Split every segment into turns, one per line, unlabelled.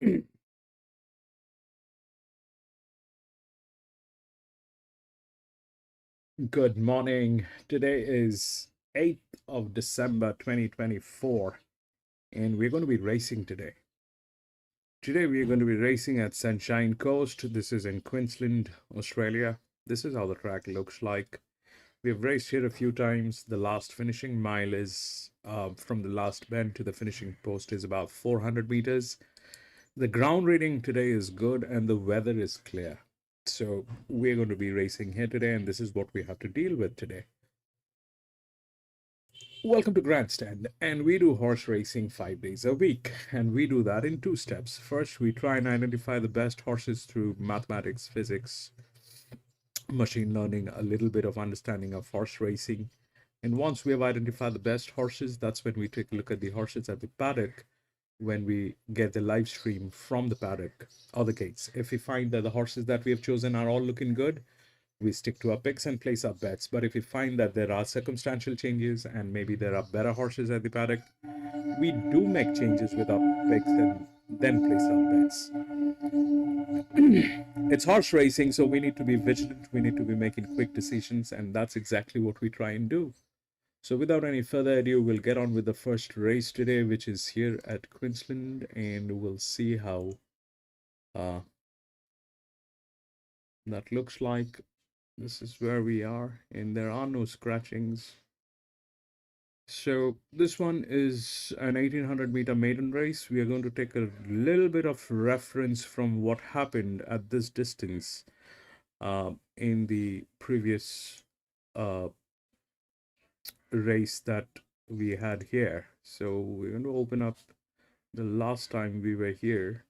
Good morning. Today is 8th of December 2024, and we're going to be racing today. Today, we're going to be racing at Sunshine Coast. This is in Queensland, Australia. This is how the track looks like. We've raced here a few times. The last finishing mile is from the last bend to the finishing post is about 400 meters. The ground reading today is good and the weather is clear. So we're going to be racing here today, and this is what we have to deal with today. Welcome to Grandstand, and we do horse racing 5 days a week, and we do that in two steps. First, we try and identify the best horses through mathematics, physics, machine learning, a little bit of understanding of horse racing. And once we have identified the best horses, that's when we take a look at the horses at the paddock when we get the live stream from the paddock or the gates. If we find that the horses that we have chosen are all looking good, we stick to our picks and place our bets. But if we find that there are circumstantial changes and maybe there are better horses at the paddock, we do make changes with our picks and then place our bets. It's horse racing, so we need to be vigilant. We need to be making quick decisions, and that's exactly what we try and do. So without any further ado, we'll get on with the first race today, which is here at Queensland, and we'll see how uh, that looks like. This is where we are, and there are no scratchings. So this one is an 1800-meter maiden race. We are going to take a little bit of reference from what happened at this distance in the previous uh, race that we had here. So we're going to open up the last time we were here.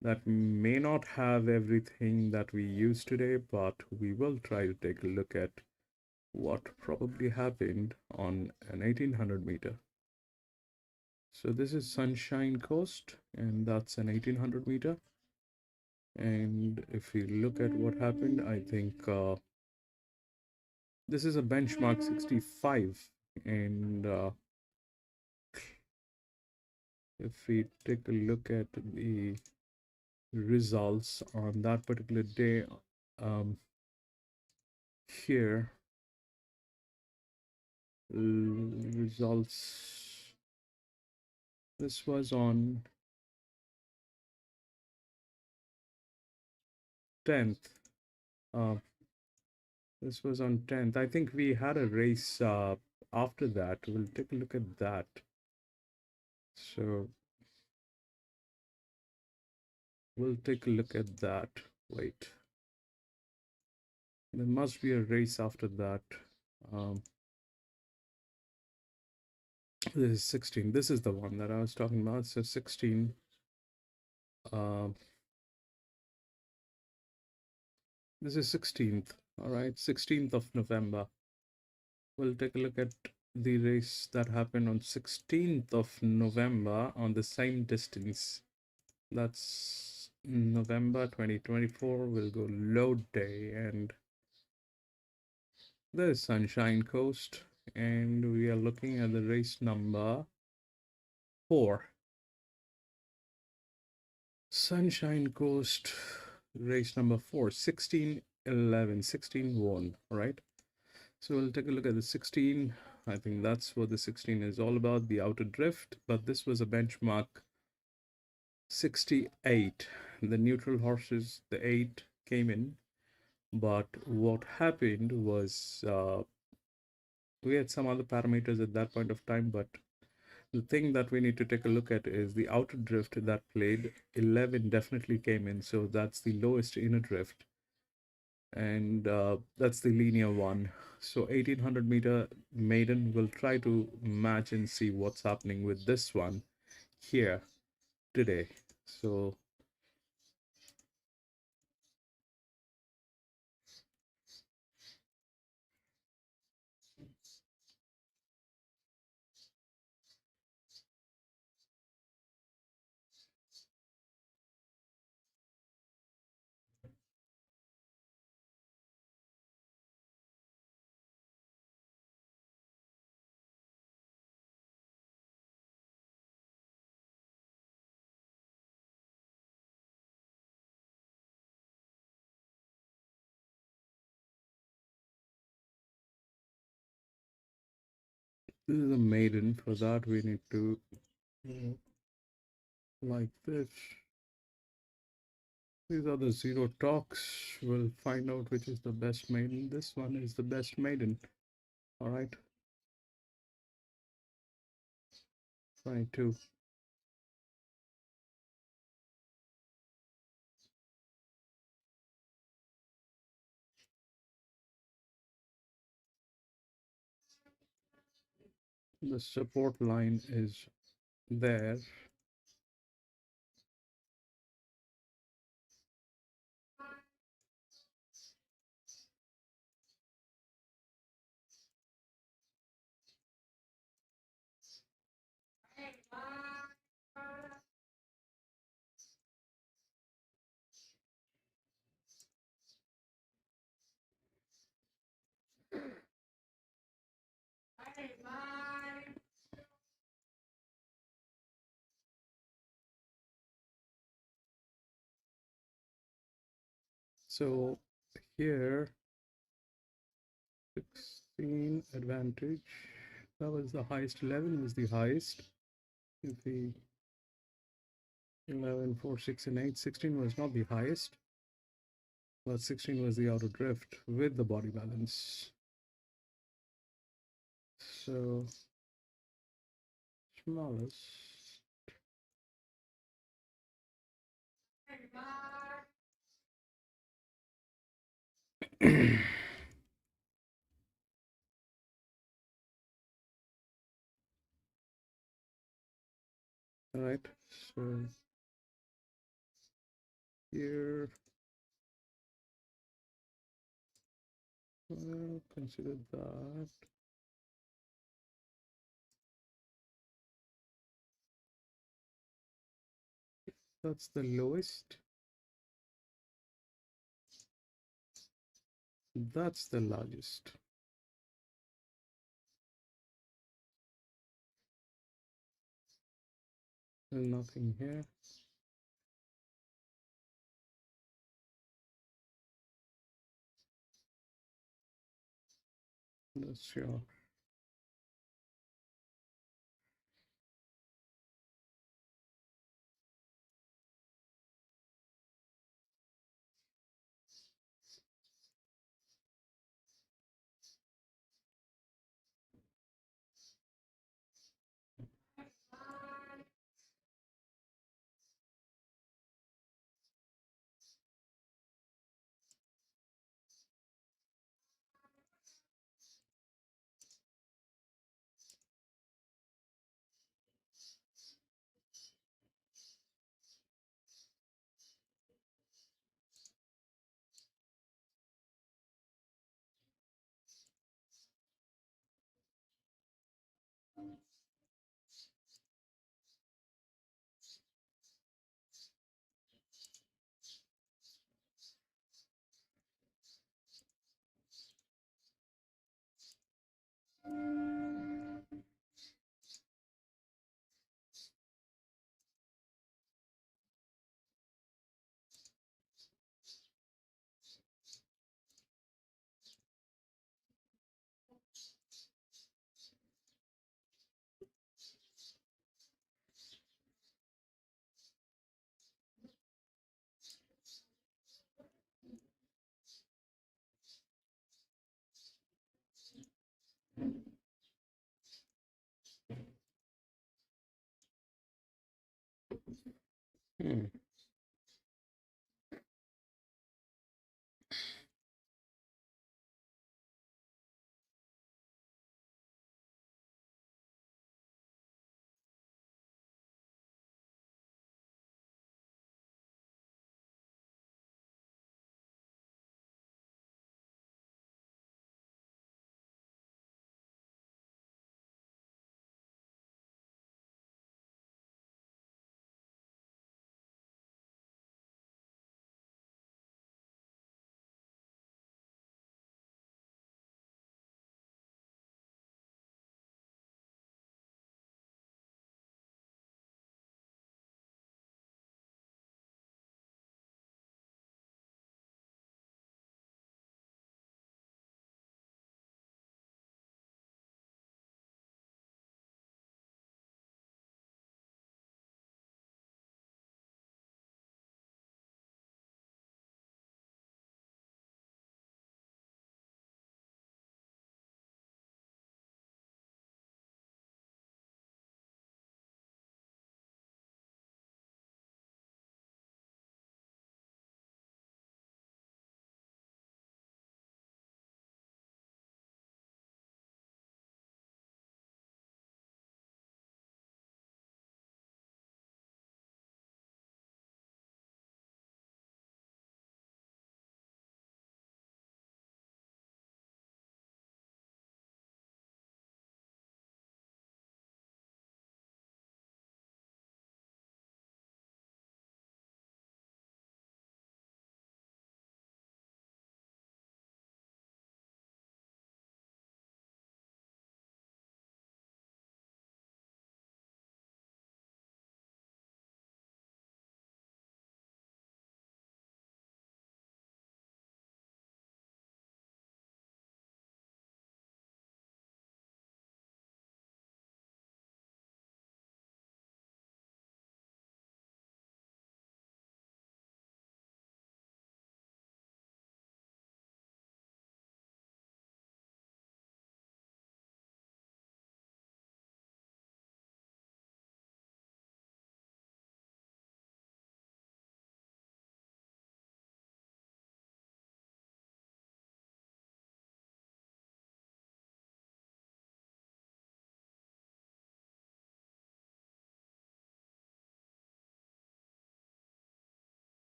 That may not have everything that we use today, but we will try to take a look at what probably happened on an 1800 meter. So this is Sunshine Coast, and that's an 1800 meter. And if we look at what happened, I think this is a benchmark 65. And if we take a look at the results on that particular day, here, results, this was on 10th. This was on 10th. I think we had a race after that. We'll take a look at that. So we'll take a look at that. Wait. There must be a race after that. Um, this is 16. This is the one that I was talking about. So 16. This is 16th. All right. 16th of November. We'll take a look at the race that happened on 16th of November on the same distance. That's November 2024. We'll go load day, and there's Sunshine Coast, and we are looking at the race number 4. Sunshine Coast, race number 4, 16, 11, 16, 1. All right. So we'll take a look at the 16. I think that's what the 16 is all about, the outer drift, but this was a benchmark 68. The neutral horses, the 8 came in, but what happened was we had some other parameters at that point of time, but the thing that we need to take a look at is the outer drift that played. 11 definitely came in, so that's the lowest inner drift, and that's the linear one. So 1800 meter maiden, will try to match and see what's happening with this one here today. So This is a maiden. For that, we need to like this. These are the zero talks. We'll find out which is the best maiden. This one is the best maiden. All right. 22. The support line is there. So here, 16 advantage. That was the highest. 11 was the highest. The 11, 4, 6, and 8. 16 was not the highest. But 16 was the auto drift with the body balance. So smallest. All right. So here, well, consider that. That's the lowest. That's the largest. There's nothing here. That's your hmm.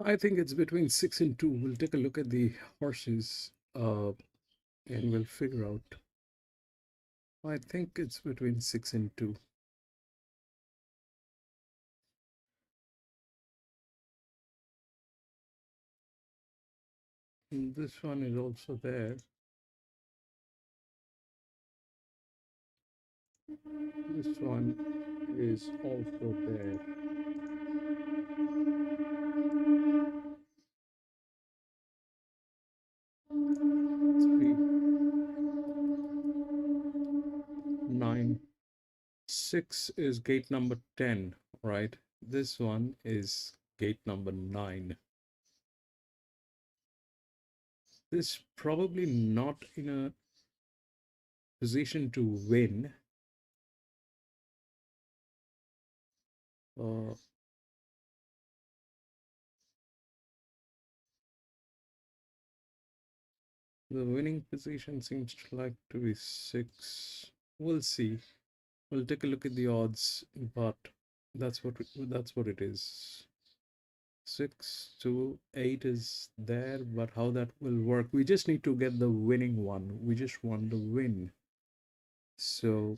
I think it's between 6 and 2. We'll take a look at the horses and we'll figure out. I think it's between 6 and 2. And this one is also there. This one is also there. 3, 9. 6 is gate number 10, right? This one is gate number 9. This probably not in a position to win. Uh, the winning position seems like to be 6. We'll see. We'll take a look at the odds, but that's what it is. 6 to 8 is there, but how that will work? We just need to get the winning one. We just want the win. So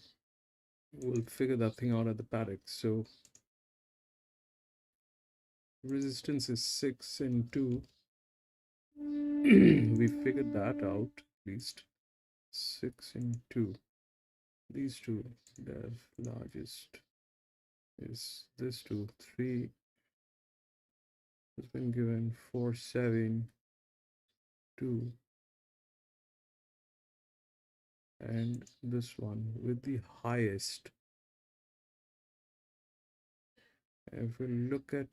we'll figure that thing out at the paddock. So resistance is 6 and 2. We figured that out at least. 6 and 2. These two, the largest is this two. 3 has been given 4, 7, 2, and this one with the highest. If we look at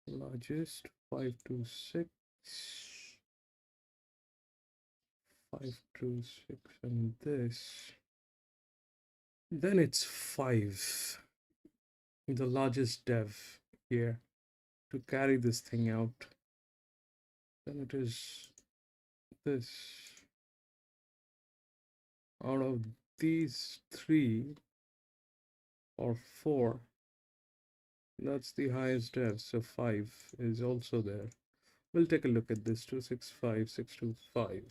largest, 5 to 6, 5 to 6, and this, then it's 5, the largest dev here to carry this thing out. Then it is this. Out of these 3 or 4, that's the highest dev, so 5 is also there. We'll take a look at this. 265, 625.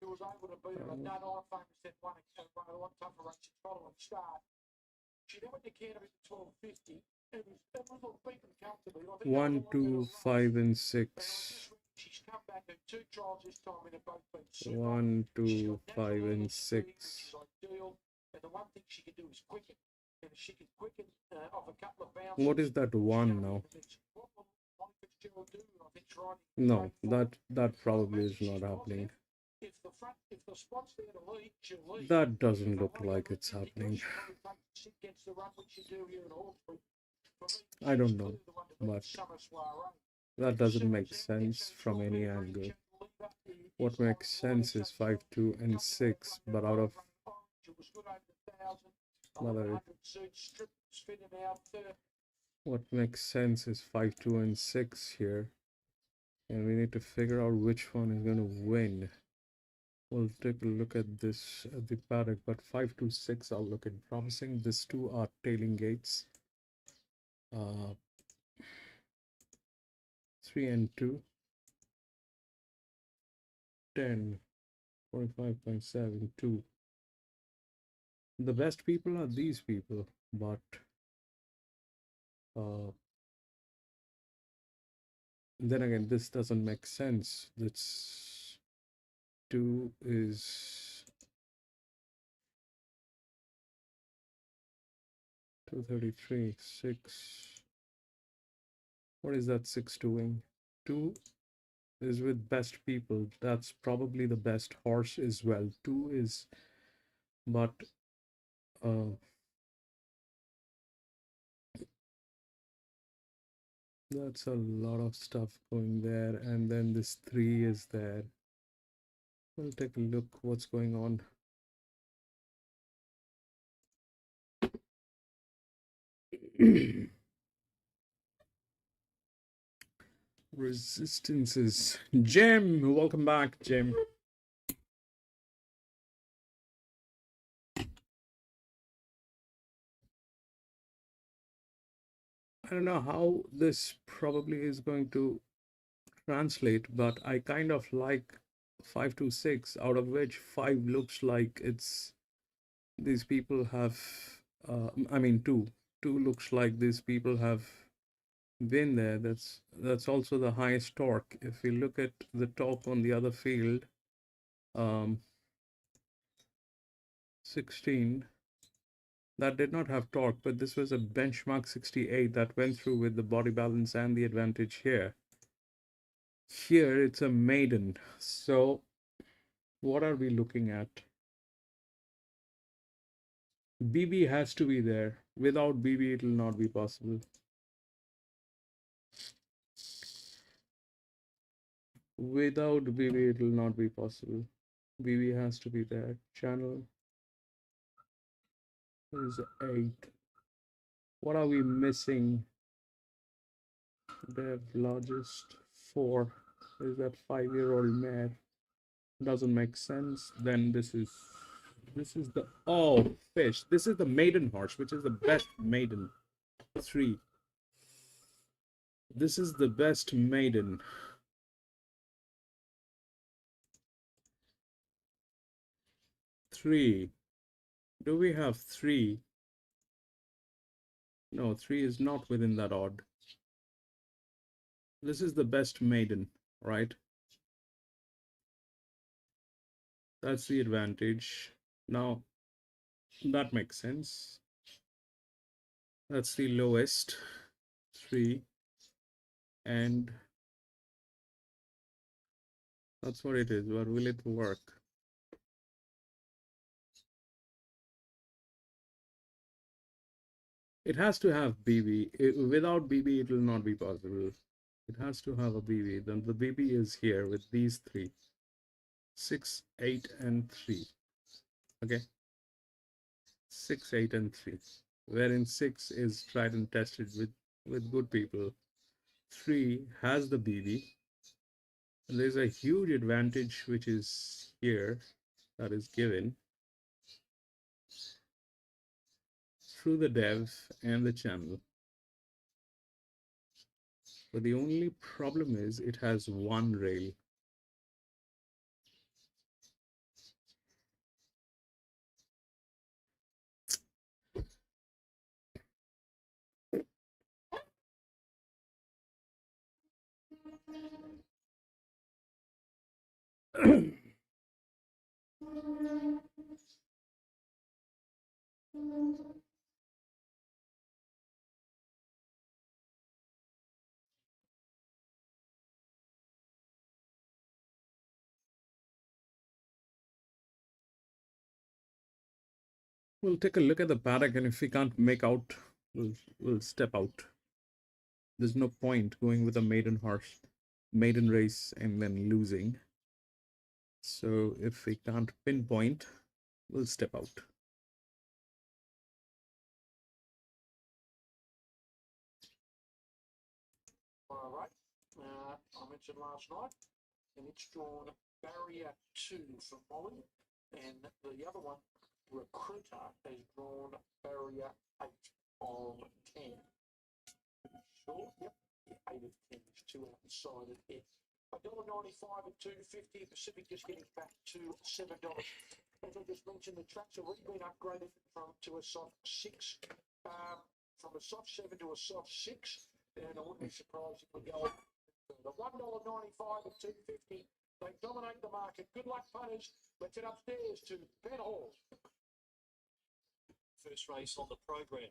Who was able to beat her. No, I famous said run a long time for racing following start. She then went to Canterbury at 12.50. It was all beaten comfortably.
1, 2, 5, and 6.
She's come back in 2 trials this time and they've both been super.
1, 2, 5, and 6.
She's ideal. And the one thing she can do is quicken. And if she can quicken off a couple of bounces.
What is that 1 now? No, that probably is not happening. That doesn't look like it's happening. I don't know, but that doesn't make sense from any angle. What makes sense is 5, 2, and 6, but out of what makes sense is 5, 2, and 6 here, and we need to figure out which one is going to win. We'll take a look at this at the paddock, but 5 to 6 are looking promising. These 2 are tailing gates. 3 and 2. 10. 45.7. 2. The best people are these people, but then again, this doesn't make sense. That's 2 is 233. 6. What is that 6 doing? 2 is with best people. That's probably the best horse as well. 2 is, but that's a lot of stuff going there. And then this 3 is there. We'll take a look what's going on. Resistances. Jim, welcome back, Jim. don't know how this probably is going to translate, but I kind of like 526, out of which 5 looks like it's these people have, I mean, 2 looks like these people have been there. That's also the highest torque. If we look at the torque on the other field, 16, that did not have torque, but this was a benchmark 68 that went through with the body balance and the advantage here. Here it's a maiden. So what are we looking at? BB has to be there. Without BB, it will not be possible. Without BB, it will not be possible. BB has to be there. Channel is 8. What are we missing? Dev largest 4. Is that 5-year-old mare? Doesn't make sense. Then this is the, oh, fish. This is the maiden horse, which is the best maiden. 3. This is the best maiden. 3. Do we have 3? No, 3 is not within that odd. This is the best maiden, right? That's the advantage. Now, that makes sense. That's the lowest, 3. And that's what it is. But will it work? It has to have BB. Without BB, it will not be possible. It has to have a BB. Then the BB is here with these 3. 6, 8, and 3. Okay. 6, 8, and 3. Wherein 6 is tried and tested with good people. 3 has the BB. And there's a huge advantage which is here that is given through the dev and the channel. But the only problem is it has one rail. We'll take a look at the paddock, and if we can't make out, we'll step out. There's no point going with a maiden horse, maiden race, and then losing. So if we can't pinpoint, we'll step out.
All right. I mentioned last night, and it's drawn barrier 2 from Molly, and the other one, Recruiter, has drawn barrier 8 of 10. Sure, yep. Yeah, 8 of 10 is 2 outside of it. $1.95 at 2.50. Pacific just getting back to $7. As I just mentioned, the track's already been upgraded to a soft 6, from a soft 7 to a soft 6, and I wouldn't be surprised if we go the $1.95 at 2.50. They dominate the market. Good luck, punters. Let's head upstairs to Ben Hall.
First race on the program.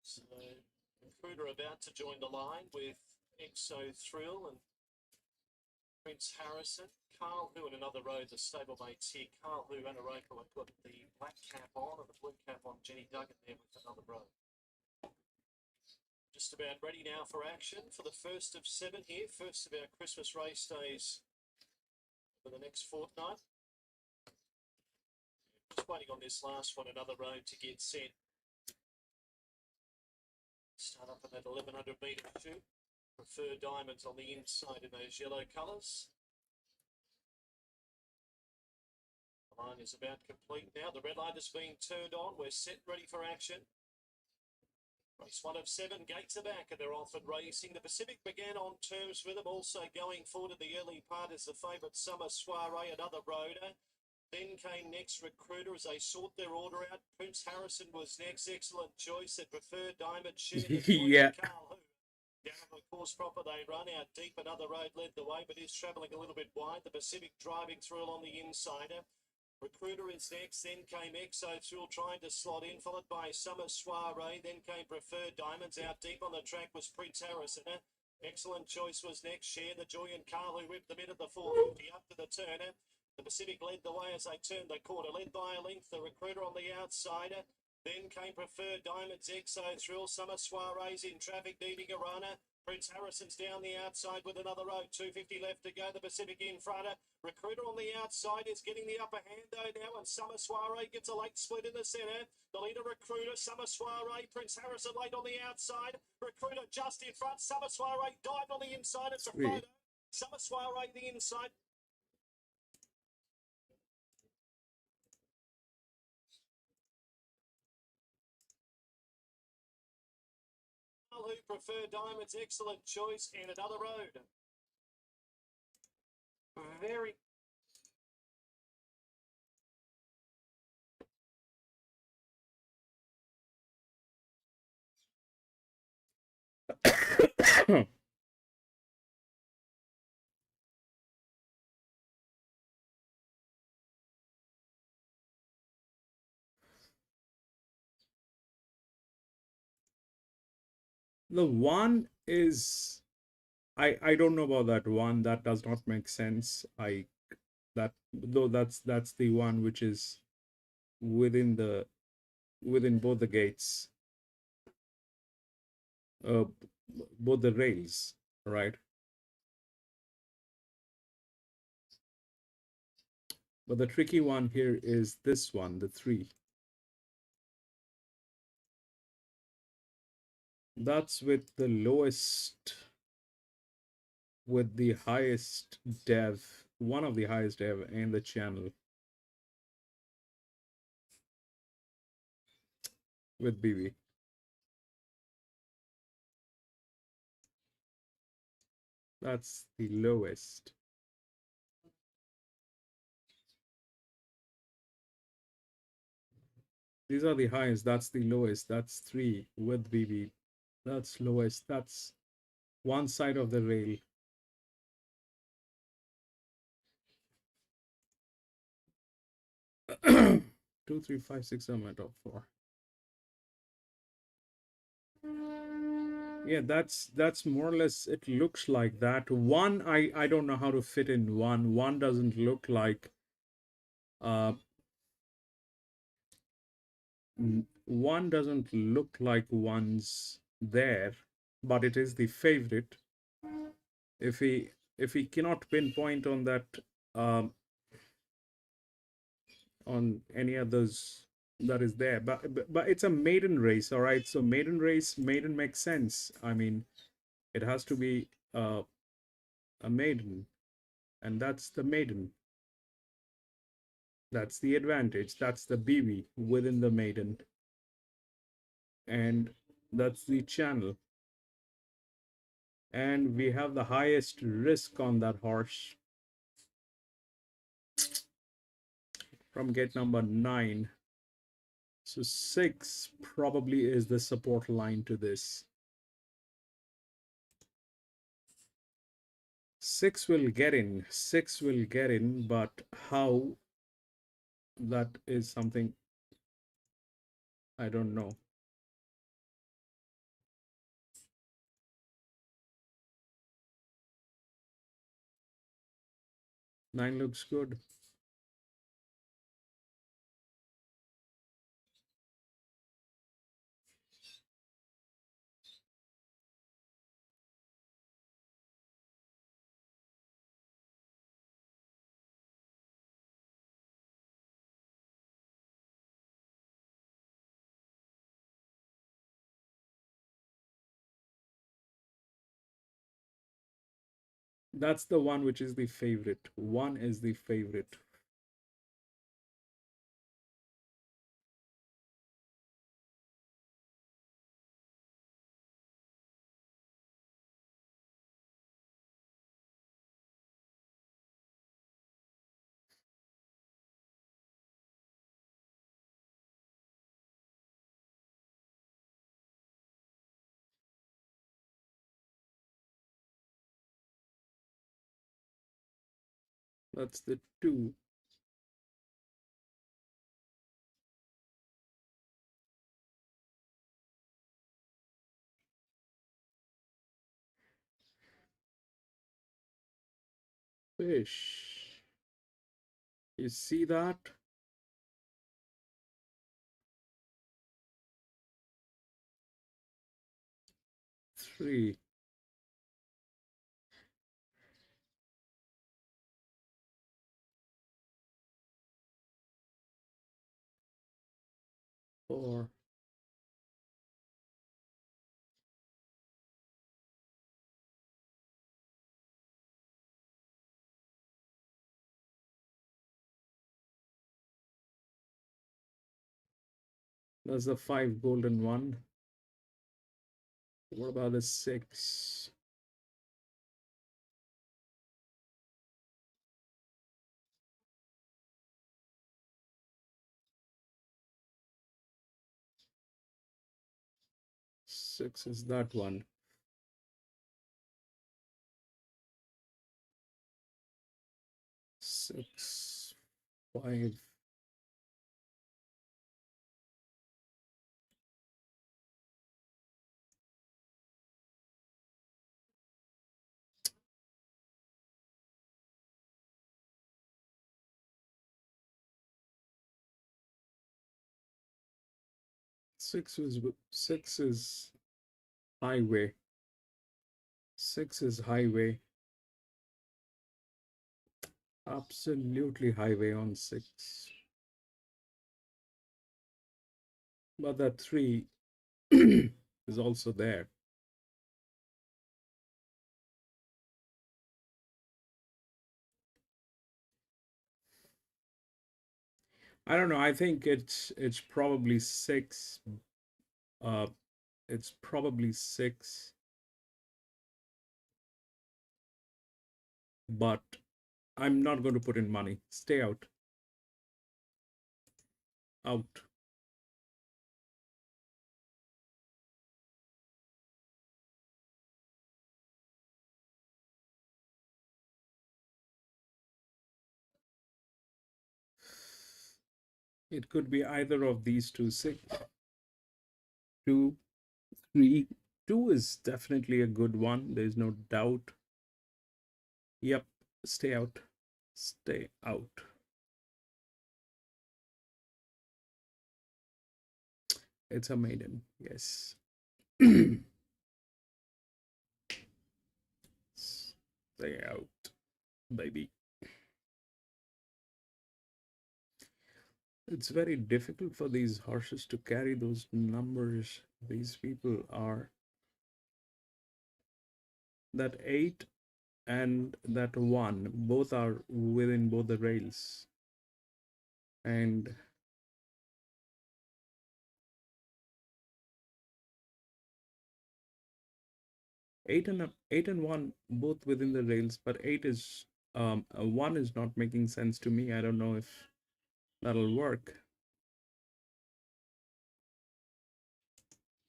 So, Recruiter about to join the line with Exo Thrill and Prince Harrison. Carl Who and another row, the stablemates here. Carl Who and Aroko have got the black cap on and the blue cap on. Jenny Duggan there with another row. Just about ready now for action for the first of 7 here. First of our Christmas race days for the next fortnight. Just waiting on this last one, another row to get set. Start up in that 1100 metre shoot. Prefer diamonds on the inside in those yellow colours. The line is about complete now. The red light has been turned on. We're set, ready for action. Race 1 of 7, gates are back and they're off and racing. The Pacific began on terms with them, also going forward in the early part is the favourite Summer Soiree, another roader. Then came next Recruiter as they sort their order out. Prince Harrison was next, excellent choice. They preferred Diamond Share, the
Yeah.
Carl Who. Down on the course proper, they run out deep. Another road led the way, but is travelling a little bit wide. The Pacific driving through along the insider. Recruiter is next, then came Exo Thrill trying to slot in, followed by Summer Soiree, then came Preferred Diamonds. Out deep on the track was Prince Harrison. Excellent choice was next, Share the Joy and Carl who whipped them in at the 450 up to the turner. The Pacific led the way as they turned the corner, led by a length, the Recruiter on the outsider. Then came Preferred Diamonds, Exo Thrill, Summer Soirees in traffic needing a runner. Prince Harrison's down the outside with another road, 250 left to go, the Pacific in front. Recruiter on the outside is getting the upper hand though now, and Summer Soiree gets a late split in the centre. The leader Recruiter, Summer Soiree, Prince Harrison late on the outside. Recruiter just in front, Summer Soiree dived on the inside. It's a photo. Summer Soiree the inside. Who prefer Diamonds, excellent choice, and another road. Very
The one is I don't know about that one. That does not make sense. That's the one which is within both the gates, uh both the rails, right? But the tricky one here is this one, the 3. That's with the lowest, with the highest dev, one of the highest dev in the channel, with BB. That's the lowest. These are the highest. That's the lowest. That's 3 with BB. That's lowest. That's one side of the rail. Two, three, five, six are my top 4. Yeah, that's more or less. It looks like that. One, I don't know how to fit in one. One doesn't look like. One doesn't look like one's there, but it is the favorite. If he cannot pinpoint on that, on any others that is there, but it's a maiden race, all right. So maiden race, maiden makes sense. I mean, it has to be a maiden, and that's the maiden. That's the advantage. That's the BB within the maiden, and that's the channel. And we have the highest risk on that horse from gate number 9. So 6 probably is the support line to this. 6 will get in. 6 will get in, but how, that is something I don't know. 9 looks good. That's the one which is the favorite. 1 is the favorite. That's the 2. Fish. You see that? Three. 4. That's the 5 golden one. What about the 6? Six is that one. Six, 5. Six is highway. 6 is highway. Absolutely highway on 6. But that 3 is also there. I don't know. I think it's probably 6. Uh, it's probably 6. But I'm not going to put in money. Stay out. Out. It could be either of these two. 6, 2, 3. 2 is definitely a good one. There's no doubt. Yep. Stay out. Stay out. It's a maiden. Yes. Stay out, baby. It's very difficult for these horses to carry those numbers. These people are that 8 and that 1 both are within both the rails, and 8 and 1 both within the rails, but 8 is 1 is not making sense to me. I don't know if that'll work.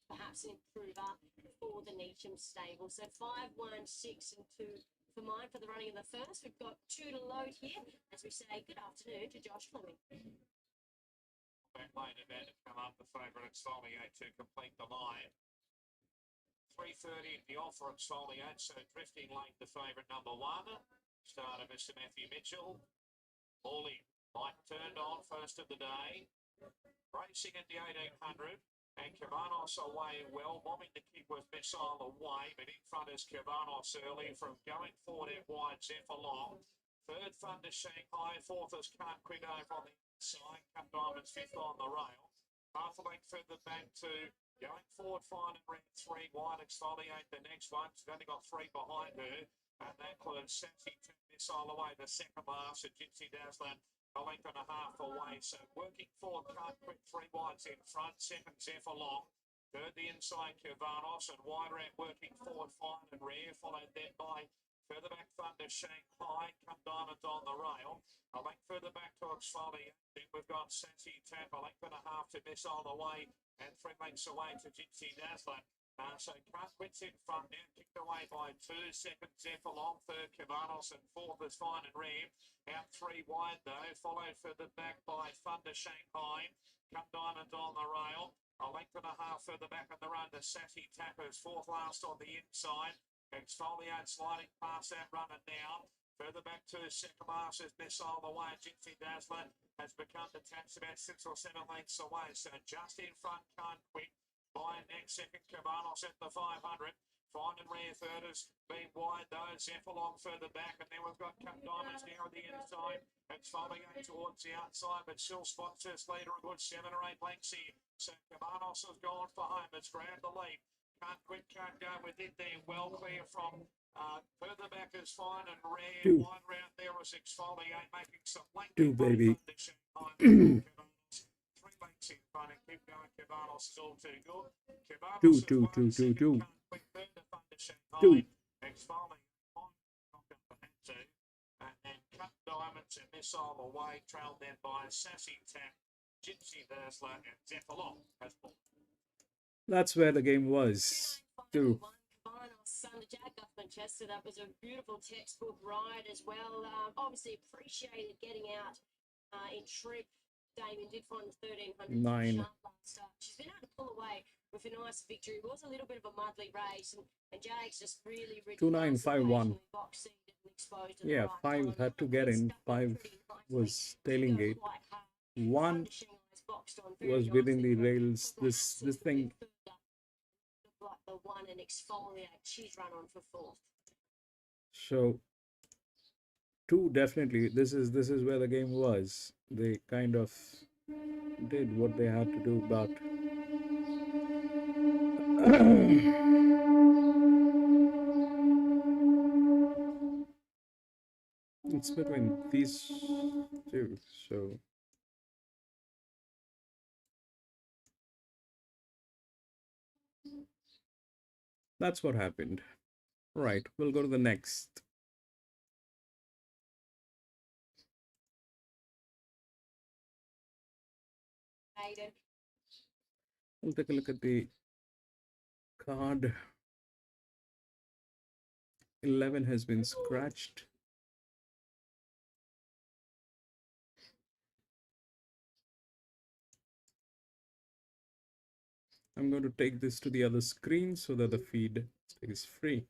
Perhaps an improver for the Neacham stable. So 5, 1, 6, and 2 for mine for the running of the first. We've got 2 to load here as we say good afternoon to Josh Fleming.
Back lane about to come up, the favourite Exfoliate to complete the line. 3:30 the offer Exfoliate, so drifting late the favourite number 1. Starter Mr. Matthew Mitchell. Morley, light turned on first of the day. Racing at the 1800. And Cavanos away well, bombing to keep with Missile away, but in front is Cavanos early from going forward out wide, Zephyr Long. Third fun to Shanghai, fourth is Can't Quit over on the inside, Cup Diamonds fifth on the rail. Half a length further back to going forward, fine and red 3 wide, Exfoliate the next one. She's only got 3 behind her, and that includes Sassy to Missile away, the second last, and Gypsy Dazzler a length and a half away. So working forward, Can't Quit 3 wides in front. Second, Zephyr Long. Third, the inside, Cavanos. And wider out working forward, Fine and Rare. Followed then by further back, Thunder Shanghai. Come Diamonds on the rail. A length further back to Exfoliate. Then we've got Sassy Tap. A length and a half to Miss all the way. And 3 lengths away to Gypsy Dazzler. So Cartwit's in front now, kicked away by 2 seconds. Zephyr long third, Cavanos, and fourth is Fine and Ram. Out 3 wide though, followed further back by Thunder Shanghai. Come Diamond on the rail. A length and a half further back on the run to Sassy Tappers, fourth last on the inside. Exfoliate sliding past that runner now. Further back to second last is Missile the way. Gypsy Dazzler has become detached about 6 or 7 lengths away. So just in front, Can't Quick. By next second, Cavanos at the 500. Fine and Rare third has been wide though. Zephyr long further back, and then we've got Cup Diamonds now at the inside. It's following towards the outside, but still spots first leader a good 7 or 8 lengths here. So Cavanos has gone for home. It's grabbed the lead. Can't Quick, can't go with it there. Well clear from further back is Fine and Rare.
Do.
Wide round there is Exfoliate making some length.
Do, baby.
3 lengths in front and keep going. Cavanos is all too good. Cavanos
Do.
do. Do. And Cut Diamonds and Missile away, trailed then by Sassy Tap, Gypsy Dazzler, and Zephyr Long has ball.
That's where the game was. Do.
Under Jack off Manchester, that was a beautiful textbook ride as well. Obviously appreciated getting out in trip. Damien did find the 1300
9.
sharp last start. She's been able to pull away with a nice victory. It was a little bit of a muddly race, and Jack's just really
2951.
box seated and exposed at the
Yeah,
right
5
time.
had to get in. 5 was tailing gate. 1 was within the rails. This thing.
The one and Exfoliate, she's run on for fourth.
So 2 definitely. This is where the game was. They kind of did what they had to do, but it's between these 2. So that's what happened. Right, we'll go to the next.
Aiden.
We'll take a look at the card. 11 has been scratched. I'm going to take this to the other screen so that the feed stays free.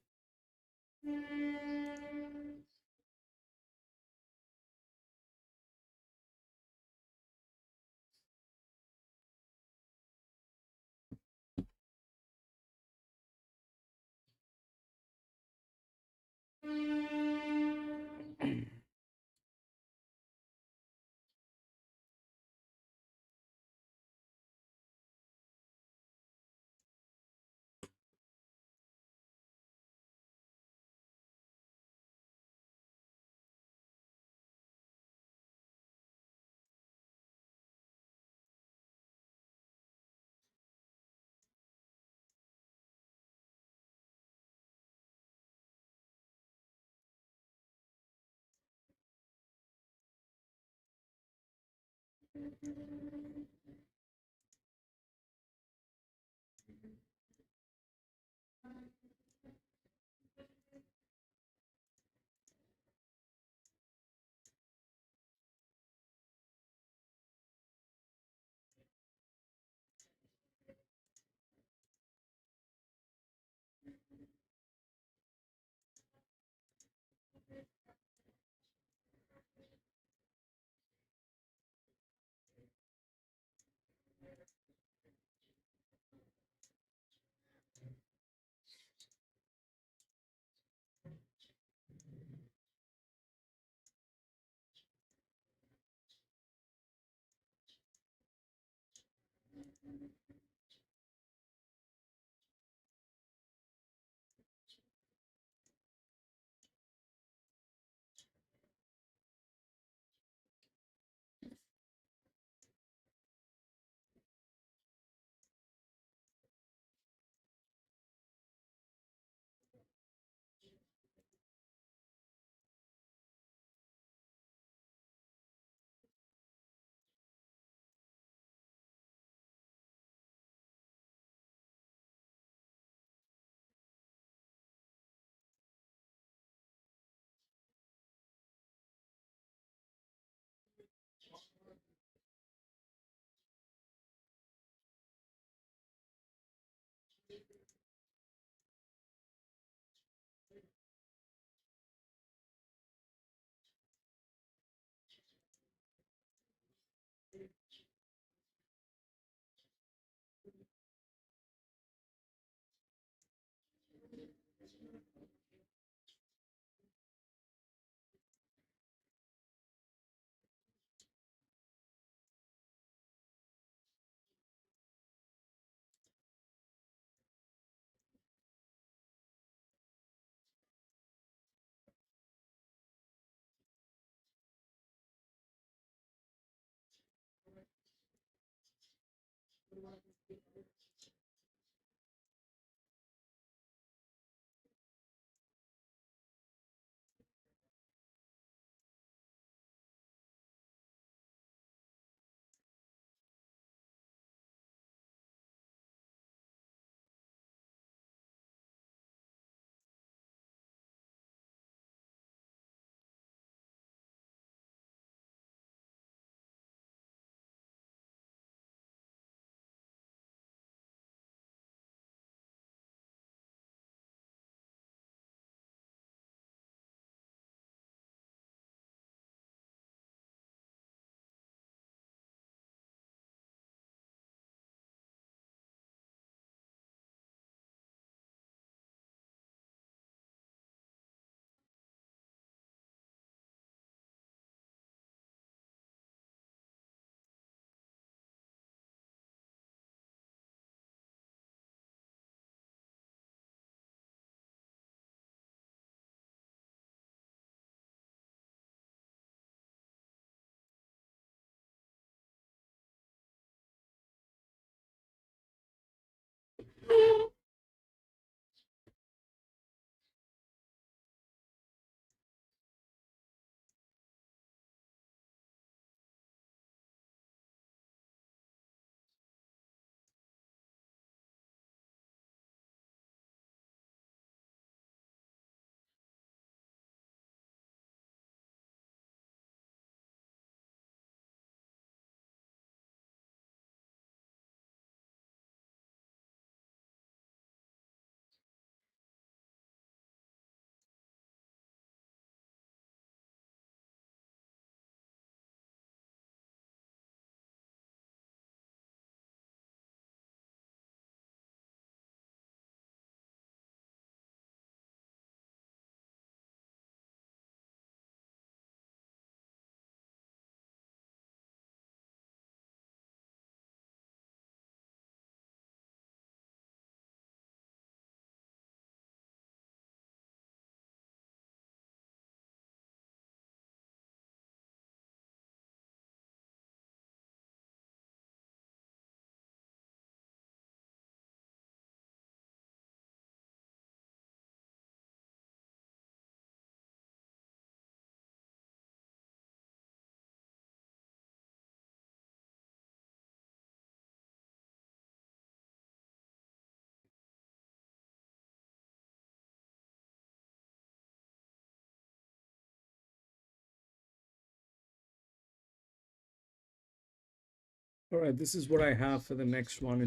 All right, this is what I have for the next one.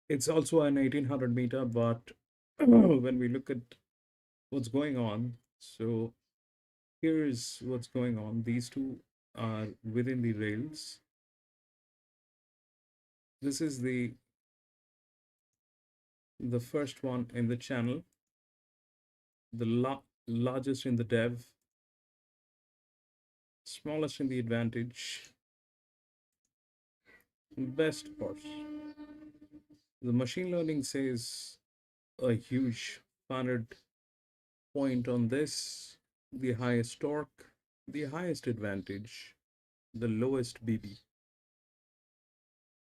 It's also an 1800 meter, but when we look at what's going on, so here's what's going on. These two are within the rails. This is the first one in the channel, the largest in the dev, smallest in the advantage, best horse. The machine learning says a huge 500 point on this, the highest torque, the highest advantage, the lowest BB.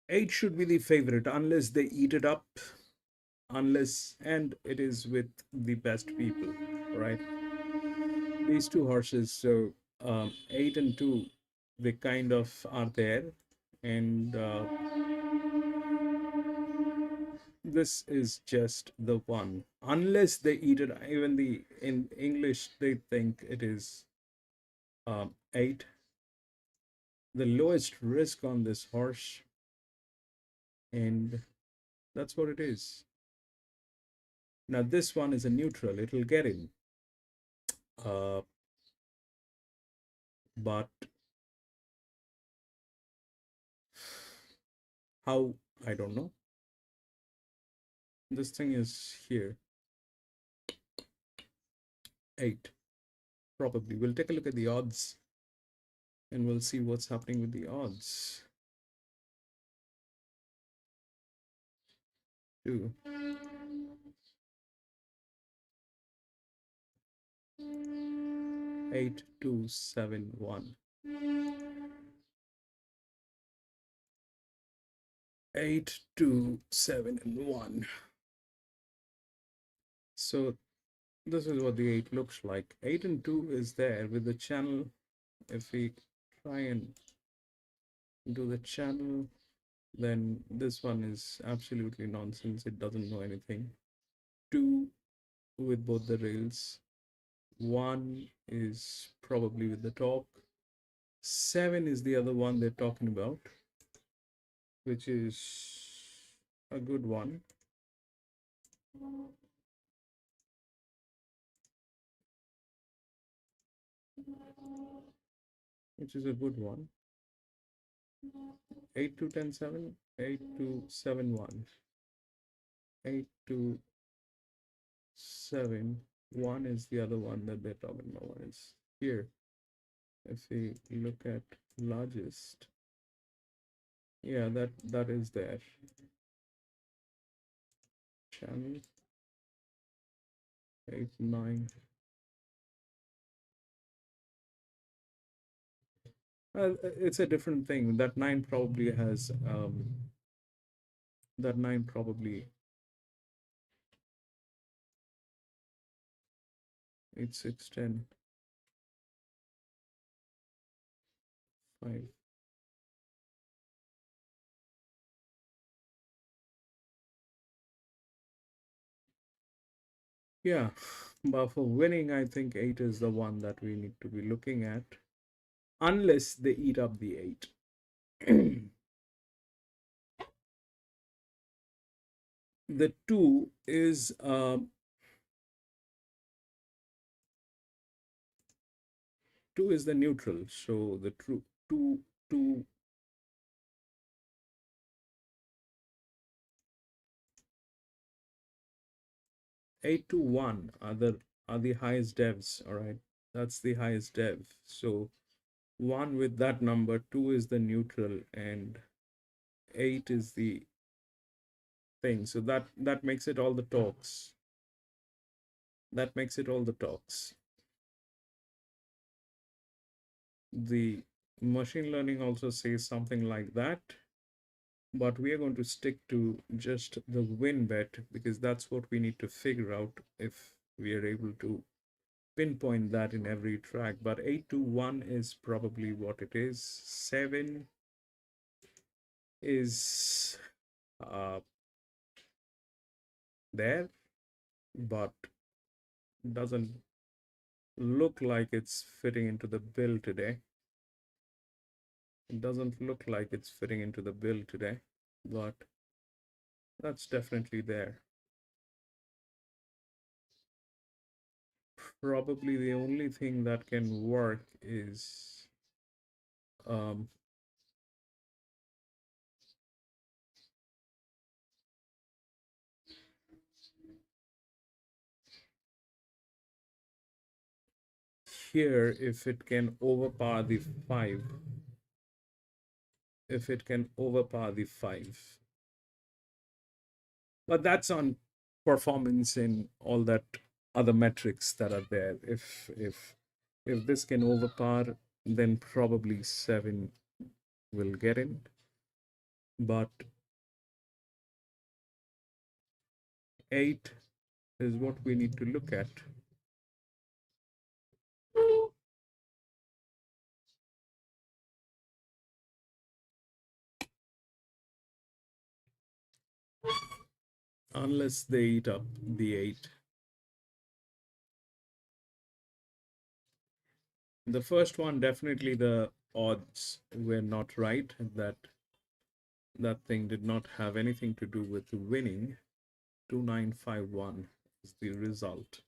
8 should be the favorite unless they eat it up, and it is with the best people, right? These two horses, so 8 and 2, they kind of are there, and this is just the one. Unless they eat it, even in English they think it is 8. The lowest risk on this horse, and that's what it is. Now this one is a neutral, it'll get in, but how, I don't know. This thing is here, 8 probably. We'll take a look at the odds and we'll see what's happening with the odds. 2, 8, 2, 7, 1. 8, 2, 7, and 1. So this is what the 8 looks like. 8 and 2 is there with the channel. If we try and do the channel, then this one is absolutely nonsense. It doesn't know anything. 2 with both the rails. 1 is probably with the top. 7 is the other one they're talking about, which is a good one. Which is a good one. 8 to 10, 7, 8 to 7, 1. 8 to 7, 1 is the other one that they're talking about. One is here. If we look at largest, yeah, that is there. Channel 8, 9. It's a different thing. That 9 probably has that 9 probably 8, 6, 10, 5. Yeah, but for winning, I think 8 is the one that we need to be looking at, unless they eat up the 8. The 2 is 2 is the neutral, so the true 2 2 8 to 1 are the highest devs. All right, that's the highest dev. So 1 with that number, 2 is the neutral, and 8 is the thing. So that makes it all the talks. That makes it all the talks. The machine learning also says something like that, but we are going to stick to just the win bet because that's what we need to figure out if we are able to pinpoint that in every track. But 8 to 1 is probably what it is. 7 is there, but doesn't look like it's fitting into the bill today. It doesn't look like it's fitting into the bill today, but that's definitely there. Probably the only thing that can work is um, here, if it can overpower the 5. If it can overpower the 5. But that's on performance in all that other metrics that are there. If this can overpower, then probably 7 will get in. But 8 is what we need to look at. Unless they eat up the 8. The first one, definitely the odds were not right. That thing did not have anything to do with winning. 2951 is the result.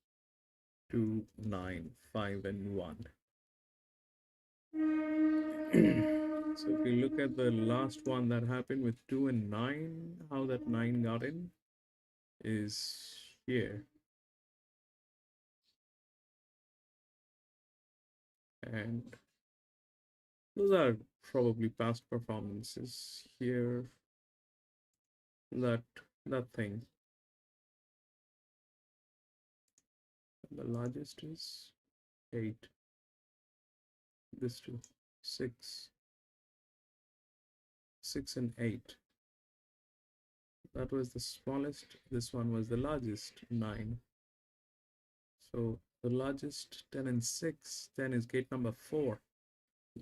2, 9, 5, and 1. So if you look at the last one that happened with 2 and 9, how that 9 got in is here. And those are probably past performances here. That thing. The largest is 8. This two, 6. 6 and 8. That was the smallest. This one was the largest, 9. So the largest, 10 and 6. 10 is gate number 4.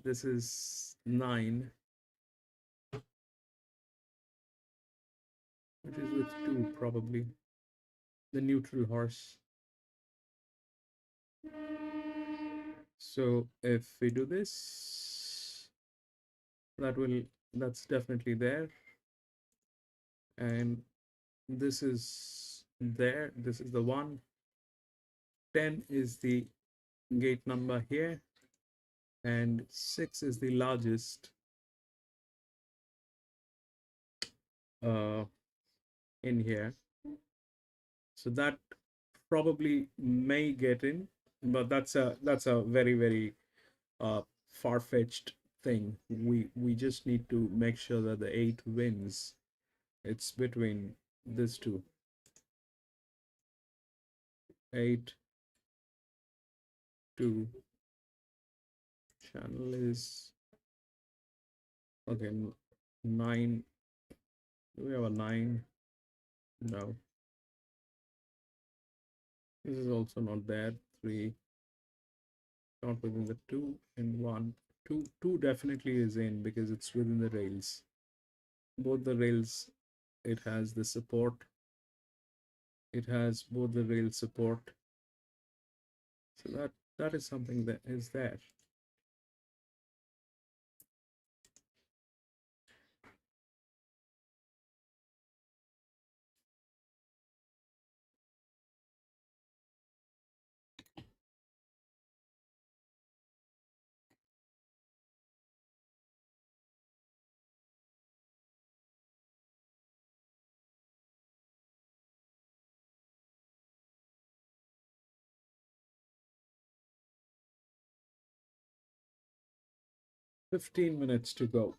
This is 9, which is with 2 probably. The neutral horse. So if we do this, that's definitely there. And this is there. This is the 1. 10 is the gate number here. And 6 is the largest in here. So that probably may get in, but that's a very, very far-fetched thing. We just need to make sure that the 8 wins. It's between these two. 8, 2. Channel is okay. 9. Do we have a 9? No. This is also not there. 3. Not within the 2 and 1. 2 definitely is in because it's within the rails. Both the rails, it has the support. It has both the rail support. So that is something that is there. Fifteen minutes to go.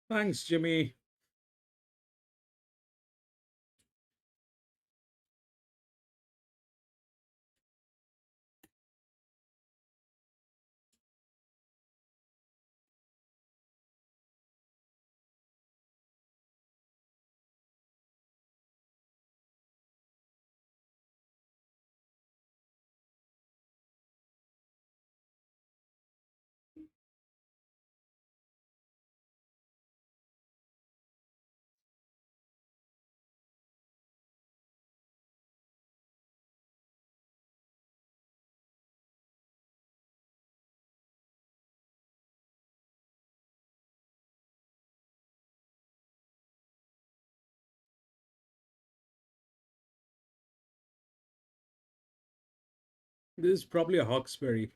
Thanks, Jimmy. This is probably a Hawkesbury.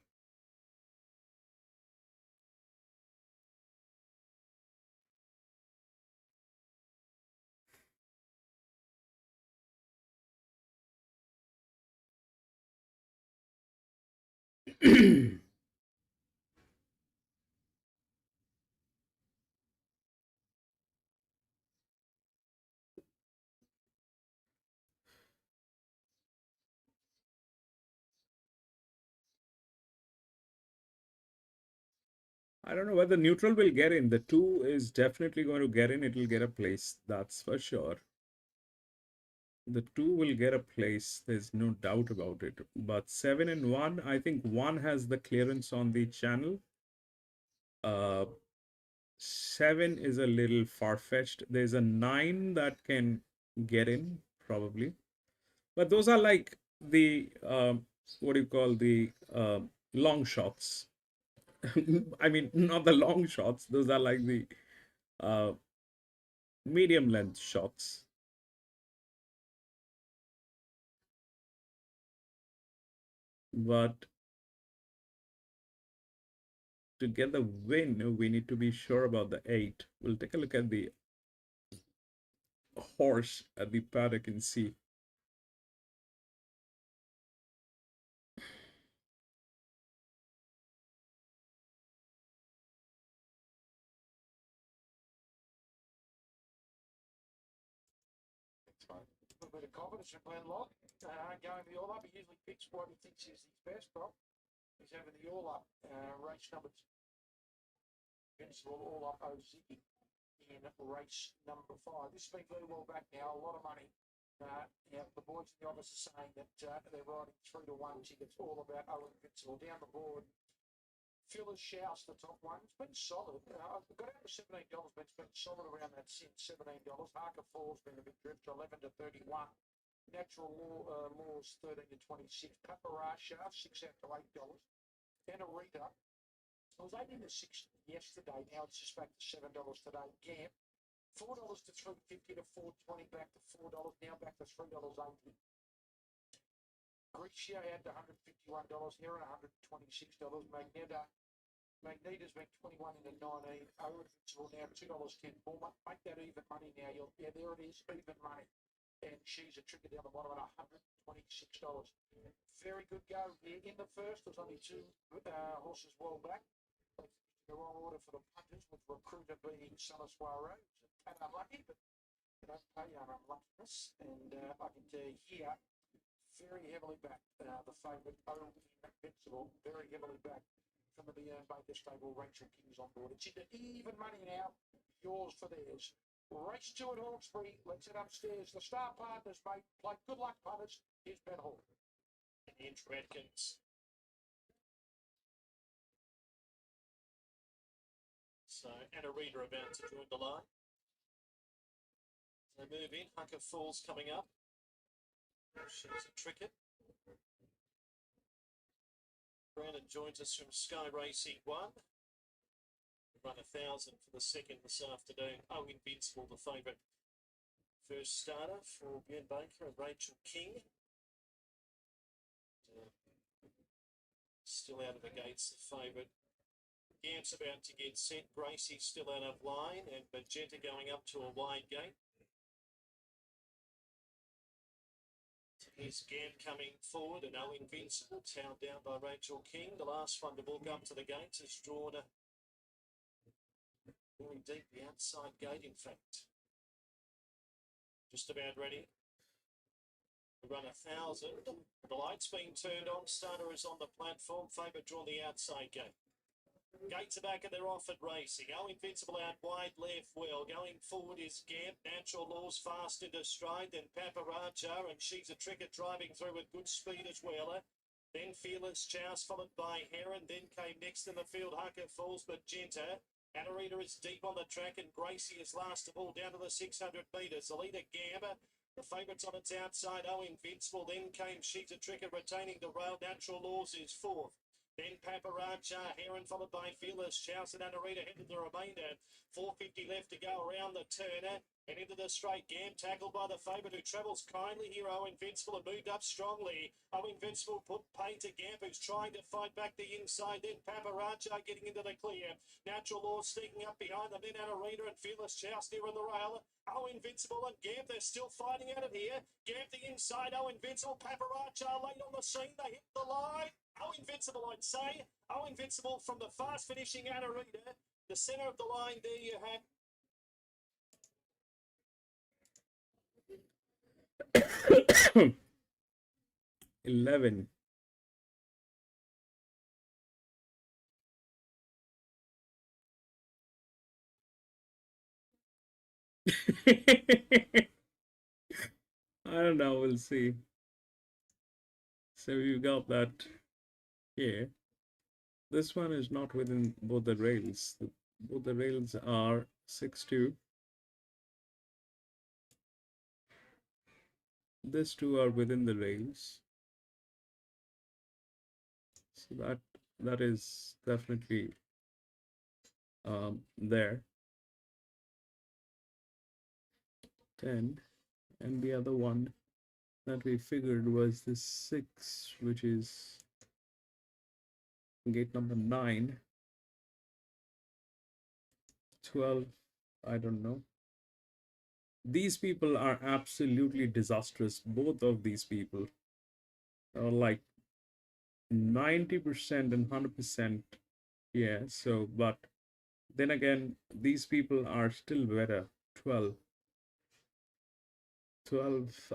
I don't know whether neutral will get in. The 2 is definitely going to get in. It will get a place. That's for sure. The 2 will get a place. There's no doubt about it. But 7 and 1, I think 1 has the clearance on the channel. 7 is a little far-fetched. There's a 9 that can get in, probably. But those are like the, what do you call the long shots. I mean, not the long shots. Those are like the uh, medium length shots. But to get the win, we need to be sure about the 8. We'll take a look at the horse at the paddock and see.
A little bit of confidence from Glenn Locke. Going the all up, he usually picks what he thinks is his best prop. He's having the all up race number Invincible all up OZ in race number 5. This has been very well back now, a lot of money. The boys in the office are saying that they're riding 3-1 tickets, all about Owen Invincible. Down the board, Phyllis Shouse, the top one. It's been solid. I've got out to $17, but it's been solid around that since $17. Harker Falls been a big drift, 11 to 31. Natural Laws 13 to 26. Paparasha 6 out to $8. Anarita. I was 18 to 6 yesterday. Now it's just back to $7 today. Gamp $4 to $3.50 to $4.20, back to $4. Now back to $3.80. Grecia had $151. Heron $126. Magneta's been 21 into 19. Owenville now $2.10 more. Make that even money now. Yeah, there it is, even money. And she's a trigger down the bottom at $126. Very good go here. In the first, there's only 2 horses well back. The wrong order for the punters, with Recruiter being Summer Soiree. And unlucky, but they don't pay on unluckiness. And I can tell you here, very heavily back. The favourite, Invincible, very heavily back from the Baker stable. Rachel King's on board. It's into even money now. Yours for theirs. Race 2 at Hawkesbury. Let's head upstairs. The star partners, mate. Play good luck, punters. Here's Ben Hall.
And Andrew Atkins. So Anna Reader about to join the line. So move in. Hunker Falls coming up. She's a tricket. Brandon joins us from Sky Racing 1. Run 1,000 for the second this afternoon. Oh, Invincible, the favourite first starter for Ben Baker and Rachel King. Still out of the gates, the favourite. Gamp's about to get set. Gracie's still out of line, and Magenta going up to a wide gate. Here's Gamp coming forward, and Oh Invincible, towed down by Rachel King. The last one to walk up to the gates is drawn Really deep the outside gate, in fact. Just about ready. We run 1,000. The light's being turned on. Starter is on the platform. Favourite drawn the outside gate. Gates are back and they're off at racing. Oh, Invincible out wide left well. Going forward is Gamp. Natural Laws fast into stride. Then Paparacha, and she's a tricker driving through with good speed as well. Then Fearless Chouse followed by Heron. Then came next in the field Hucker Falls, Magenta. Anarita is deep on the track and Gracie is last of all down to the 600 metres. The leader Gamba. The favourites on its outside, Oh Invincible. Then came She's a Tricker retaining the rail. Natural Laws is fourth. Then Paparacha, Heron followed by Fearless, Chouse and Anarita head to the remainder. 450 left to go around the turner and into the straight. Gam tackled by the favourite who travels kindly here. Oh Invincible and moved up strongly. Oh Invincible put pain to Gamp who's trying to fight back the inside. Then Paparacha getting into the clear. Natural Law sneaking up behind them. Then Anarita and Fearless Chouse near on the rail. Oh Invincible and Gamp, they're still fighting out of here. Gamp the inside. Oh Invincible, Paparacha late on the scene. They hit the line. Oh Invincible, I'd say. Oh Invincible from the fast finishing Anarita. The centre of the line, there you
have 11. I don't know, we'll see. So you got that here. This one is not within both the rails. Both the rails are 6-2. These two are within the rails. So that is definitely there. 10. And the other one that we figured was the 6, which is gate number 9. 12, I don't know. These people are absolutely disastrous. Both of these people are like 90% and 100%. Yeah, so, but then again, these people are still better. 12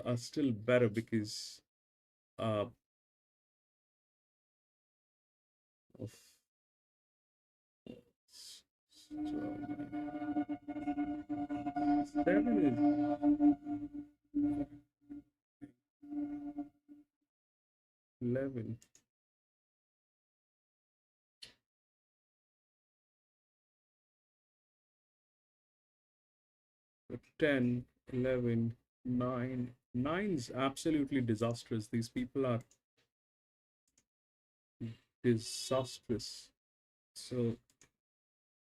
are still better because of 7 is 11. 10, 11, 9. 9's absolutely disastrous. These people are disastrous. So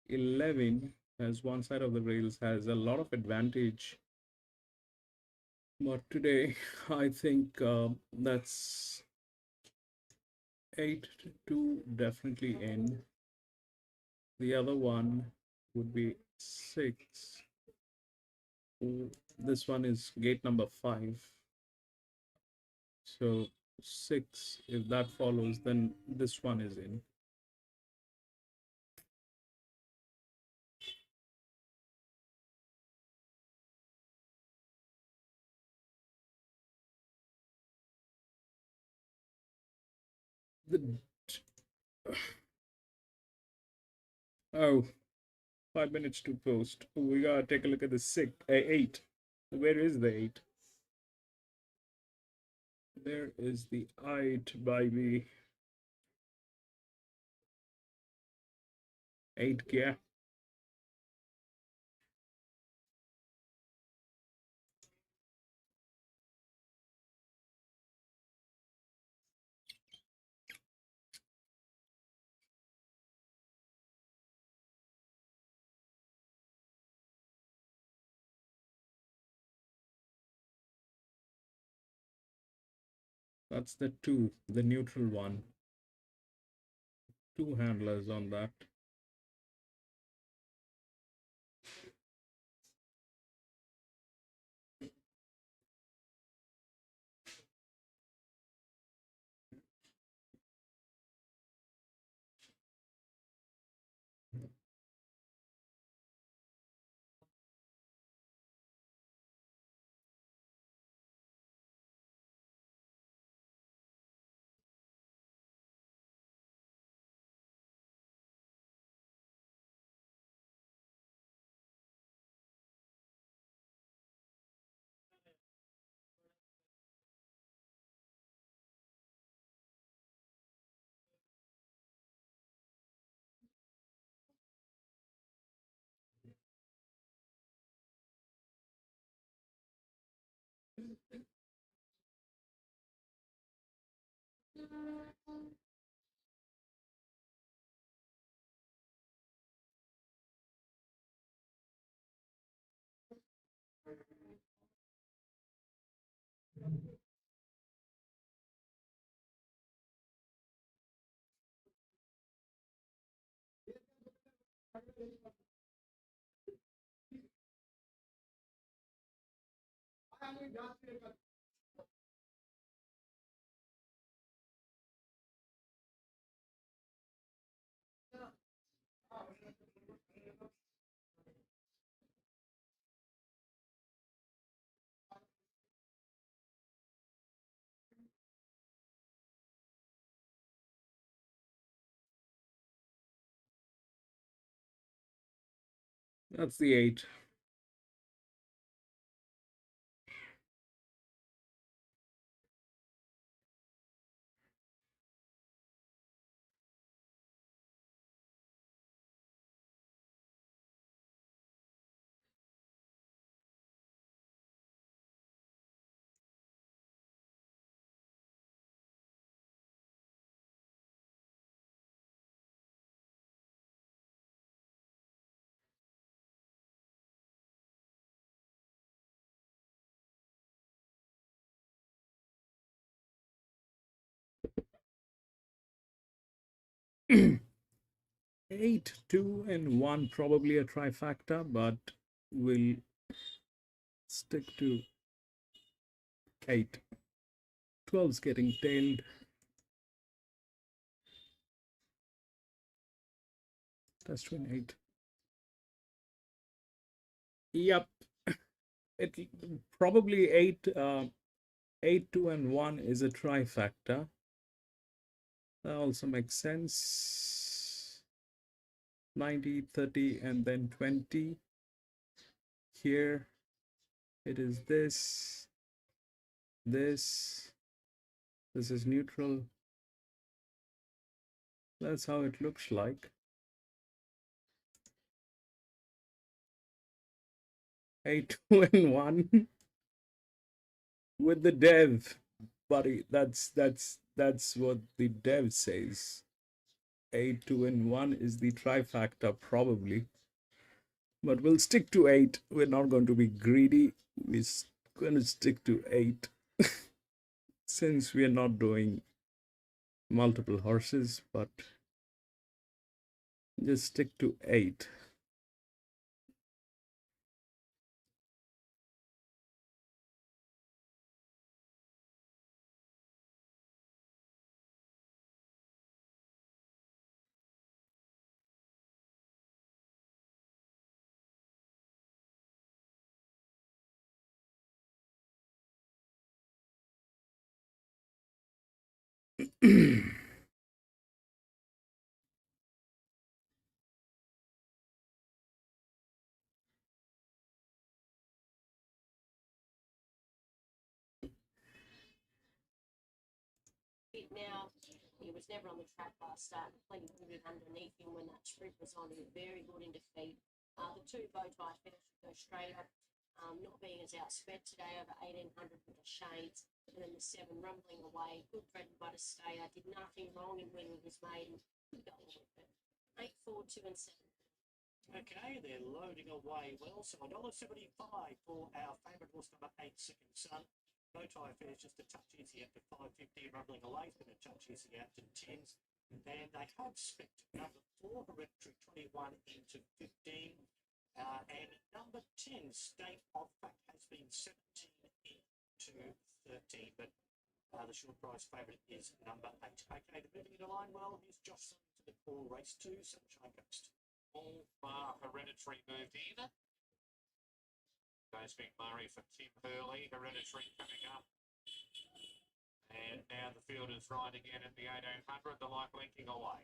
11 as one side of the rails has a lot of advantage. But today, I think that's 8-2 definitely in. The other one would be 6. This one is gate number 5. So 6, if that follows, then this one is in. Oh, 5 minutes to post. We gotta take a look at the 8. Where is the 8? There is the 8, baby. 8 yeah. That's the 2, the neutral one. 2 handlers on that. That's the 8. Eight, 2, and 1, probably a trifecta, but we'll stick to 8. 12's getting tailed. Test win 8. Yep. It probably 8, 8, 2, and 1 is a trifecta. That also makes sense. 90, 30, and then 20. Here it is this. This is neutral. That's how it looks like. 8, 2, and 1 with the dev, buddy. That's what the dev says. 8, 2, and 1 is the trifactor, probably. But we'll stick to 8. We're not going to be greedy. We're going to stick to 8 since we're not doing multiple horses, but just stick to 8.
Now, he was never on the track last start, plenty good underneath him when that trip was on. He was very good in defeat. The 2 bow tie finish go straight up, not being as outsped today over 1800 with the shades. And then the 7 rumbling away, good bread and butter stayer, did nothing wrong in winning his maiden. Good going with it. 8, 4, 2, and 7.
Okay, they're loading away well. So $1.75 for our favourite horse number 8, Second Sun. No tie fair, just a touch easy out to 550, rumbling away, it's been a touch easy out to 10s. And they have spec number 4, Hereditary 21 into 15. And number 10, State of Fact, has been 17 into 13. But the short price favourite is number 8. Okay, the moving into line well. Here's Josh to the call, race 2, Sunshine Coast.
All bar Hereditary moved in. Goes McMurray for Tim Hurley. Hereditary coming up. And now the field is right again at the 1800. The light blinking away.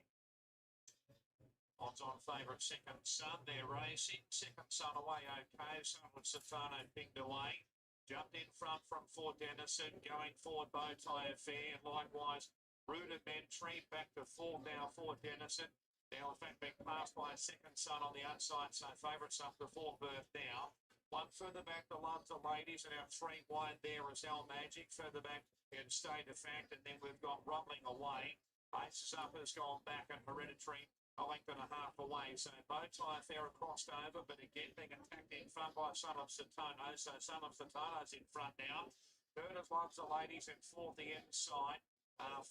Odds on favourite Second Sun. They're racing. Second Sun away okay. Sunwood Safano pinged away. Jumped in front from Fort Dennison. Going forward Bowtie Affair. Likewise Rudimentary back to 4 now Fort Dennison. The Elephant being passed by a Second Sun on the outside, so favourites up to 4 birth now.
One further back, the Loves of Ladies, and our 3 wide there is Our Magic. Further back in State of Fact, and then we've got Rumbling Away. Aces Up has gone back, and Hereditary a length and a half away. So Bowtie Fair crossed over, but again being attacked in front by Son of Satono. So Son of Satono's in front now. Third is Loves the Ladies, and fourth the inside.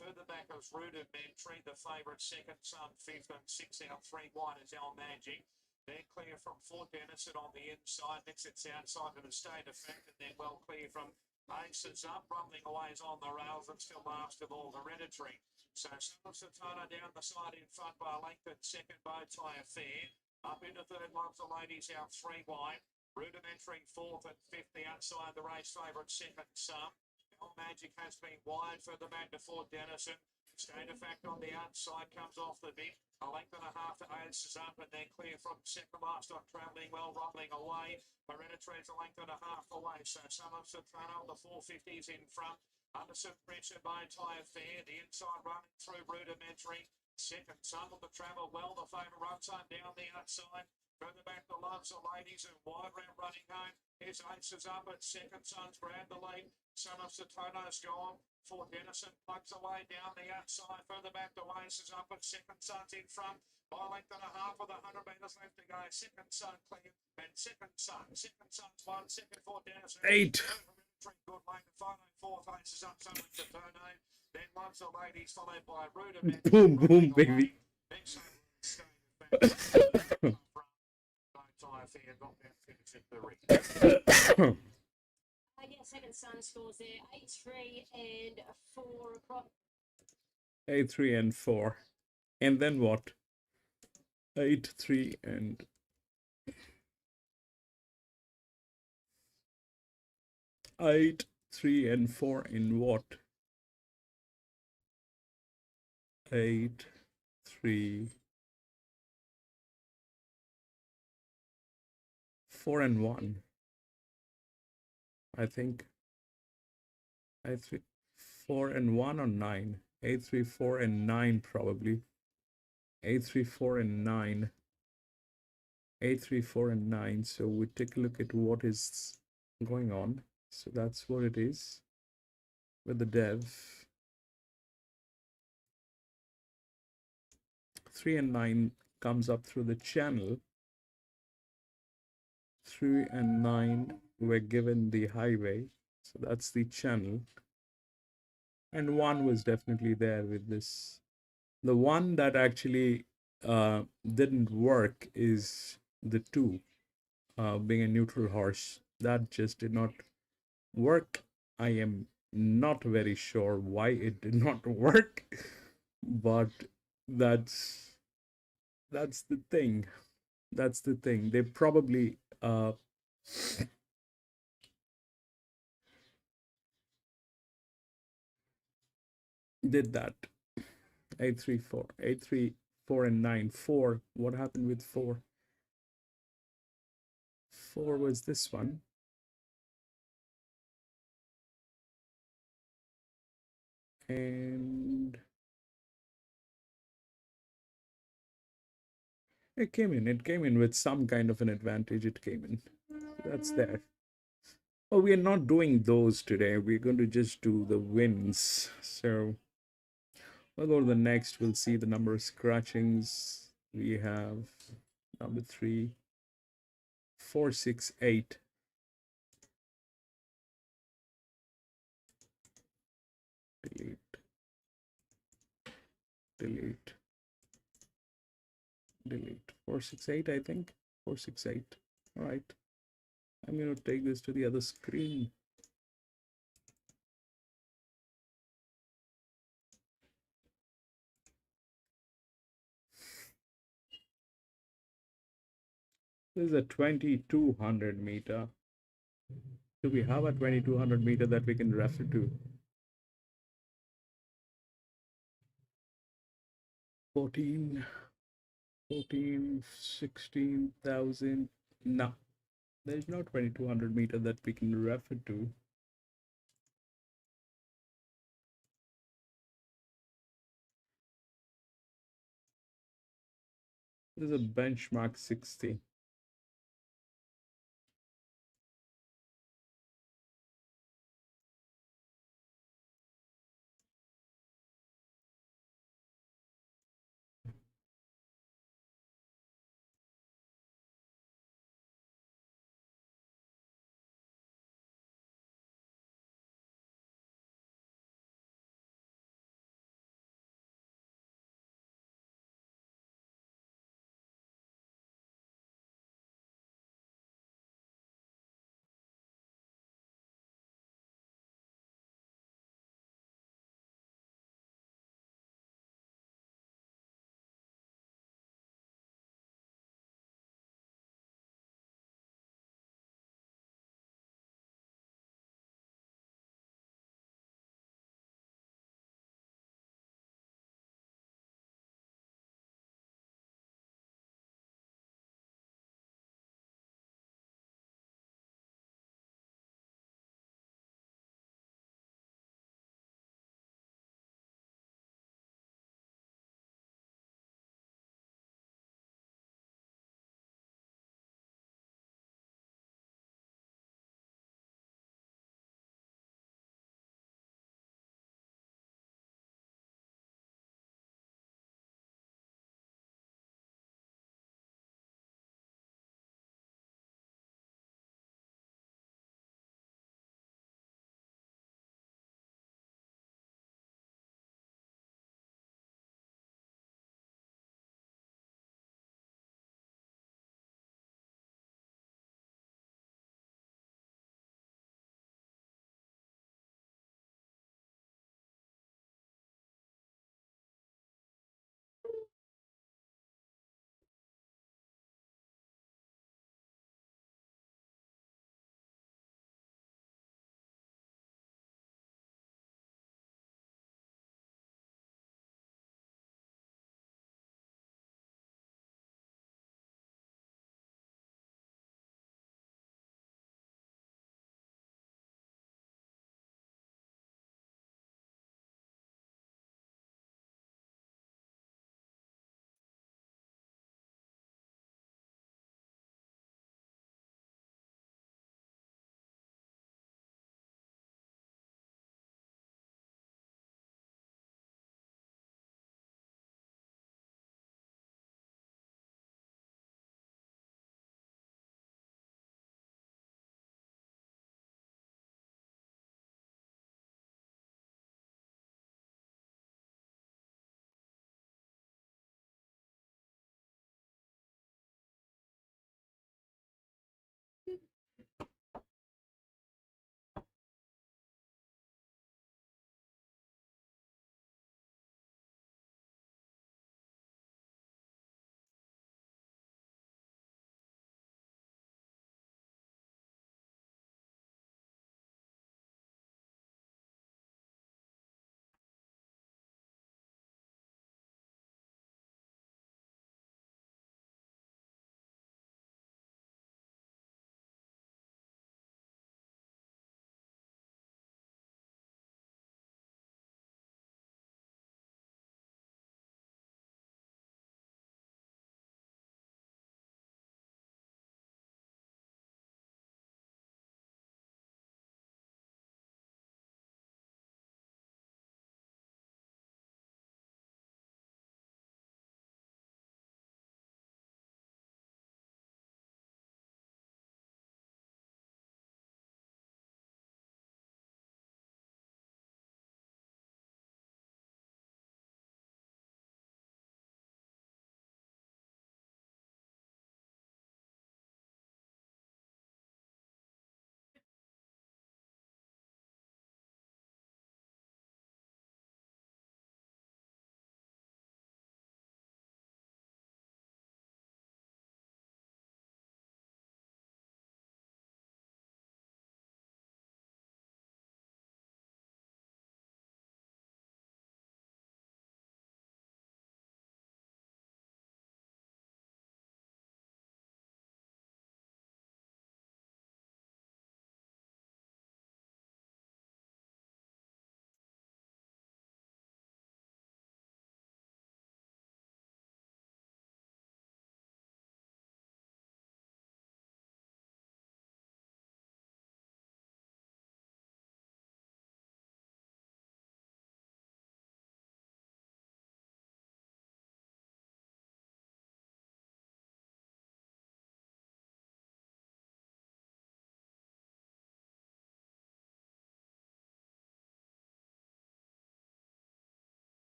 Further back is Rooted Mentry, the favourite. Second, Sun, fifth, and sixth out. 3 wide is Our Magic. They're clear from Fort Dennison on the inside. Next, it's outside to the State of Fact, and then well clear from Aces Up. Rumbling Away is on the rails, and still last of all, Hereditary. So Son of Satana down the side in front by a length, and second, Bowtie Affair. Up into third, Loves the Ladies, out 3 wide. Rudimentary fourth and fifth, the outside, the race favourite, second, Some. Our Magic has been wide further back to Fort Dennison. State of Fact on the outside comes off the bit. A length and a half to Aces Up, and then clear from second last on Travelling Well, Rumbling Away. Hereditary is a length and a half away. So Son of Soprano, the 450s in front. Anderson Pressure by Tie Fair. The inside running through Rudimentary. Second, Son of the Travel Well, the favourite runs on down the outside. Further back, the Loves of Ladies, and wide round running home. Here's Aces Up at second. Son's grabbed the lead. Son of Satono's gone. Fort Dennison plugs away down the outside. Further back, the Aces Up at second. Son's in front. By a length and a half with 100 metres left to go. Second Son clear. And second Son's one. Second Fort Dennison.
8.
Good lane. Final fourth. Aces Up. Son of Satono. Then Loves the Ladies, followed by Rudiment.
Boom, boom, baby.
Next
Yeah, second Sun scores there. 8-3 and 4 across.
8, 3, and 4. And then what? 8, 3, and 8, 3, and 4 in what? 8, 3, 4, and 1. I think 8, 3, 4, and 1 or 9. 8, 3, 4, and 9 probably. 8, 3, 4, and 9. 8, 3, 4, and 9. So we take a look at what is going on. So that's what it is with the dev. 3 and 9 comes up through the channel. 3 and 9 were given the highway, so that's the channel. And 1 was definitely there with this. The one that actually didn't work is the 2, being a neutral horse. That just did not work. I am not very sure why it did not work, but that's the thing. That's the thing. They probably did that. 8, 3, 4. 8, 3, 4, and 9. 4. What happened with 4? 4 was this one. And it came in with some kind of an advantage. It came in. That's there. Oh, we are not doing those today. We're going to just do the wins. So we'll go to the next. We'll see the number of scratchings. We have number 3, 4, 6, 8. Delete. Delete. Delete. 4, 6, 8, I think. 4, 6, 8. All right. I'm going to take this to the other screen. This is a 2200 meter. Do we have a 2200 meter that we can refer to? 16,000. No, there's no 2200 meter that we can refer to. This is a benchmark 60.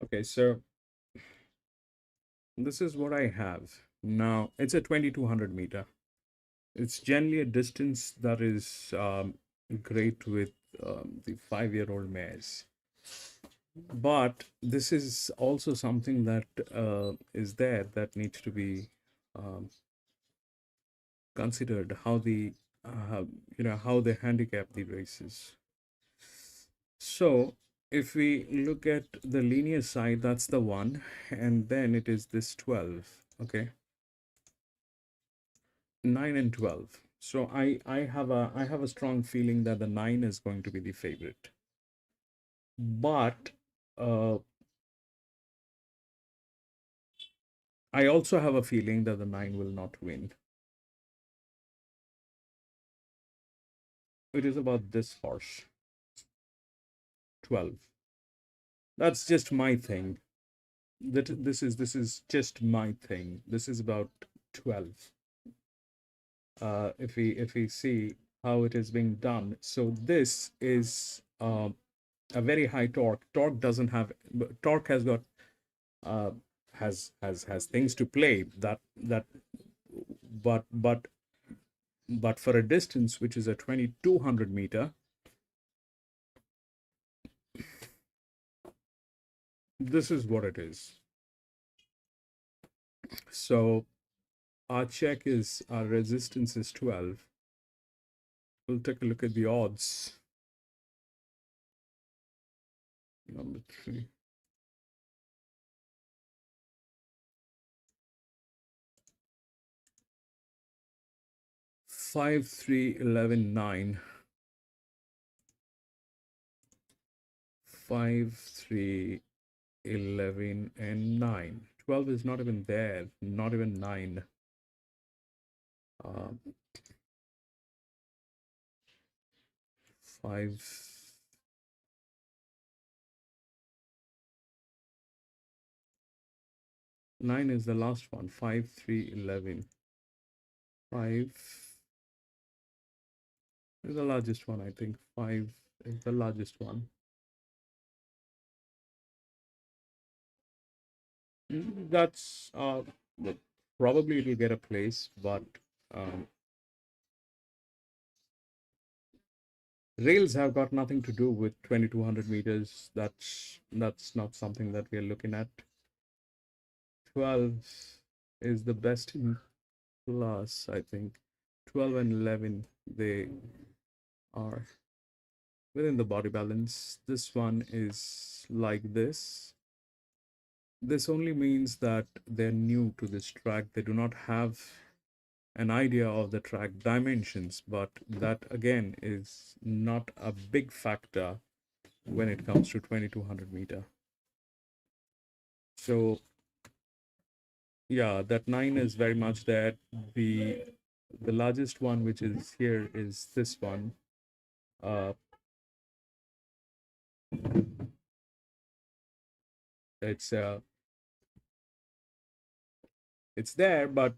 Okay, so this is what I have. Now, it's a 2200 meter. It's generally a distance that is great with the 5-year-old mares. But this is also something that is there that needs to be um, considered how the how they handicap the races. So if we look at the linear side, that's the one, and then it is this 12. Okay, 9 and 12. So I have a strong feeling that the 9 is going to be the favorite, but uh, I also have a feeling that the 9 will not win. It is about this horse, 12. That's just my thing. This is just my thing. This is about 12. If we see how it is being done, so this is a very high torque. Torque has got uh, has things to play that but for a distance which is a 2200 meter, this is what it is. So our check is our resistance is 12. We'll take a look at the odds. Number 3. 5, 3, 11, 9. 5, 3, 11, and 9. 12 is not even there, not even 9. Uh, 5. 9 is the last one. 5, 3, 11. 5 is the largest one, I think. 5 is the largest one. That's probably it'll get a place, but um, rails have got nothing to do with 2200 meters. That's not something that we are looking at. 12 is the best in class, I think. 12 and 11, they are within the body balance. This one is like this. This only means that they're new to this track. They do not have an idea of the track dimensions, but that again is not a big factor when it comes to 2200 meter. So yeah, that 9 is very much there. The largest one which is here is this one. Uh, it's uh, it's there, but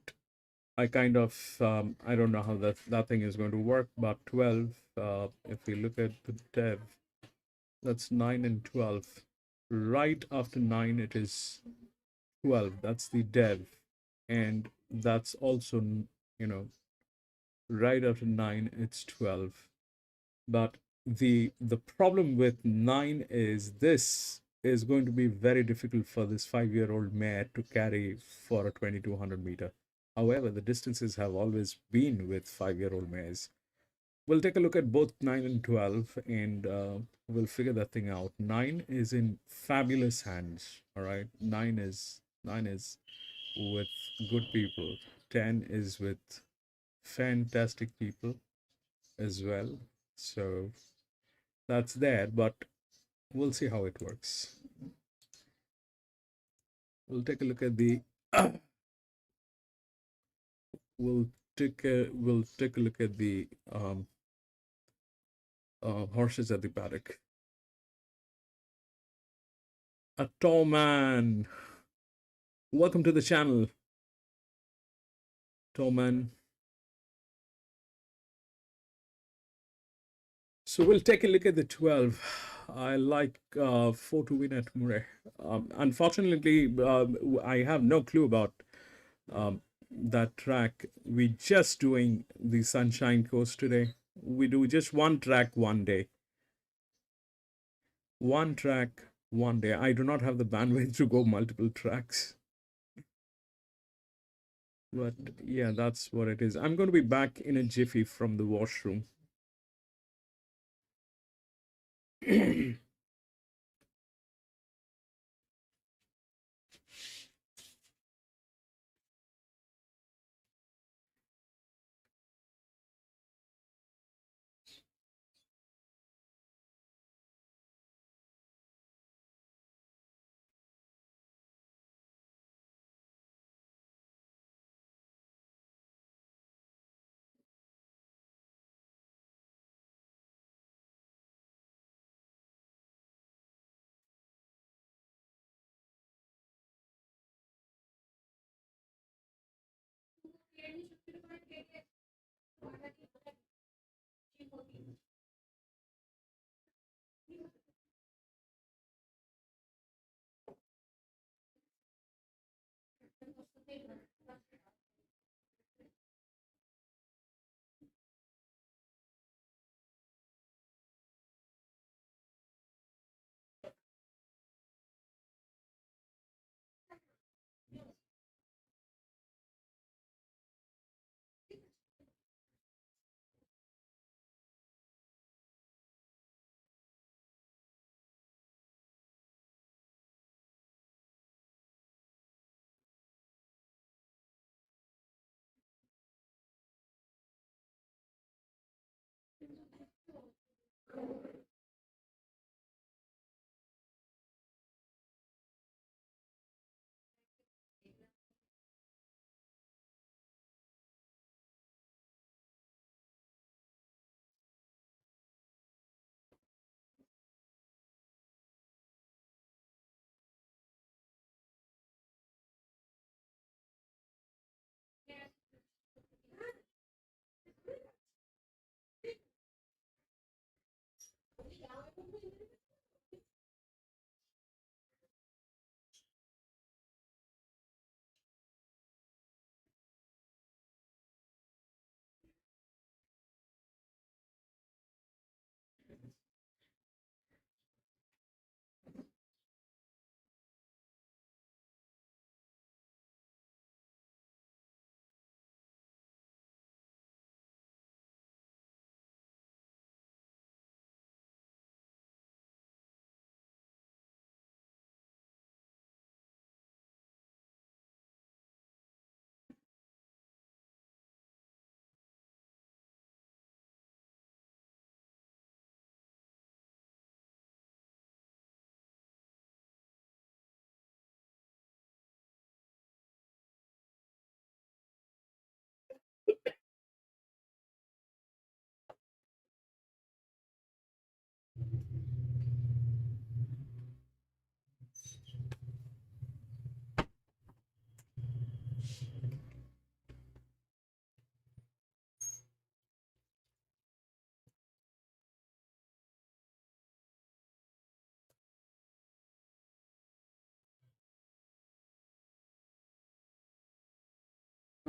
I kind of I don't know how that thing is going to work. But 12, if we look at the dev, that's 9 and 12. Right after 9, it is 12. That's the dev, and that's also you know right after 9, it's 12. But the problem with 9 is this is going to be very difficult for this 5-year-old mare to carry for a 2200 meter. However, the distances have always been with 5-year-old mares. We'll take a look at both 9 and 12, and we'll figure that thing out. 9 is in fabulous hands. All right, 9 is with good people. 10 is with fantastic people as well. So that's there, but we'll see how it works. We'll take a look at the we'll take a look at the horses at the paddock. A tall man. Welcome to the channel, tall man. So we'll take a look at the 12. I like 4 to win at Murray. Unfortunately, I have no clue about that track. We're just doing the Sunshine Coast today. We do just one track one day. One track one day. I do not have the bandwidth to go multiple tracks. But yeah, that's what it is. I'm going to be back in a jiffy from the washroom.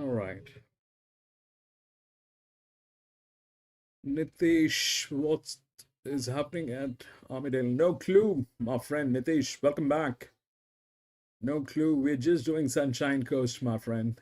All right. Nitish, what is happening at Armidale? No clue, my friend Nitish. Welcome back. No clue. We're just doing Sunshine Coast, my friend.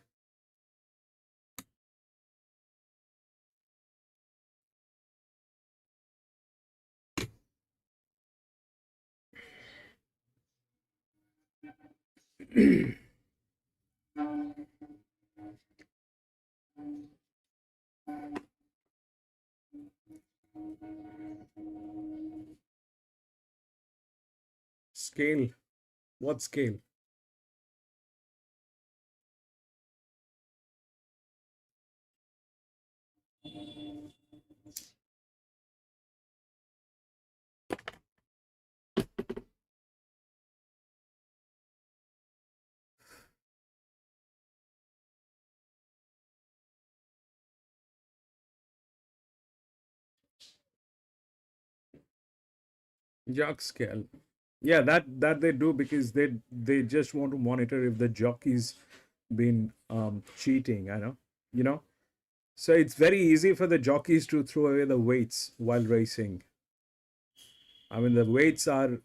Scale. What scale? Jock scale. Yeah, that they do because they just want to monitor if the jockey's been cheating. I know, you know. So it's very easy for the jockeys to throw away the weights while racing. I mean, the weights are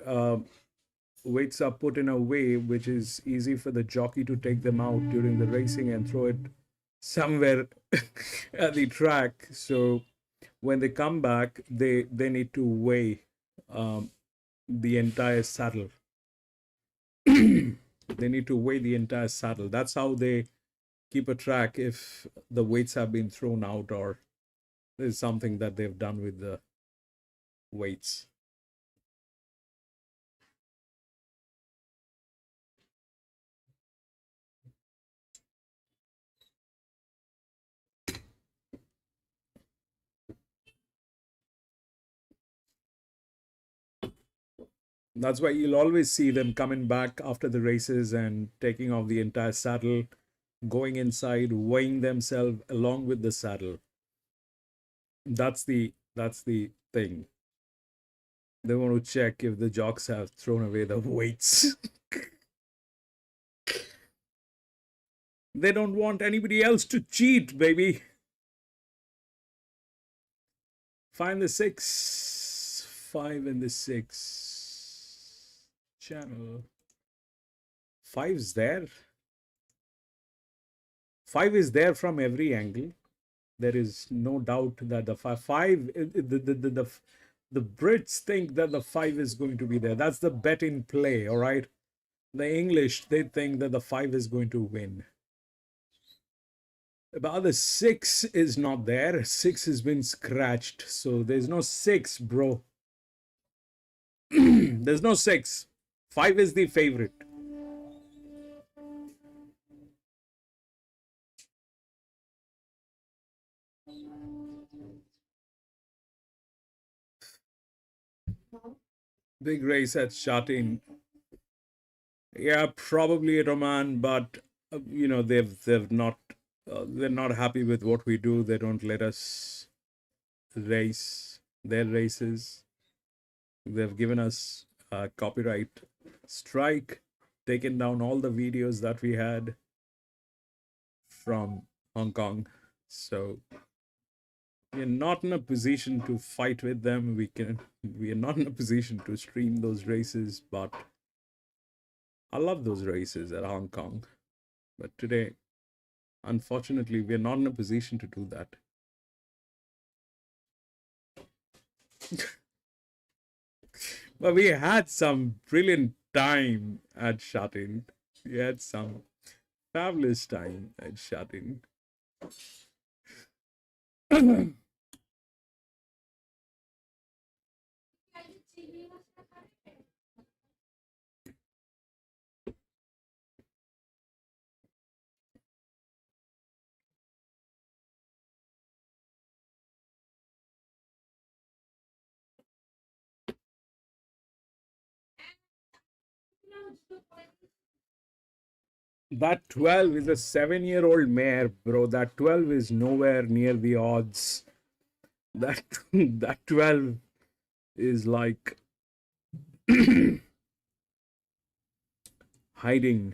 put in a way which is easy for the jockey to take them out during the racing and throw it somewhere at the track. So when they come back, they need to weigh um, the entire saddle. They need to weigh the entire saddle. That's how they keep a track if the weights have been thrown out or there's something that they've done with the weights. That's why you'll always see them coming back after the races and taking off the entire saddle, going inside, weighing themselves along with the saddle. That's the thing. They want to check if the jocks have thrown away the weights. They don't want anybody else to cheat, baby. Find the 6. 5 and the 6. Channel. 5's there. 5 is there from every angle. There is no doubt that the the Brits think that the 5 is going to be there. That's the bet in play, all right? The English, they think that the 5 is going to win. But the 6 is not there. 6 has been scratched. So there's no 6, bro. There's no 6. 5 is the favorite. Big race at Shatin. Yeah, probably at Oman, but you know they've not they're not happy with what we do. They don't let us race their races. They've given us a copyright strike, taken down all the videos that we had from Hong Kong. So we're not in a position to fight with them. We are not in a position to stream those races, but I love those races at Hong Kong. But today, unfortunately, we're not in a position to do that. But we had some brilliant time at Shatin. We had some fabulous time at Shatin. That 12 is a 7-year-old mare, bro. That 12 is nowhere near the odds. That that 12 is like hiding.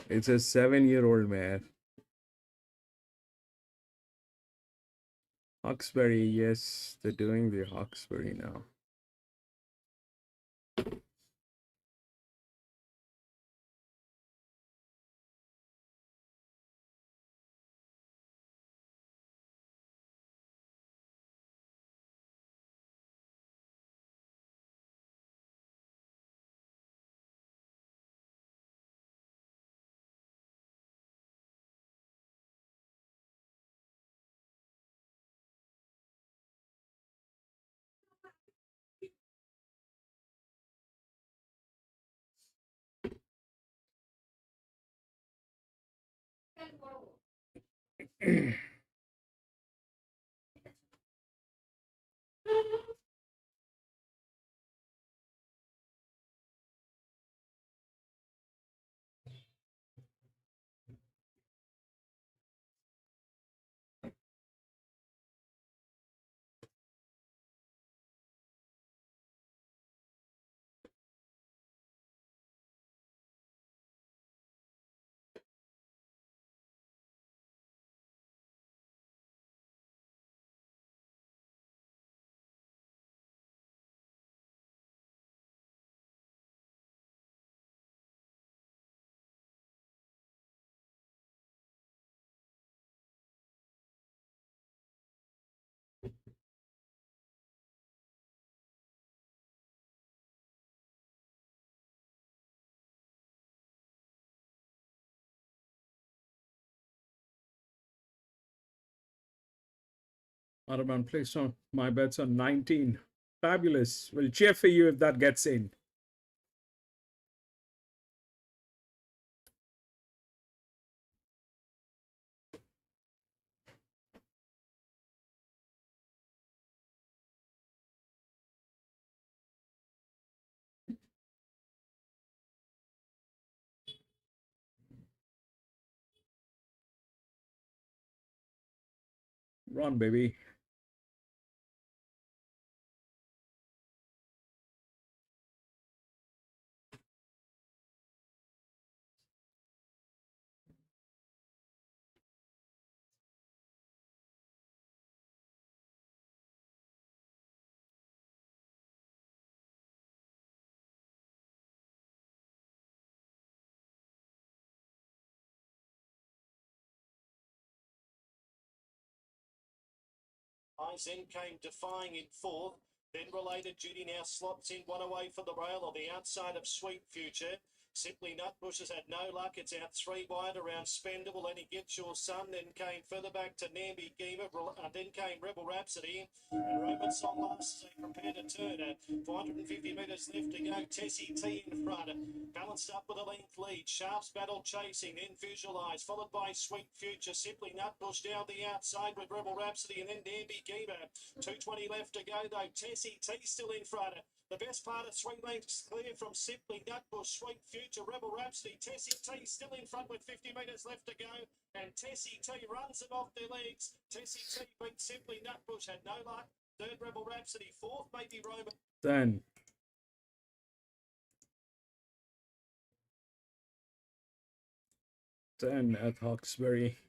It's a 7-year-old mare. Hawkesbury, yes, they're doing the Hawkesbury now. Autobahn placed on my bets on 19. Fabulous. We'll cheer for you if that gets in. Run, baby.
Eyes then came defying in fourth. Then Related Duty now slots in one away for the rail on the outside of Sweet Future. Simply Nutbush has had no luck. It's out 3 wide around Spendable. Then he gets your son. Then came further back to Namby Giva. Then came Rebel Rhapsody. And Roman Song last as they prepare to turn at 450 metres left to go. Tessie T in front. Balanced up with a length lead. Sharps Battle chasing. Then Visualise. Followed by Sweet Future. Simply Nutbush down the outside with Rebel Rhapsody. And then Namby Giva. 220 left to go though. Tessie T still in front. The best part of 3 lengths clear from Simply Nutbush, Sweet Future, Rebel Rhapsody. Tessie T still in front with 50 metres left to go. And Tessie T runs them off their legs. Tessie T beat Simply Nutbush, had no luck. Third, Rebel Rhapsody. Fourth, maybe Roman.
10. 10 at Hawkesbury.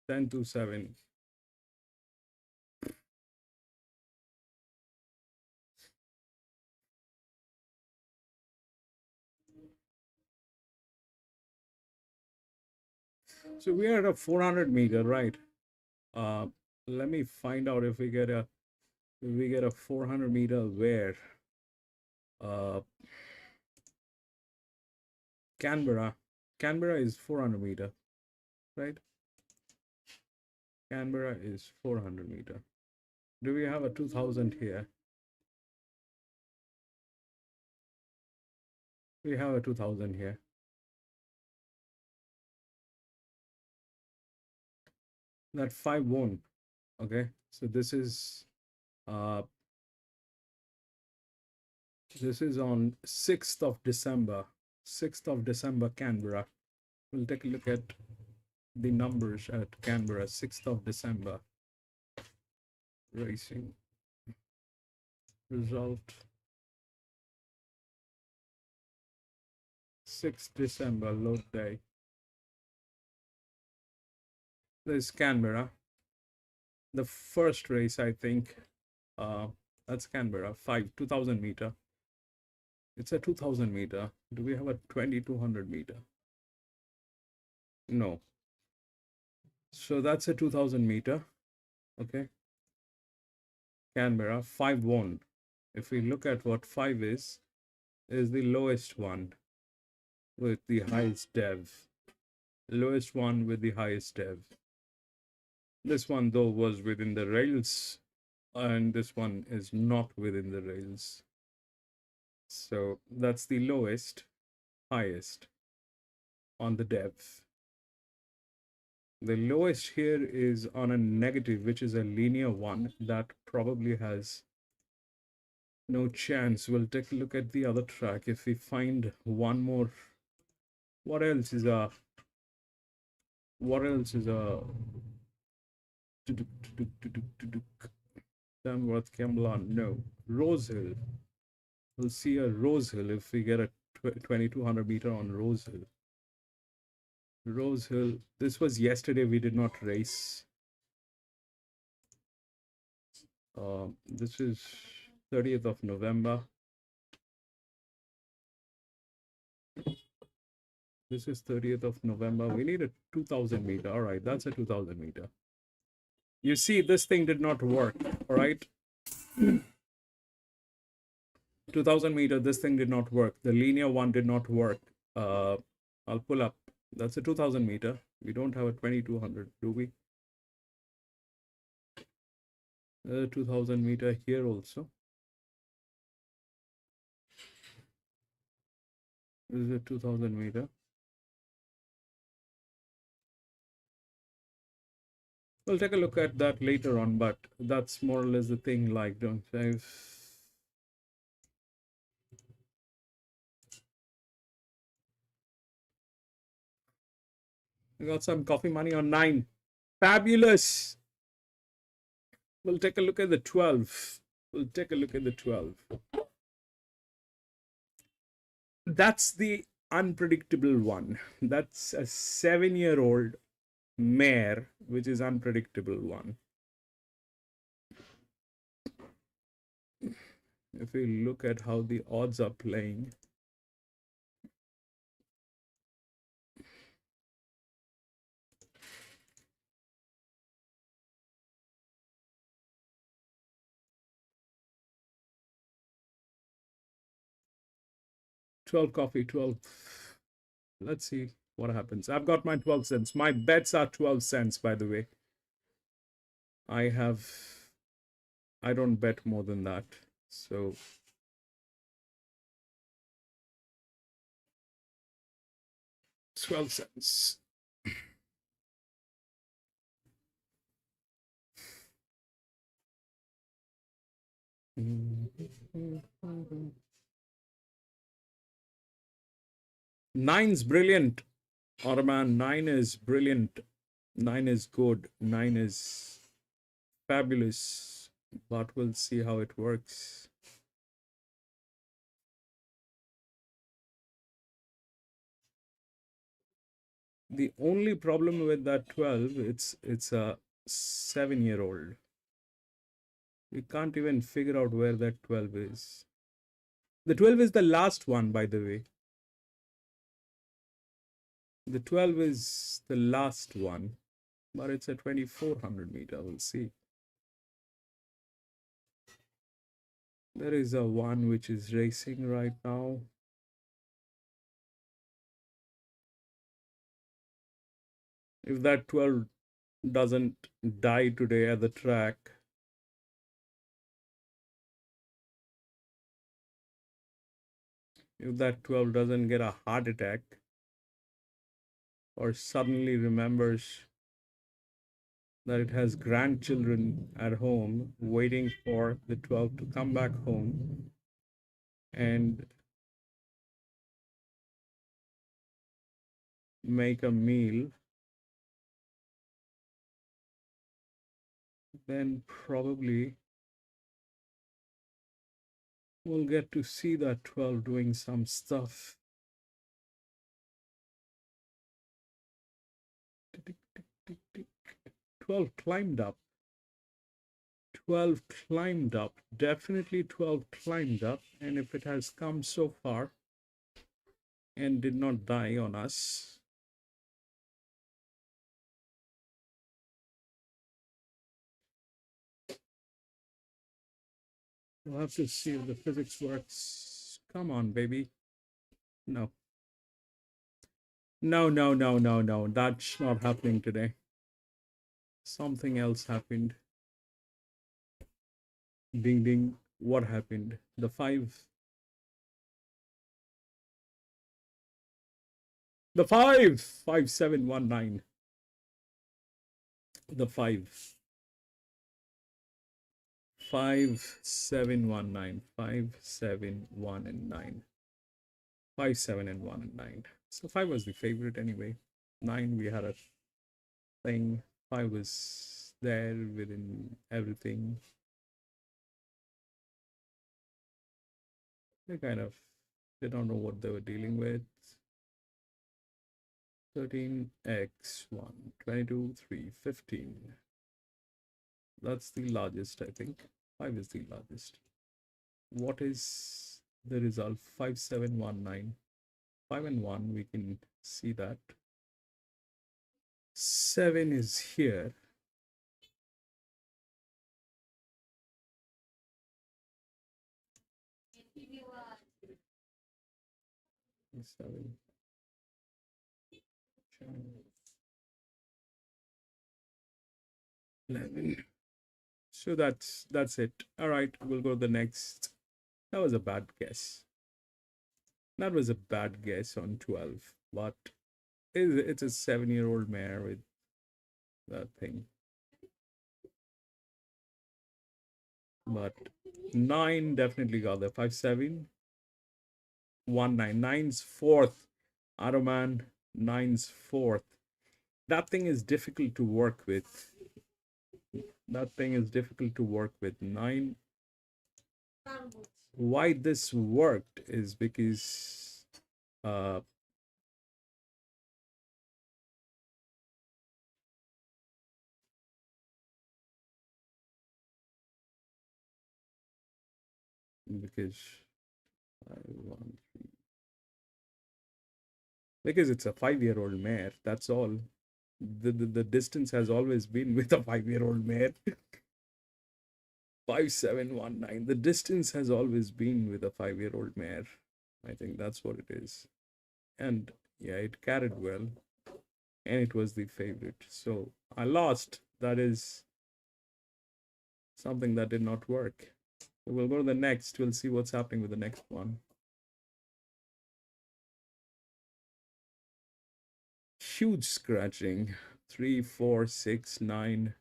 10 to 7. So we are at a 400 meter, right? Let me find out if we get a 400 meter where Canberra is 400 meter, right? Canberra is 400 meter. Do we have a 2000 here? We have a 2000 here. That 5 won't. Okay, so this is on 6th of December. 6th of December, Canberra. We'll take a look at the numbers at Canberra, 6th of December. Racing result. 6th December, load day. There's Canberra. The first race, I think, that's Canberra, 2000 meter. It's a 2000 meter. Do we have a 2200 meter? No. So that's a 2000 meter. Okay. Canberra, 5-1. If we look at what 5 is the lowest one with the highest dev. Lowest one with the highest dev. This one, though, was within the rails, and this one is not within the rails. So that's the lowest, highest on the dev. The lowest here is on a negative, which is a linear one. That probably has no chance. We'll take a look at the other track. If we find one more, what else is a Tamworth, Kembla? No. Rosehill. We'll see a Rosehill if we get a 2200 meter on Rosehill. Rosehill. This was yesterday. We did not race. This is 30th of November. This is 30th of November. We need a 2000 meter. All right, that's a 2000 meter. You see, this thing did not work. All right. 2000 meter, this thing did not work. The linear one did not work. I'll pull up. That's a 2000 meter. We don't have a 2200, do we? 2000 meter here also. This is a 2000 meter. We'll take a look at that later on, but that's more or less the thing. Like, don't save. We got some coffee money on 9. Fabulous. We'll take a look at the 12. We'll take a look at the 12. That's the unpredictable one. That's a 7-year-old mare, which is unpredictable one. If we look at how the odds are playing, coffee, 12. Let's see what happens. I've got my 12 cents. My bets are 12 cents, by the way. I don't bet more than that. So $0.12. Nine's brilliant. Ottoman, 9 is brilliant. 9 is good. 9 is fabulous. But we'll see how it works. The only problem with that 12, it's a 7-year-old. We can't even figure out where that 12 is. The 12 is the last one, by the way. The 12 is the last one, but it's a 2400 meter. We'll see. There is a one which is racing right now. If that 12 doesn't die today at the track, if that 12 doesn't get a heart attack or suddenly remembers that it has grandchildren at home waiting for the 12 to come back home and make a meal, then probably we'll get to see that 12 doing some stuff. 12 climbed up. 12 climbed up. Definitely 12 climbed up. And if it has come so far and did not die on us, we'll have to see if the physics works. Come on, baby. No. No, no, no, no, no. That's not happening today. Something else happened. Ding, ding. What happened? The 5. The 5! 5719. The 5. 5719. 5, 7, 1, and 9. 5, 7, and 1, and 9. So 5 was the favorite anyway. 9, we had a thing. 5 was there within everything. They kind of did not know what they were dealing with. 13x1, 22, 3, 15. That's the largest, I think. 5 is the largest. What is the result? 5719. 5 and 1, we can see that. 7 is here. Seven. 11. So that's it. All right, we'll go to the next. That was a bad guess. That was a bad guess on 12, but it's a 7-year-old mare with that thing. But 9 definitely got there. 5, 7, 1, 9. 9's fourth. Automan, 9's fourth. That thing is difficult to work with. That thing is difficult to work with. 9. Why this worked is because because because it's a 5-year-old mare. That's all. The distance has always been with a 5-year-old mare. 5719. The distance has always been with a 5-year-old mare. I think that's what it is. And yeah, it carried well. And it was the favorite. So I lost. That is something that did not work. So we'll go to the next. We'll see what's happening with the next one. Huge scratching. 3, 4, 6, 9.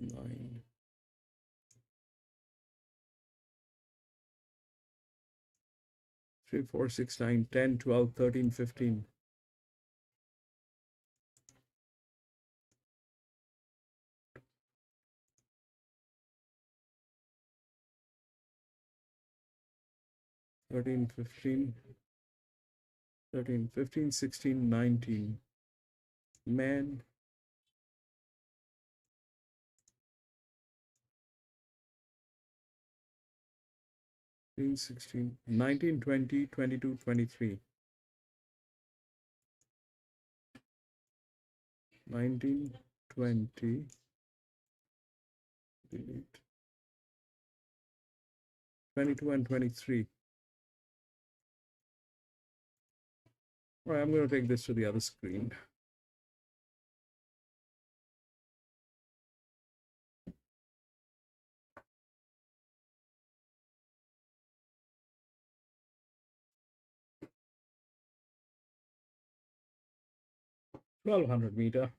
Nine. 3, 4, 6, 9, 10, 12, 13, 15. Thirteen, 15, 13, 15, 16, 19. Man. 16, 19, 20, 22, 23. 19, 20. Delete. 22 and 23. All right, I'm going to take this to the other screen. $1,200 meter.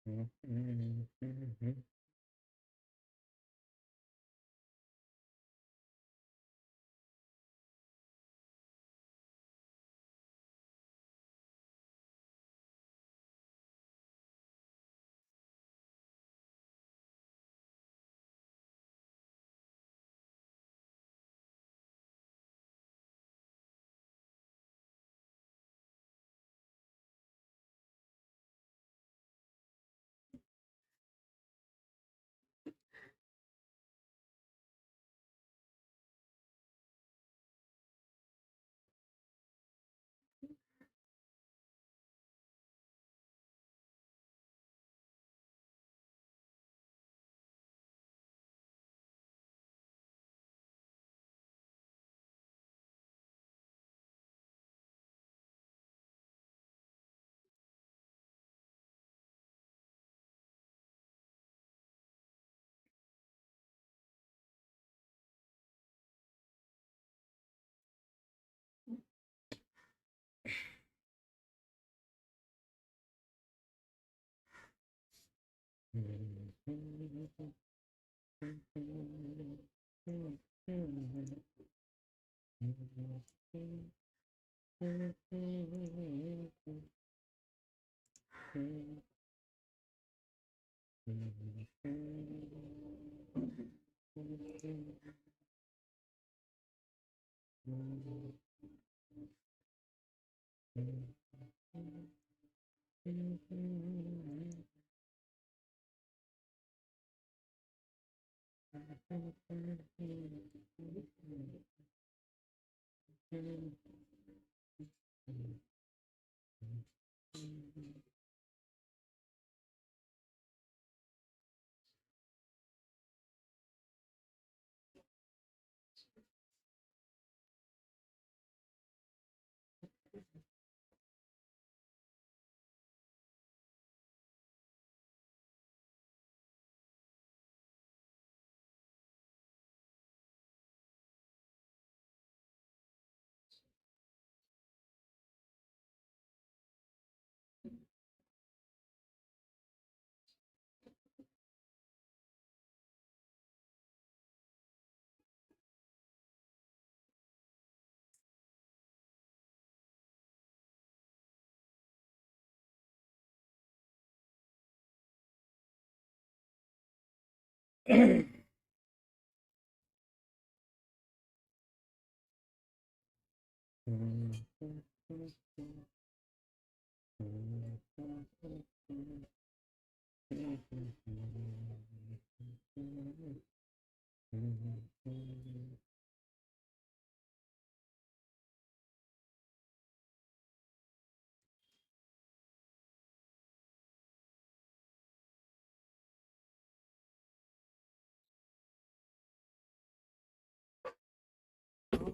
How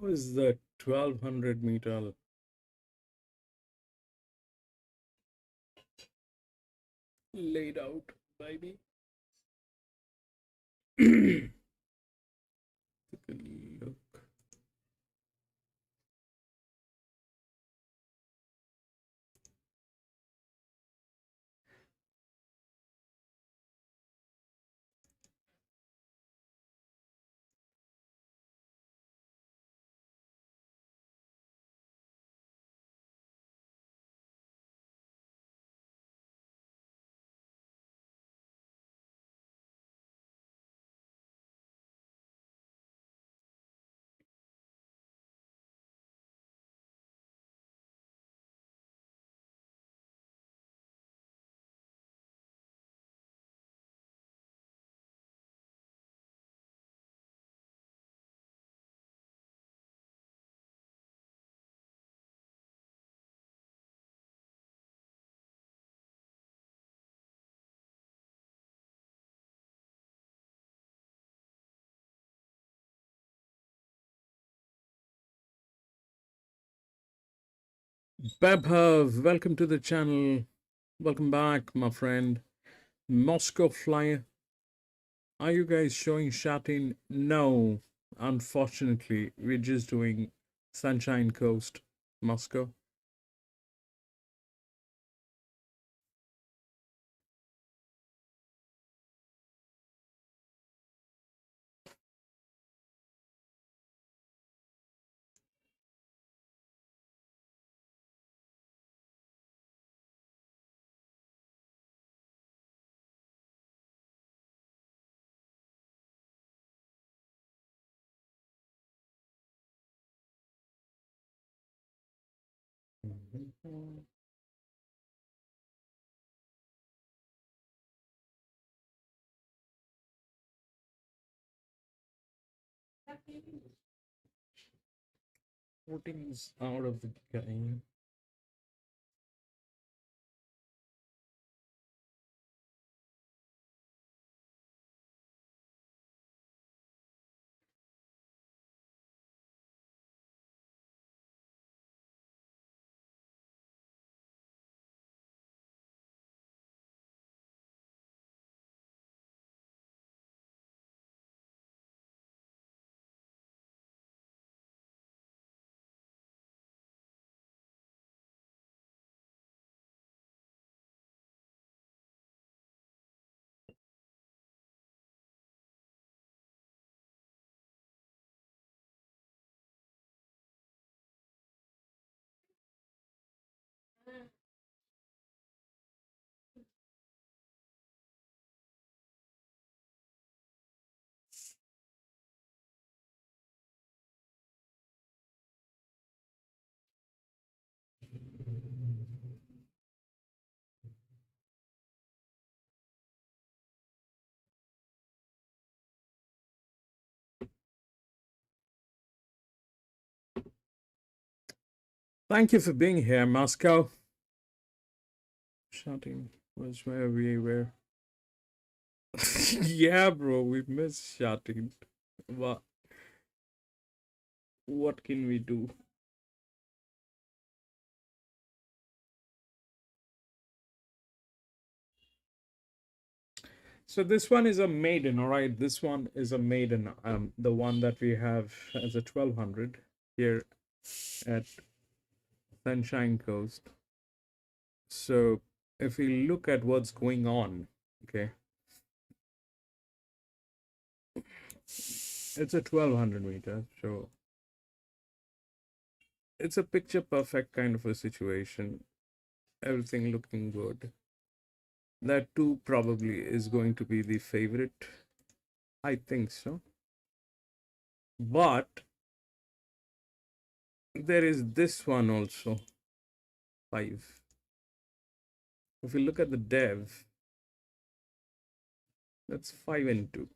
is the 1200-meter laid out, baby? Take a look. Babhav, welcome to the channel. Welcome back, my friend. Moscow Flyer. Are you guys showing Shatin? No, unfortunately, we're just doing Sunshine Coast, Moscow. 14's out of the game. Thank you for being here, Moscow. Shouting was where we were. Yeah, bro, we missed shouting. What can we do? So this one is a maiden, all right. This one is a maiden. The one that we have as a 1200 here at Sunshine Coast. So if we look at what's going on, okay, it's a 1200 meter, so it's a picture perfect kind of a situation. Everything looking good. That too probably is going to be the favorite. I think so. But there is this one also. 5. If you look at the dev, that's 5 and 2.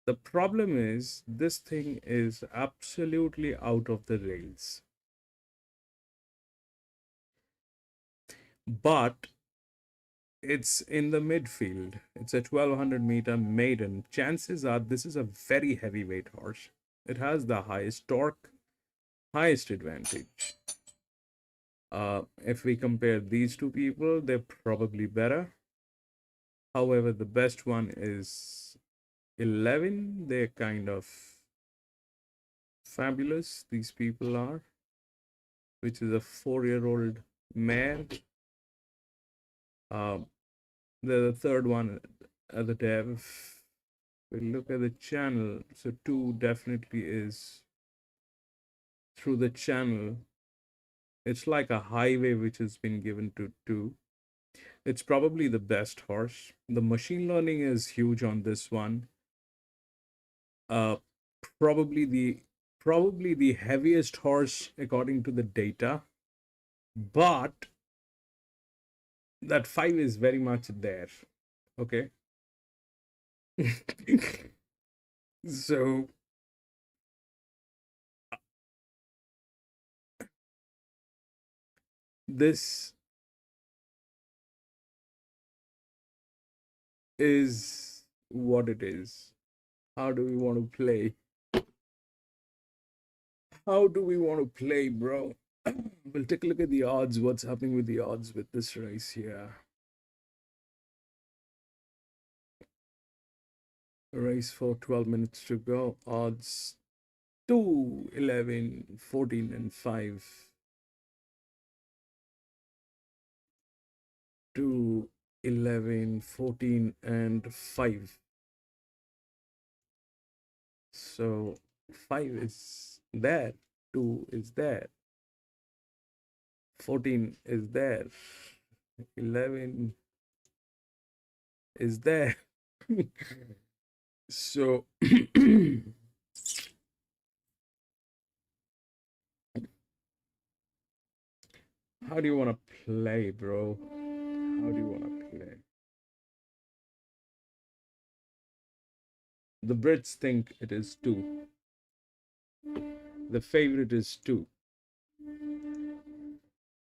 The problem is this thing is absolutely out of the rails. But it's in the midfield. It's a 1200 meter maiden. Chances are this is a very heavyweight horse. It has the highest torque, highest advantage. If we compare these two people, they're probably better. However, the best one is 11. They're kind of fabulous. These people are, which is a 4-year-old mare. The third one at the dev. We look at the channel. So 2 definitely is through the channel. It's like a highway which has been given to 2. It's probably the best horse. The machine learning is huge on this one. Uh, probably the heaviest horse according to the data, but that 5 is very much there. Okay. So this is what it is. How do we want to play? How do we want to play, bro? We'll take a look at the odds. What's happening with the odds with this race here? Race for 12 minutes to go. Odds 2, 11, 14, and 5. 2, 11, 14, and 5. So 5 is there, 2 is there, 14 is there, 11 is there. So how do you want to play, bro? How do you want to play? The Brits think it is 2. The favorite is 2.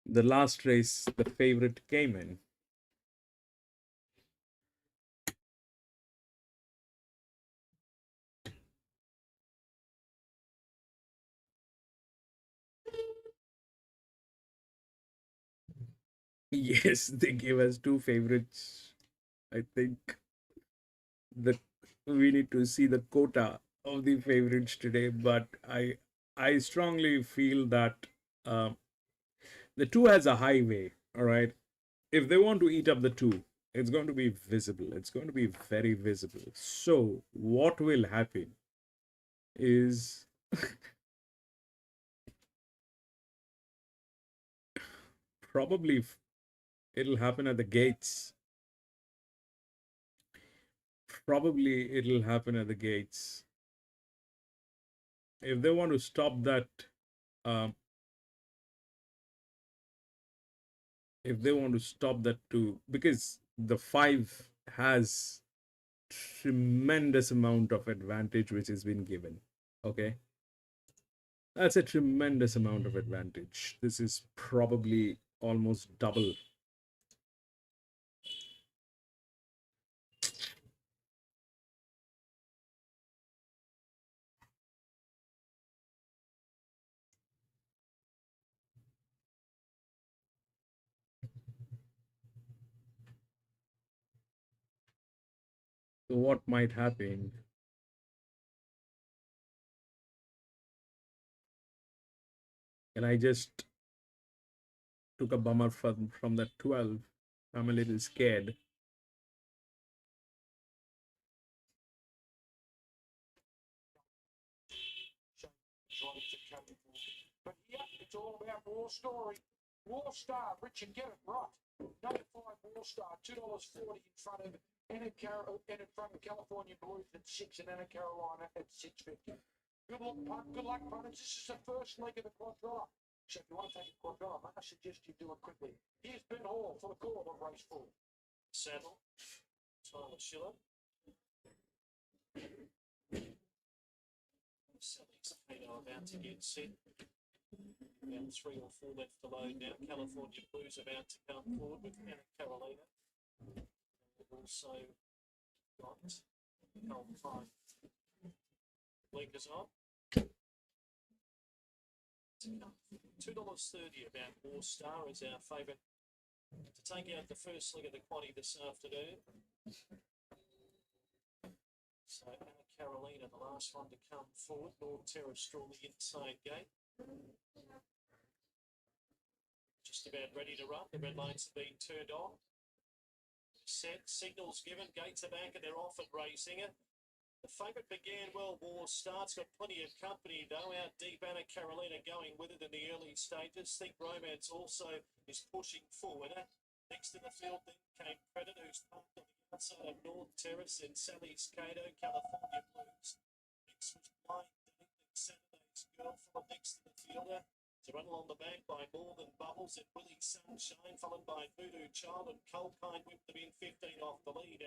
The last race, the favorite came in. Yes, they gave us 2 favorites. I think that we need to see the quota of the favorites today, but I strongly feel that the 2 has a highway. All right, if they want to eat up the 2, it's going to be visible. It's going to be very visible. So what will happen is probably it'll happen at the gates. Probably it'll happen at the gates. If they want to stop that, um, if they want to stop that too, because the 5 has tremendous amount of advantage which has been given. Okay, that's a tremendous amount of advantage. This is probably almost double. So what might happen? And I just took a bummer from that 12. I'm a little scared.
But yeah, it's all about War Story. War Star, Richard, get it right. Number 5 War Star, $2.40 in front of California Blues at 6 and Anna Carolina at 6.50. Good luck, punt. Good luck, punters. This is the first leg of the quadrilla. So if you want to take a quadrilla, I suggest you do it quickly. Here's Ben Hall for the call of race 4.
Saddle, Tyler Schiller. Sally's Kato about to get set. About 3 or 4 left to load now. California Blues about to come forward with Anna Carolina. We've also got Colton blinkers on. $2.30 about War Star is our favourite to take out the first leg of the quaddy this afternoon. So Anna Carolina, the last one to come forward. North Terrace draw the inside gate. Just about ready to run. The red lights have been turned on. Set, signals given, gates are back and they're off and racing it. The favourite began well, War Star's got plenty of company though. Out deep, Anna Carolina going with it in the early stages. Think Romance also is pushing forward. Next in the field then came Predator, who's parked on the outside of North Terrace, and Sally's Cato, California Blues. Next was Blind Date, and Saturday's Girl followed next to the fielder. To run along the back by More Than Bubbles and Willie Sunshine, followed by Voodoo Child and Colkine whipped them in 15 off the lead.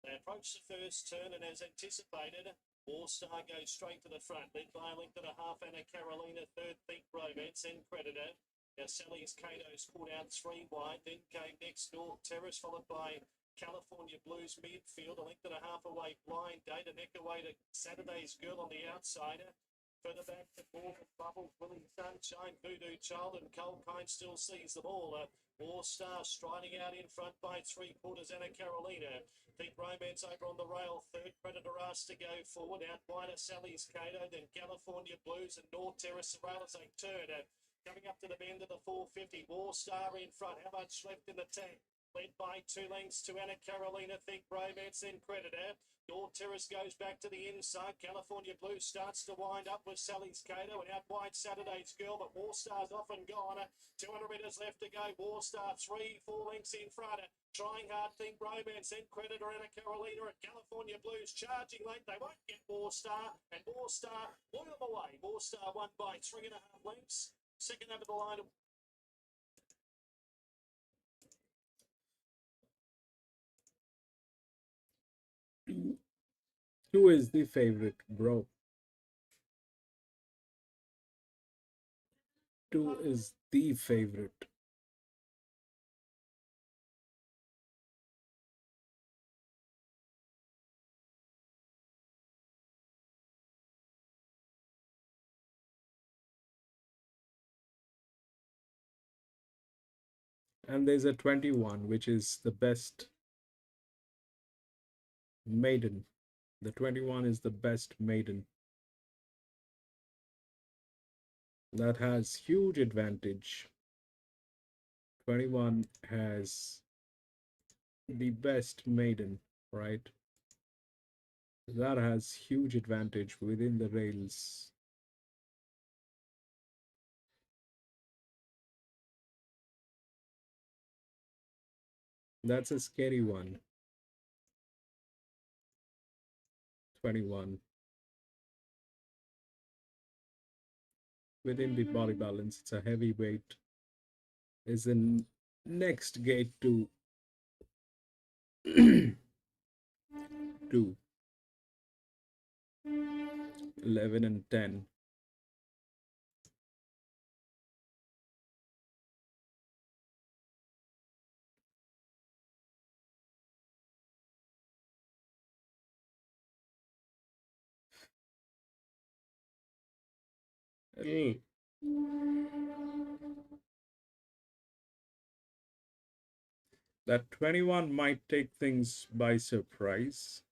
They approach the first turn and as anticipated, War Star goes straight to the front, led by a length and a half. Anna Carolina, third, Think Romance and Predator. Now Sally's Cato's pulled out 3 wide, then came next North Terrace, followed by California Blues midfield, a length and a half away Blind Date, a neck away to Saturday's Girl on the outsider. Further back to More Than Bubbles, Willie Sunshine, Voodoo Child and Colkine still sees them all. War Star striding out in front by 3/4, Anna Carolina. Think Romance over on the rail, third. Predator asked to go forward, out wider Sally's Cato, then California Blues and North Terrace rail as they turn. Coming up to the bend of the 450, War Star in front. How much left in the tank? Led by 2 lengths to Anna Carolina, Think Romance, then Predator. North Terrace goes back to the inside. California Blue starts to wind up with Sally's Cato and out wide Saturday's Girl, but War Star's off and gone. 200 metres left to go. War Star 3-4 lengths in front. Trying hard, Think Romance, then Predator, Anna Carolina at California Blues charging late. They won't get War Star, and War Star blew them away. War Star won by 3.5 lengths. Second over the line.
2 is the favorite, bro. 2 is the favorite. And there's a 21, which is the best maiden. The 21 is the best maiden. That has huge advantage. 21 has the best maiden, right? That has huge advantage within the rails. That's a scary one. 21. Within the body balance, it's a heavyweight. Is the next gate to 2, 11 and 10. It'll that 21 might take things by surprise.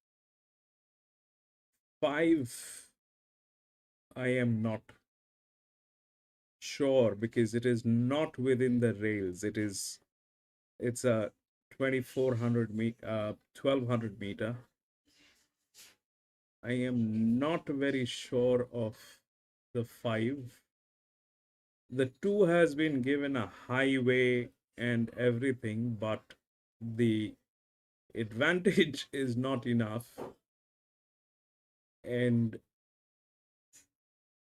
5, I am not sure because it is not within the rails. It's a 1200 meter. I am not very sure of the 5. The 2 has been given a highway and everything, but the advantage is not enough. And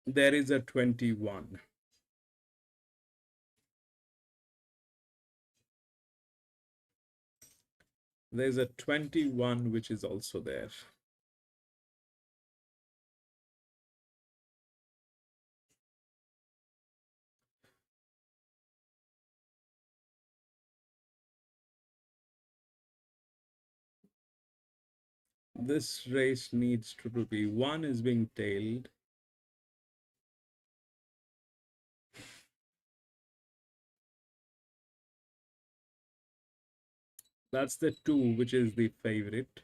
there is a 21. There's a 21 which is also there. This race needs to be 1 is being tailed. That's the 2, which is the favorite.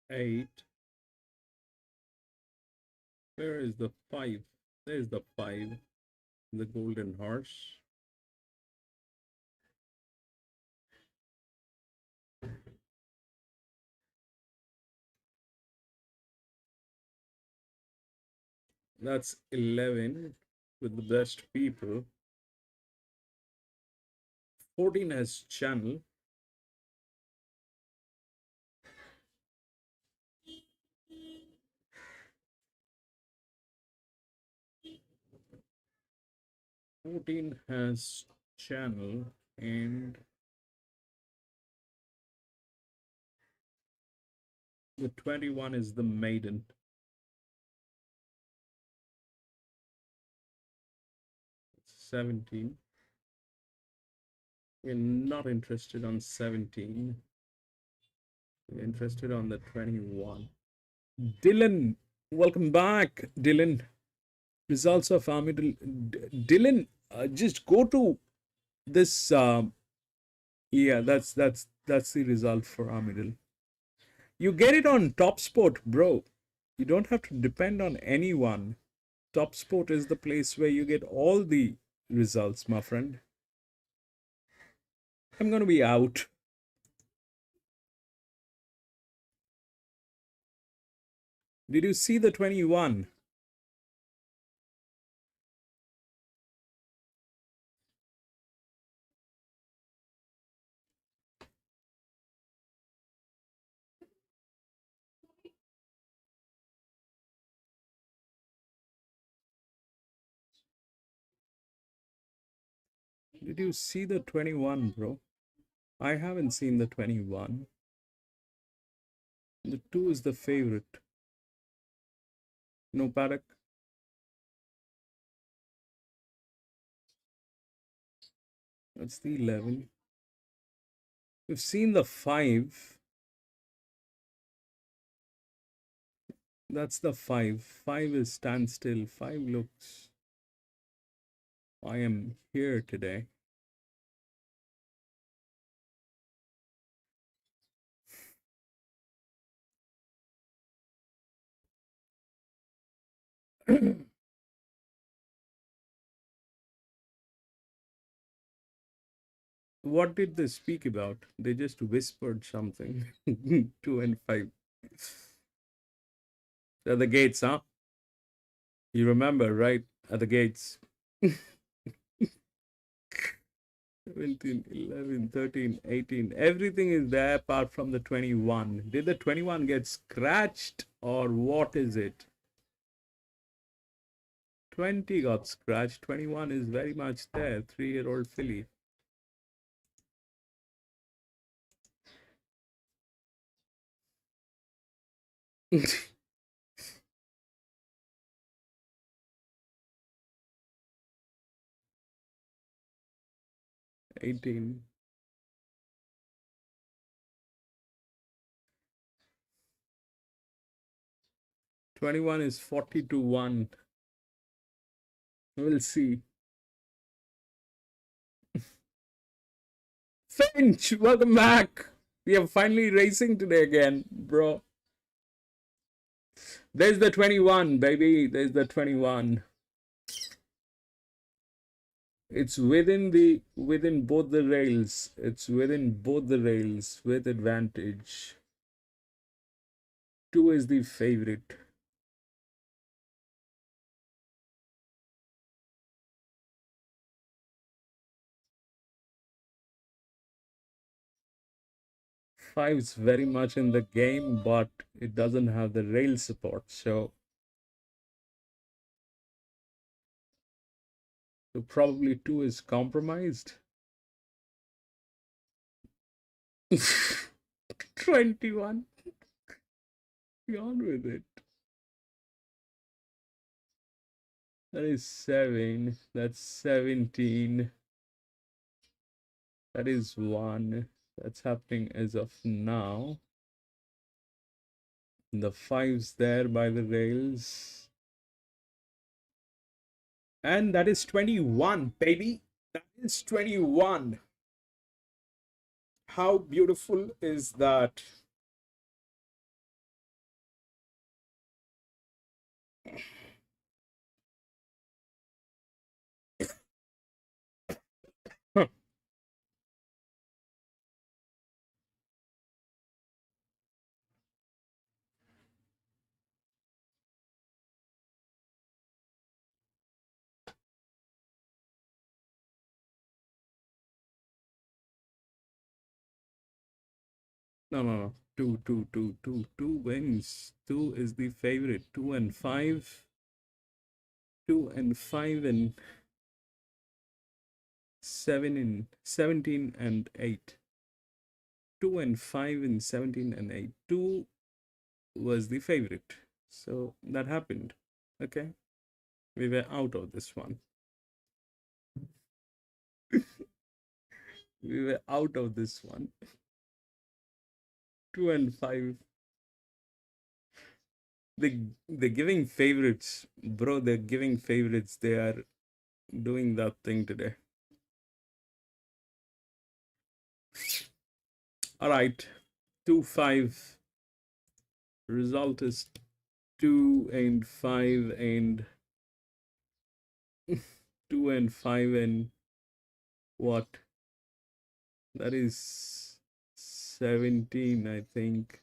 Eight. Where is the 5? There's the 5, the golden horse. That's 11 with the best people. 14 has channel. And the 21 is the maiden. 17. We're not interested on 17. We're interested on the 21. Dylan, welcome back, Dylan. Results of Amidal. Dylan, just go to this. Yeah, that's the result for Amidal. You get it on Top Sport, bro. You don't have to depend on anyone. Top Sport is the place where you get all the results, my friend. I'm gonna be out. Did you see the 21? Did you see the 21, bro? I haven't seen the 21. The 2 is the favorite. No paddock. That's the 11. We've seen the 5. That's the 5. 5 is standstill. 5 looks. I am here today. What did they speak about? They just whispered something. 2 and 5. At the gates, huh? You remember, right? At the gates. 17, 11, 13, 18. Everything is there apart from the 21. Did the 21 get scratched or what is it? 20 got scratched. 21 is very much there. 3-year-old filly. $18. 21 is 40 to 1. We'll see. Finch, welcome back. We are finally racing today again, bro. There's the 21, baby. There's the 21. It's within both the rails. It's within both the rails with advantage. 2 is the favorite. Five's very much in the game, but it doesn't have the rail support. So probably 2 is compromised. 21. Be on with it. That is 7. That's 17. That is 1. That's happening as of now. The 5's there by the rails. And that is 21, baby. That is 21. How beautiful is that? No. 2 wins. 2 is the favorite. 2 and 5. 2 and 5 and 7 and 17 and 8. 2 and 5 and 17 and 8. 2 was the favorite. So that happened. Okay. We were out of this one. We were out of this one. 2 and 5. They're giving favorites, bro. They're giving favorites. They are doing that thing today. All right, 2-5. Result is 2 and 5 and 2 and 5 and what? That is 17, I think,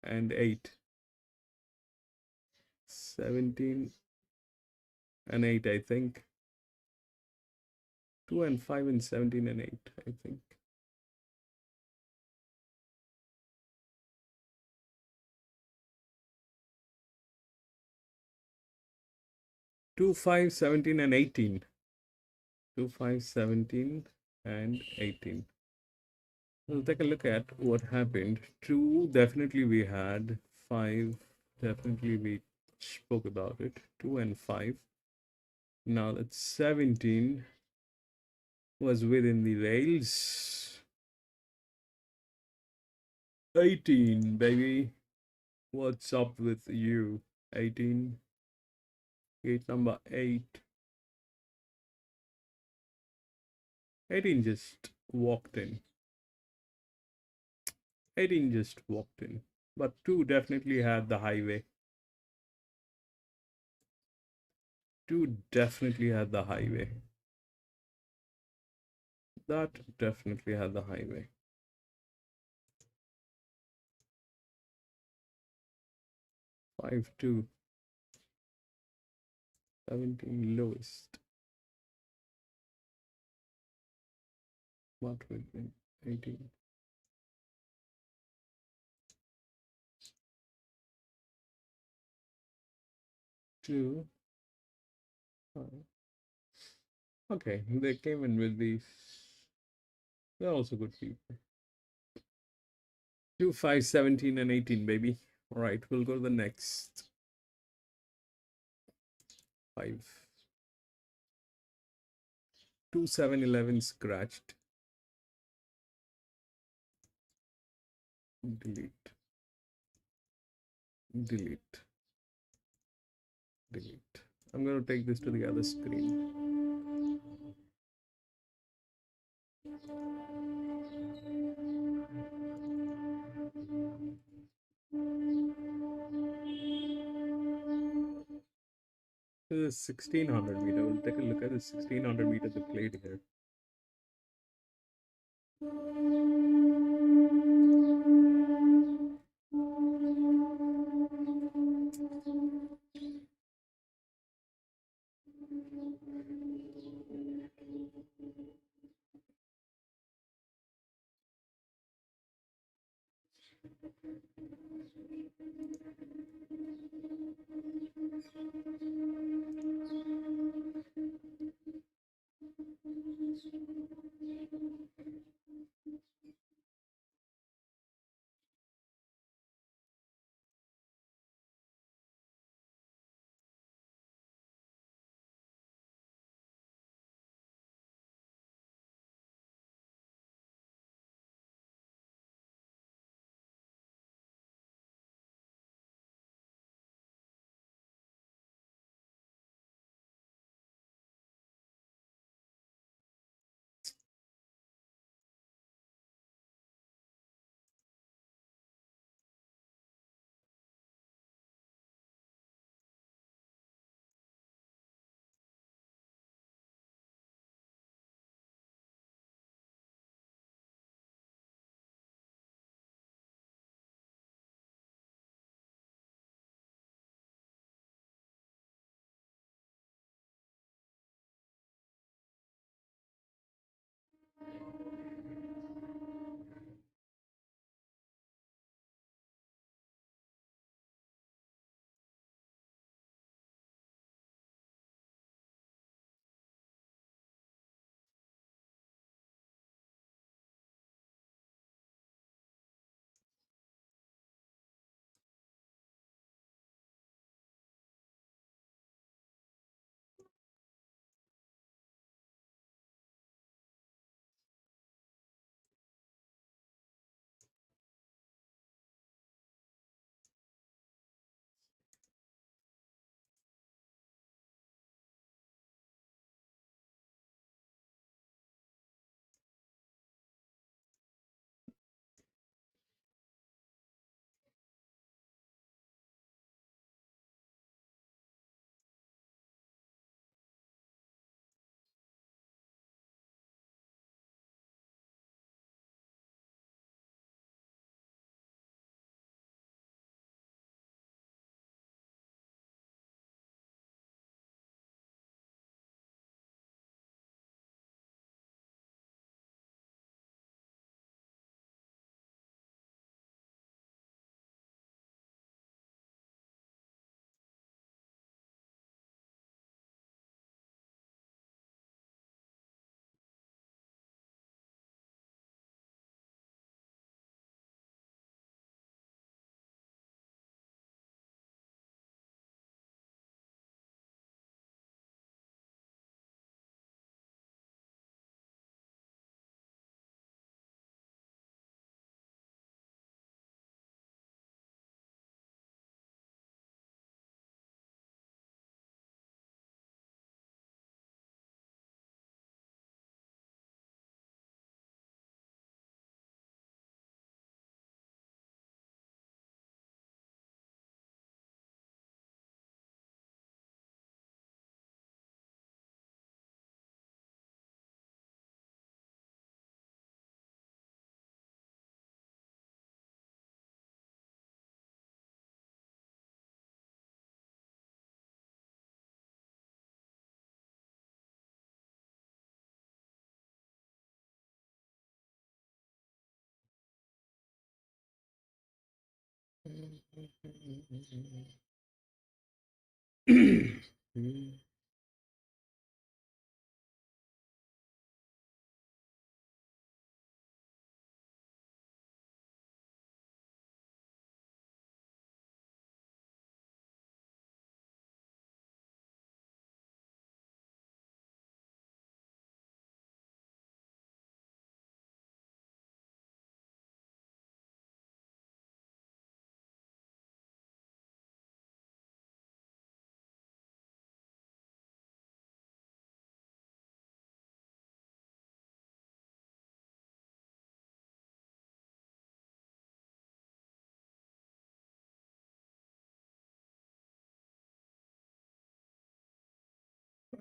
and 8. 17 and 8, I think. 2 and 5 and 17 and 8, I think. 2, 5, 17 and 18. 2, 5, 17 and 18. We'll take a look at what happened. 2, definitely we had. 5, definitely we spoke about it. 2 and 5. Now that 17 was within the rails. 18, baby. What's up with you? 18. Gate number 8. 18 just walked in. 18 just walked in. But 2 definitely had the highway. 2 definitely had the highway. That definitely had the highway. 5, 2. 17 lowest. What would be 18? 2. Okay, they came in with these. They're also good people. 2, 5, 17 and 18, baby. All right, we'll go to the next. 5. 2, 7, 11 scratched. Delete. Delete. Delete. I'm going to take this to the other screen. This is 1600 meter. We'll take a look at the 1600 meter they played here.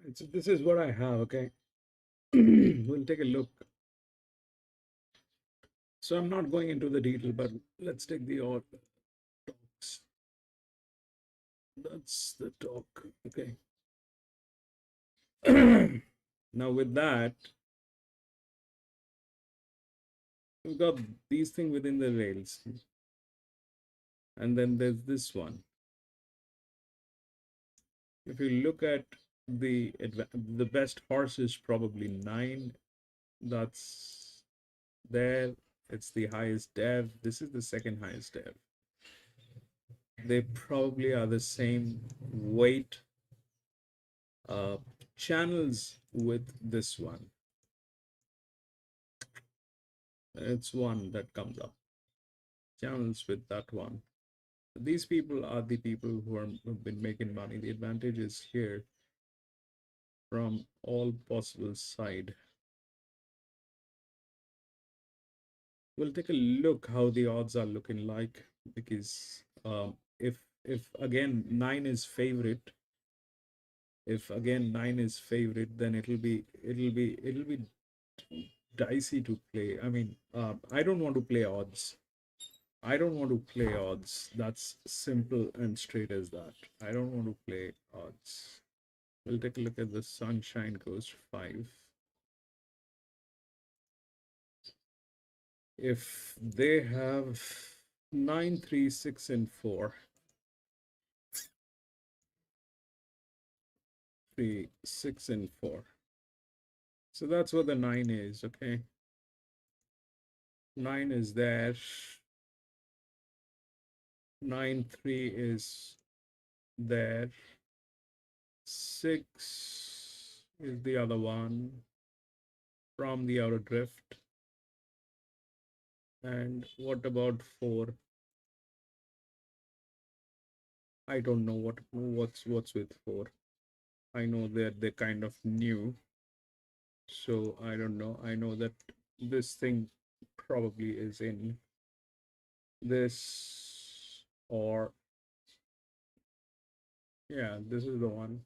Right, so this is what I have, okay? We'll take a look. So I'm not going into the detail, but let's take the odd talks. That's the talk, okay? Now with that, we've got these things within the rails. And then there's this one. If you look at the best horse is probably 9. That's there. It's the highest dev. This is the second highest dev. They probably are the same weight. Channels with this one. It's one that comes up. Channels with that one. These people are the people who've been making money. The advantage is here from all possible side. We'll take a look how the odds are looking like, because if again 9 is favorite, then it'll be dicey to play. I mean, I don't want to play odds. That's simple and straight as that. I don't want to play odds. We'll take a look at the SunshineCoast 5. If they have 9, 3, 6, and 4. 3, 6, and 4. So that's what the 9 is, okay? 9 is there. 9, 3 is there. 6 is the other one from the outer drift. And what about 4? I don't know what's with 4. I know that they're kind of new, so I don't know. I know that this thing probably is in this, or yeah, this is the one.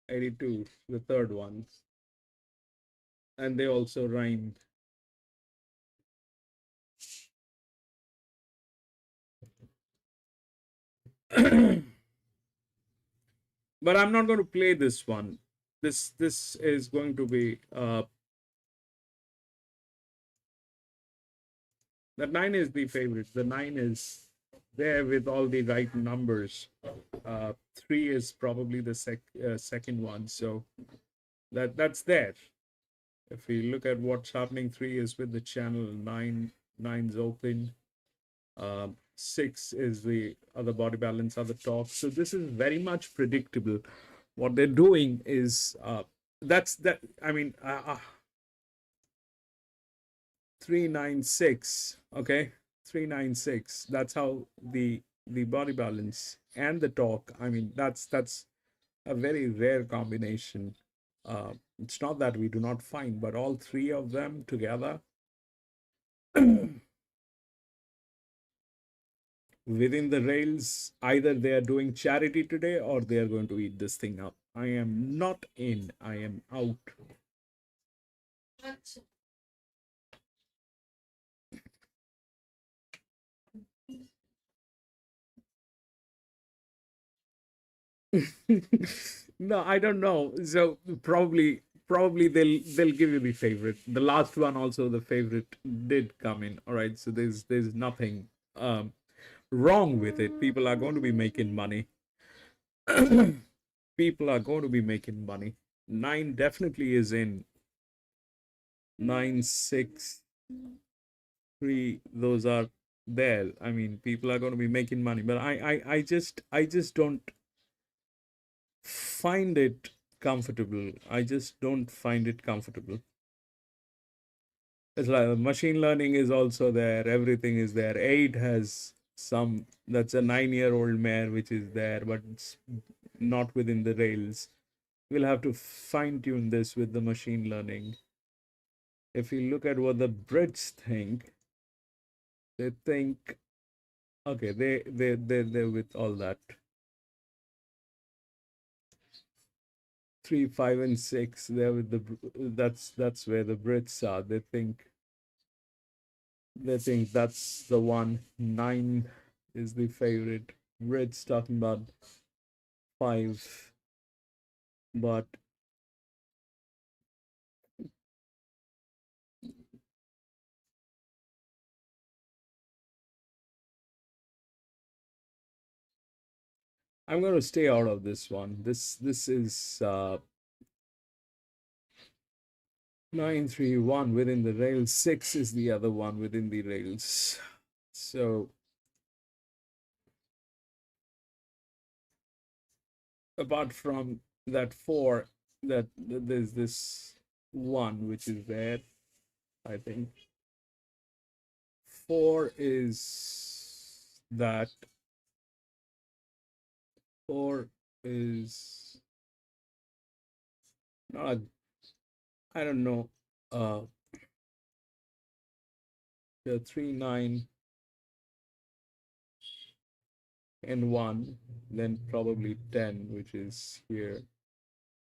82, the third one. And they also rhyme. But I'm not going to play this one. This is going to be the 9 is the favorite. The 9 is there with all the right numbers. 3 is probably the second one, so that's there. If we look at what's happening, 3 is with the channel, 9's open. 6 is the other body balance, other top. So this is very much predictable. What they're doing is that's that. I mean, 396. Okay, 396. That's how the body balance and the torque. I mean, that's a very rare combination. It's not that we do not find, but all three of them together within the rails, either they are doing charity today or they are going to eat this thing up. I am not in, I am out. No, I don't know. So probably they'll give you the favorite. The last one also, the favorite did come in. All right, so there's nothing. wrong with it. People are going to be making money. People are going to be making money. 9 definitely is in. 9, 6, 3, those are there. I mean, people are going to be making money, but I just don't find it comfortable. I just don't find it comfortable. It's like machine learning is also there. Everything is there. 8 has some. That's a 9-year-old mare which is there, but it's not within the rails. We'll have to fine tune this with the machine learning. If you look at what the Brits think, they think, okay, they're with all that. 3, 5, and 6. They're with the. That's where the Brits are. They think that's the one. 9 is the favorite. Brits talking about 5, but I'm going to stay out of this one. This is 9, 3, 1 within the rails. 6 is the other one within the rails. So apart from that 4, there's this 1 which is there. I think 4 is that. 4 is not. I don't know. The 3, 9, and 1, then probably 10, which is here,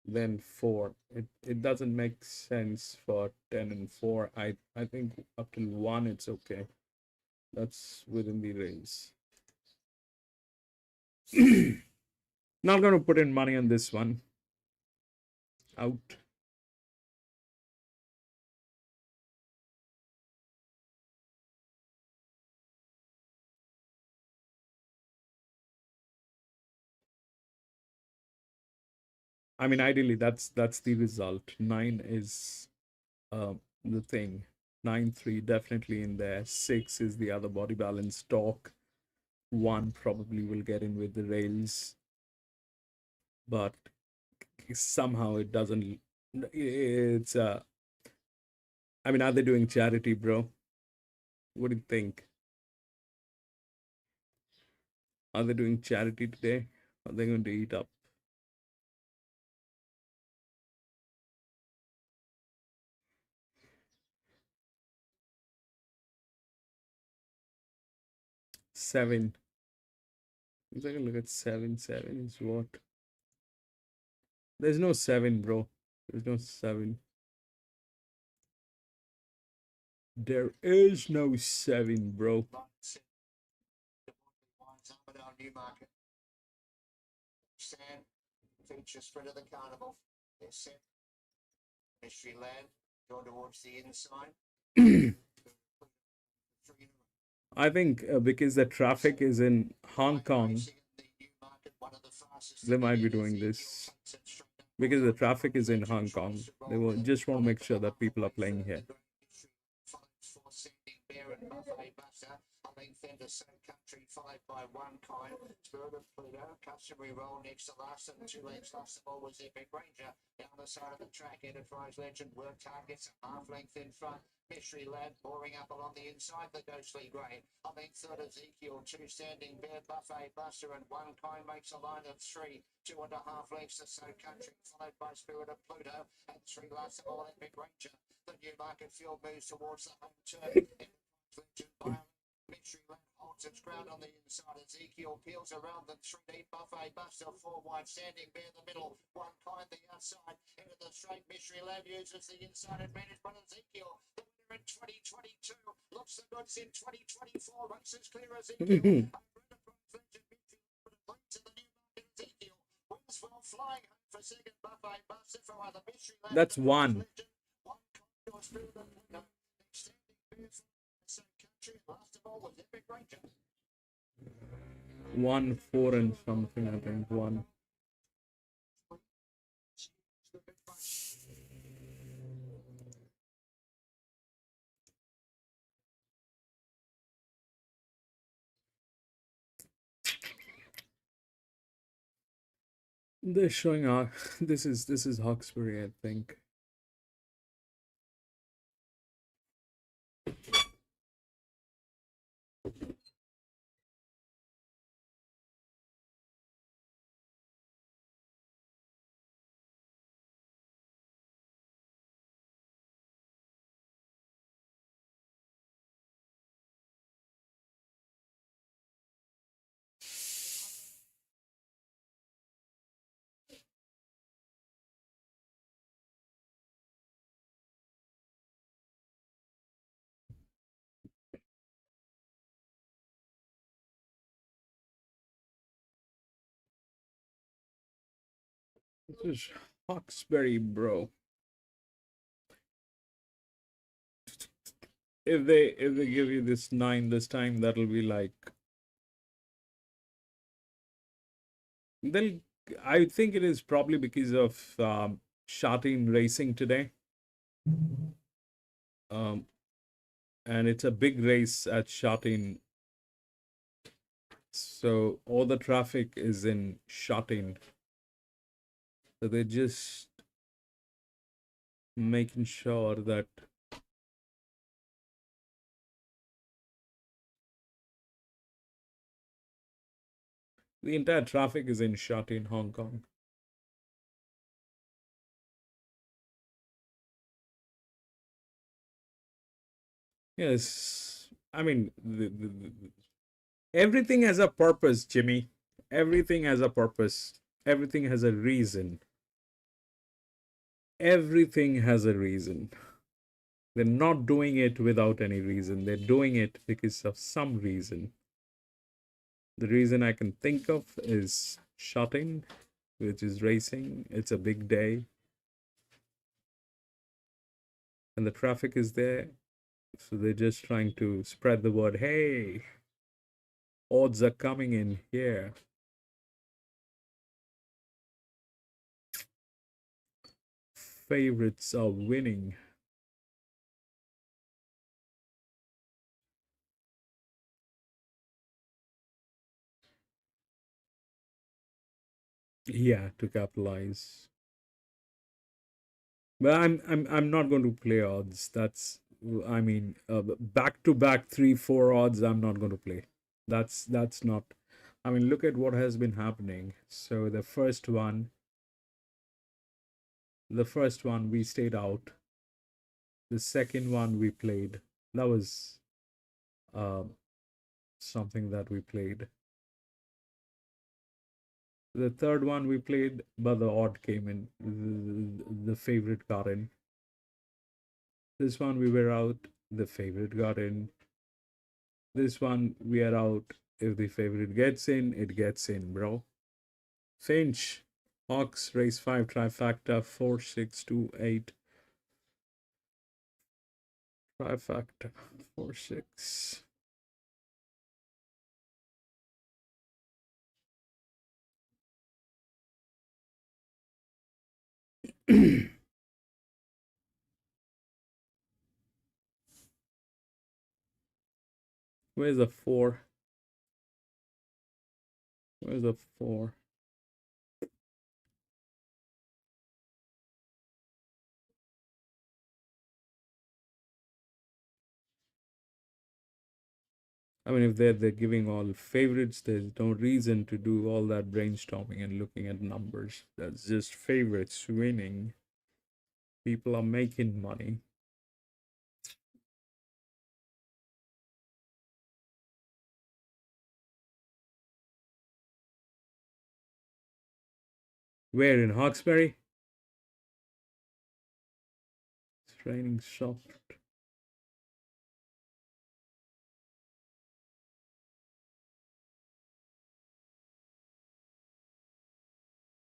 then 4. It doesn't make sense for 10 and 4. I think up till 1 it's okay. That's within the range. Not going to put in money on this one. Out. I mean, ideally, that's the result. 9 is the thing. 9, 3 definitely in there. 6 is the other body balance talk. 1 probably will get in with the rails, but somehow it doesn't. It's I mean, are they doing charity, bro? What do you think? Are they doing charity today? Are they going to eat up? Seven. Let's take a look at 7. 7 is what? There's no 7, bro. There's no 7. There is no 7, bro.
Newmarket. Stand features front of the carnival. They're set. Mystery Land going towards the inside.
I think because the traffic is in Hong Kong, they might be doing this. Because the traffic is in Hong Kong, they will just want to make sure that people are playing here.
Country 5 by 1 kind. Spirit of Pluto, customary roll next to last, and 2 lengths last of all was Epic Ranger. Down the side of the track, Enterprise Legend, work targets, half length in front. Mystery Lad boring up along the inside, the Ghostly Grey. I mean, third Ezekiel, 2 Standing Bear, Buffet Buster, and 1 kind makes a line of 3. 2.5 lengths to So Country, followed by Spirit of Pluto, and 3 last of all Epic Ranger. The Newmarket field moves towards the home turn. Mystery Land holds its ground on the inside. Ezekiel peels around the 3 deep. Buffet Buster, 4 wide, Standing Bear the middle, 1 kind the outside. Into the straight, Mystery Land uses the inside advantage, but Ezekiel, the winner in 2022, looks the goods in 2024. Races clear Ezekiel.
That's 1. 1, 4, and something, I think. 1. They're showing this is Hawkesbury, I think. This is Hawkesbury, bro. If they give you this 9 this time, that'll be like they'll. I think it is probably because of Shatin racing today. Um, and it's a big race at Shatin, so all the traffic is in Shatin. So they're just making sure that the entire traffic is in Shatin, Hong Kong. Yes, I mean everything has a purpose, Jimmy. Everything has a purpose. Everything has a reason. Everything has a reason. They're not doing it without any reason. They're doing it because of some reason. The reason I can think of is shutting, which is racing. It's a big day. And the traffic is there. So they're just trying to spread the word, hey, odds are coming in here. Favorites are winning. Yeah, to capitalize. But I'm not going to play odds. That's I mean back to back 3-4 odds. I'm not going to play. That's not. I mean, look at what has been happening. So the first one we stayed out. The second one we played. That was uh, something that we played. The third one we played, but the odd came in. The favorite got in. This one we were out. The favorite got in. This one we are out. If the favorite gets in, it gets in, bro. Finch, Hawks, race 5, trifacta, 4, 6, 2, 8. Trifacta, 4, 6. Where's the 4? Where's the 4? I mean, if they're giving all favorites, there's no reason to do all that brainstorming and looking at numbers. That's just favorites winning. People are making money. Where in Hawkesbury? It's raining soft.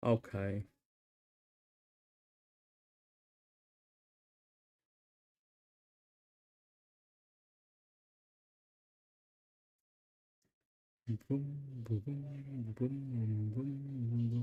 Okay. Boom, boom, boom, boom, boom, boom, boom, boom, boom.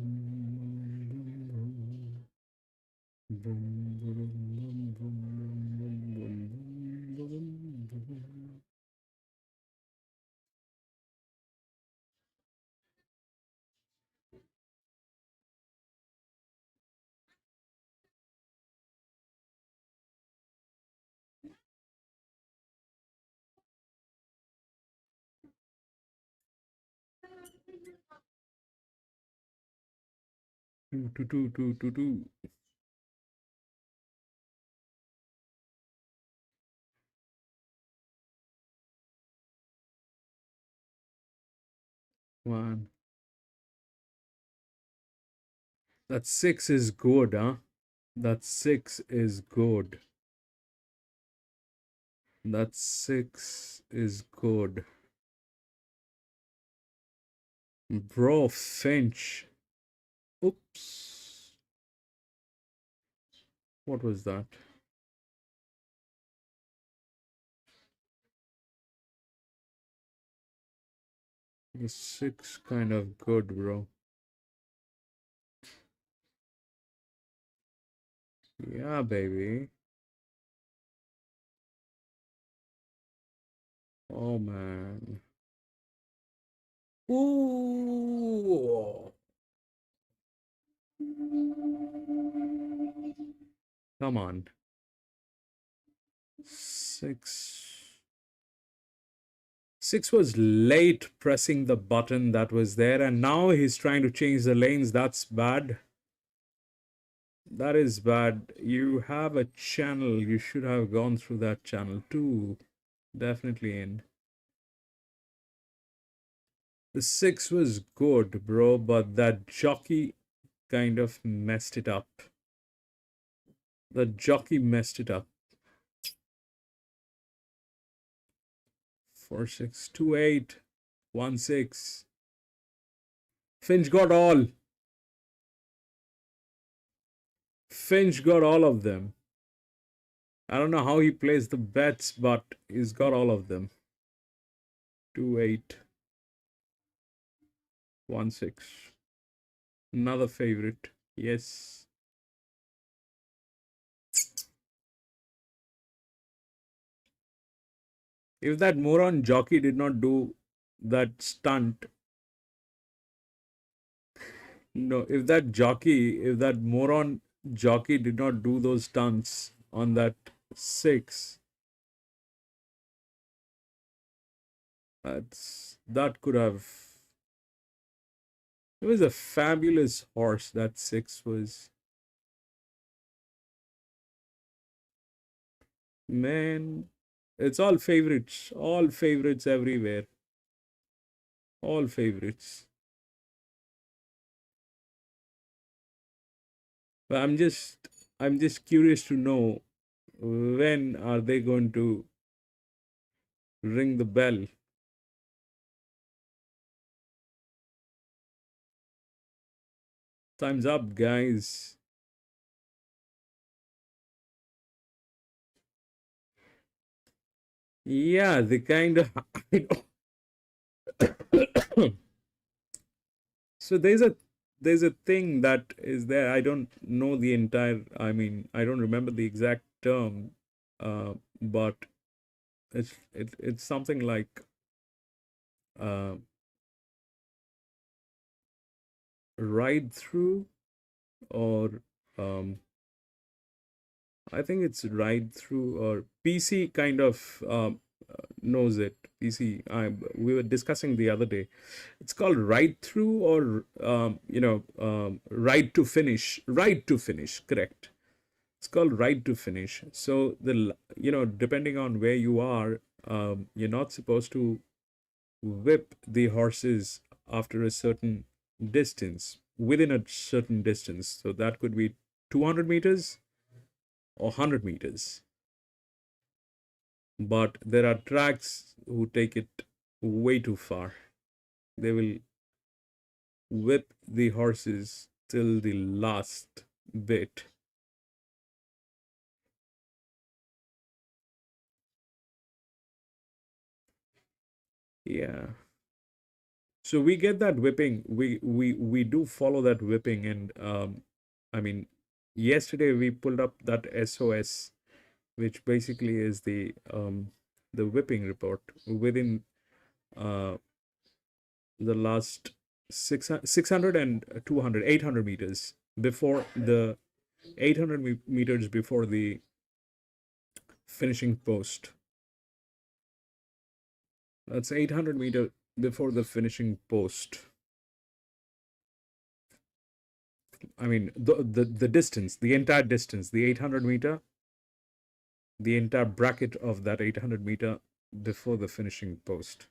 Two. 1. That 6 is good, huh? That 6 is good. That 6 is good. Bro, Finch. Oops. What was that? The 6 kind of good, bro. Yeah, baby. Oh, man. Ooh. Come on. 6. 6 was late pressing the button that was there, and now he's trying to change the lanes. That's bad. That is bad. You have a channel. You should have gone through that channel too. Definitely in. The 6 was good, bro, but that jockey kind of messed it up. The jockey messed it up. 4 6 2 8 1 6. Finch got all. Finch got all of them. I don't know how he plays the bets, but he's got all of them. 2 8 1 6. Another favorite. Yes. If that moron jockey did not do that stunt, no, if that moron jockey did not do those stunts on that 6, that could have. It was a fabulous horse. That 6 was. Man, it's all favorites everywhere, all favorites. But I'm just curious to know when are they going to ring the bell. Time's up, guys. Yeah, the kind of. So there's a thing that is there. I don't know the entire. I mean, I don't remember the exact term, but it's something like uh, ride through, or I think it's ride through, or PC kind of knows it. PC, we were discussing the other day. It's called ride through, or ride to finish. Ride to finish, correct. It's called ride to finish. So depending on where you are, you're not supposed to whip the horses after a certain distance, within a certain distance. So that could be 200 meters or 100 meters. But there are tracks who take it way too far. They will whip the horses till the last bit. Yeah. So we get that whipping. We do follow that whipping, and I mean, yesterday we pulled up that SOS, which basically is the whipping report within uh the last 600 and 200 800 meters before the 800 meters before the finishing post. That's 800 meter before the finishing post. I mean, the distance, the entire distance, the 800 meter, the entire bracket of that 800 meter before the finishing post.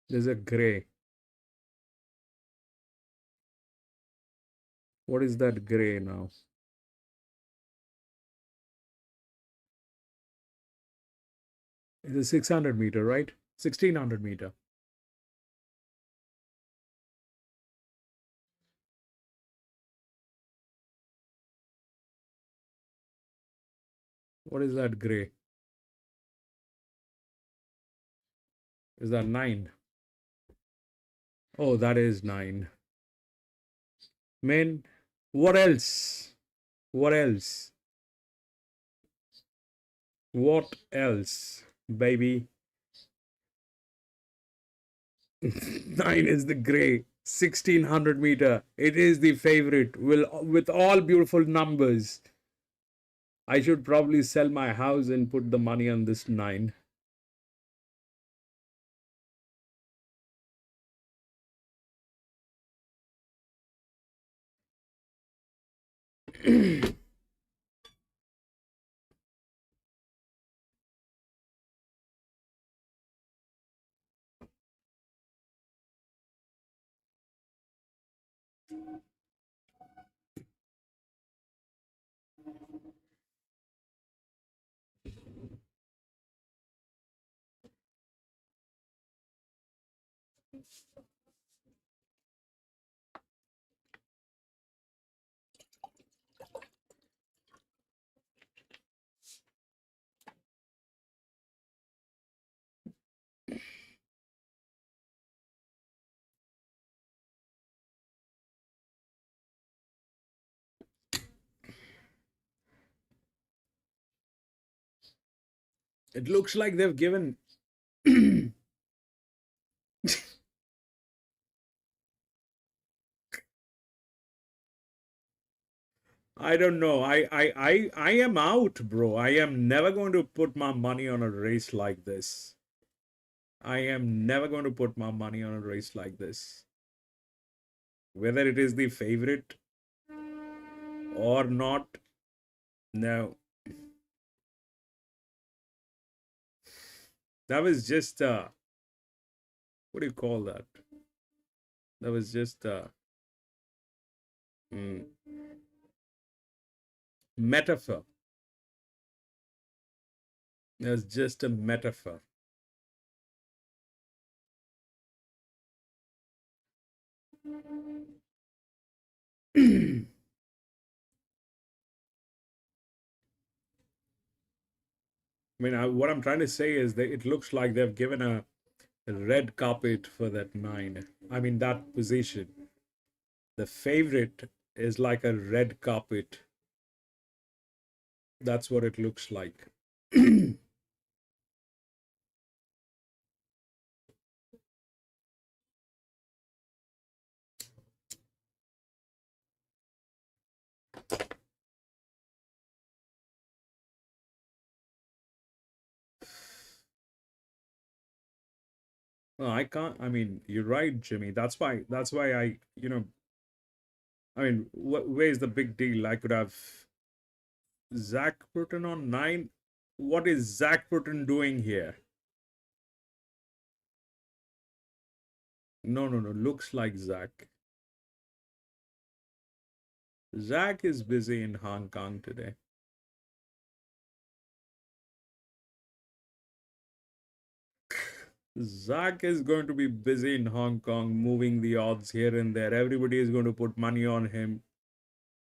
There's a gray. What is that gray now? It's a 600 meter, right? 1600 meter. What is that gray? Is that 9? Oh, that is 9. Man, what else? What else? What else, baby? 9 is the gray. 1600 meter. It is the favorite. With all beautiful numbers. I should probably sell my house and put the money on this 9. It looks like they've given. I don't know. I am out, bro. I am never going to put my money on a race like this. I am never going to put my money on a race like this. Whether it is the favorite or not, no. That was just what do you call that? That was just mm, metaphor. That was just a metaphor. I mean, what I'm trying to say is that it looks like they've given a red carpet for that 9. I mean, that position. The favorite is like a red carpet. That's what it looks like. No, I can't. I mean, you're right, Jimmy. That's why. That's why I. I mean, where's the big deal? I could have Zach Burton on 9. What is Zach Burton doing here? No, no, no. Looks like Zach. Zach is busy in Hong Kong today. Zach is going to be busy in Hong Kong, moving the odds here and there. Everybody is going to put money on him.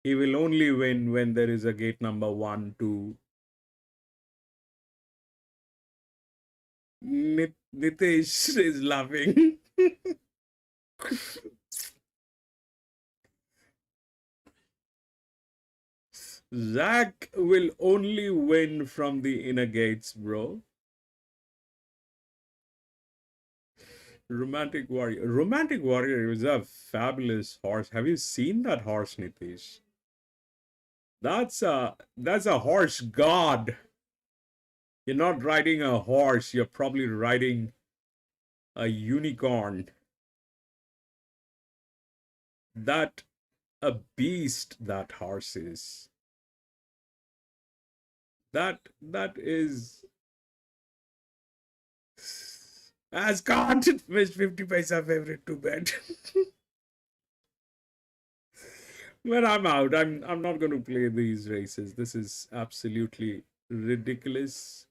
He will only win when there is a gate number 1, 2. Nitesh is laughing. Zach will only win from the inner gates, bro. Romantic Warrior. Romantic Warrior is a fabulous horse. Have you seen that horse, Nitish? That's a horse god. You're not riding a horse, you're probably riding a unicorn. That a beast that horse is. That is Ascot missed 50 paisa favorite to bet. When I'm out, I'm not going to play these races. This is absolutely ridiculous.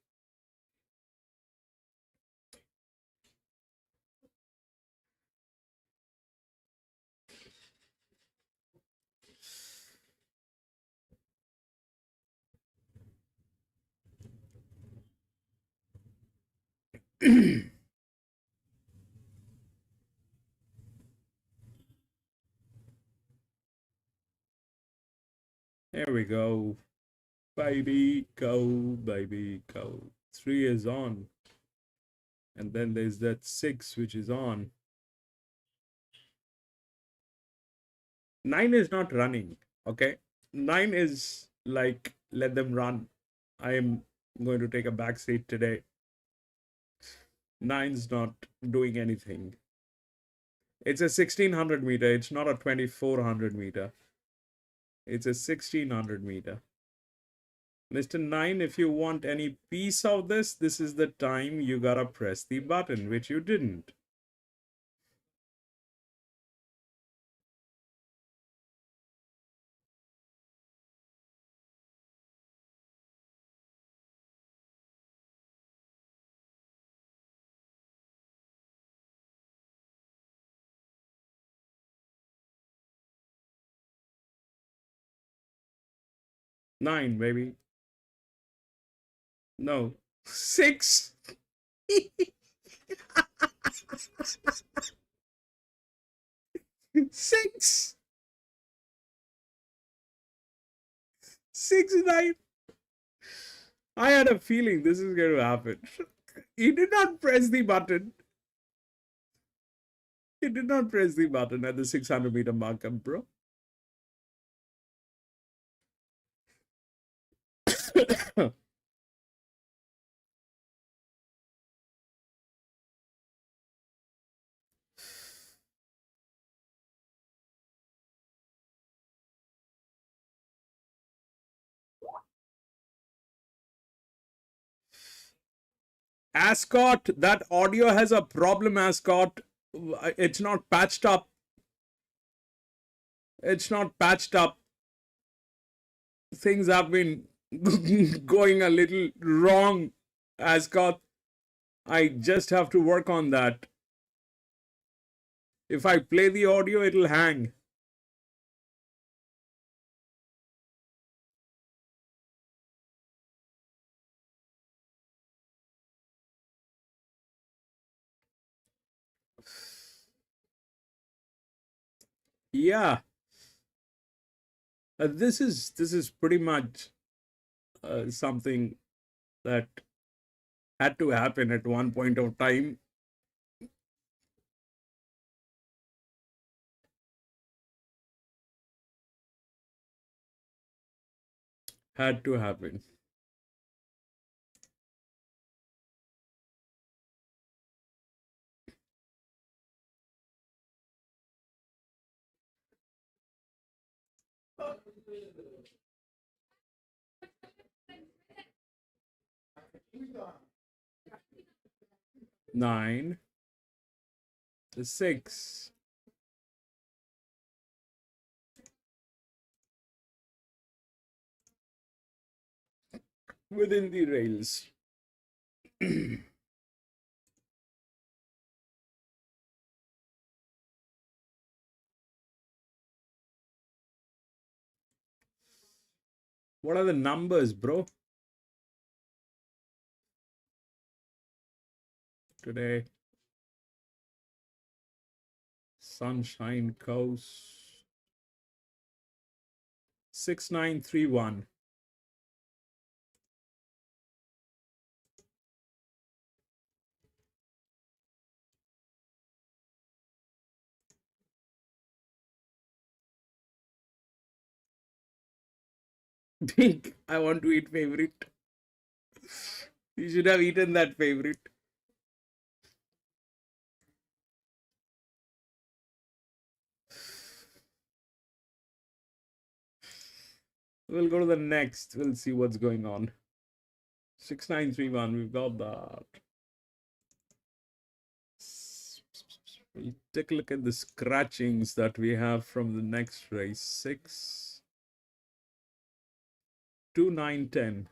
There we go. Baby, go, baby, go. 3 is on. And then there's that 6 which is on. 9 is not running, okay? 9 is like, let them run. I am going to take a back seat today. 9's not doing anything. It's a 1600 meter. It's not a 2400 meter. It's a 1600 meter. Mr. 9, if you want any piece of this, this is the time you gotta press the button, which you didn't. Nine, baby. No. 6. 6. 6, 9. I had a feeling this is going to happen. He did not press the button. He did not press the button at the 600 meter mark, bro. Ascot, that audio has a problem, Ascot. It's not patched up. It's not patched up. Things have been going a little wrong, Ascot. I just have to work on that. If I play the audio, it'll hang. Yeah. This is pretty much something that had to happen at one point of time. Had to happen. Nine, 6. Within the rails. What are the numbers, bro? Today, Sunshine Coast 6931. Pink, I want to eat favorite. You should have eaten that favorite. We'll go to the next. We'll see what's going on. 6931, we've got that. We take a look at the scratchings that we have from the next race. 6, 2, 9, 10.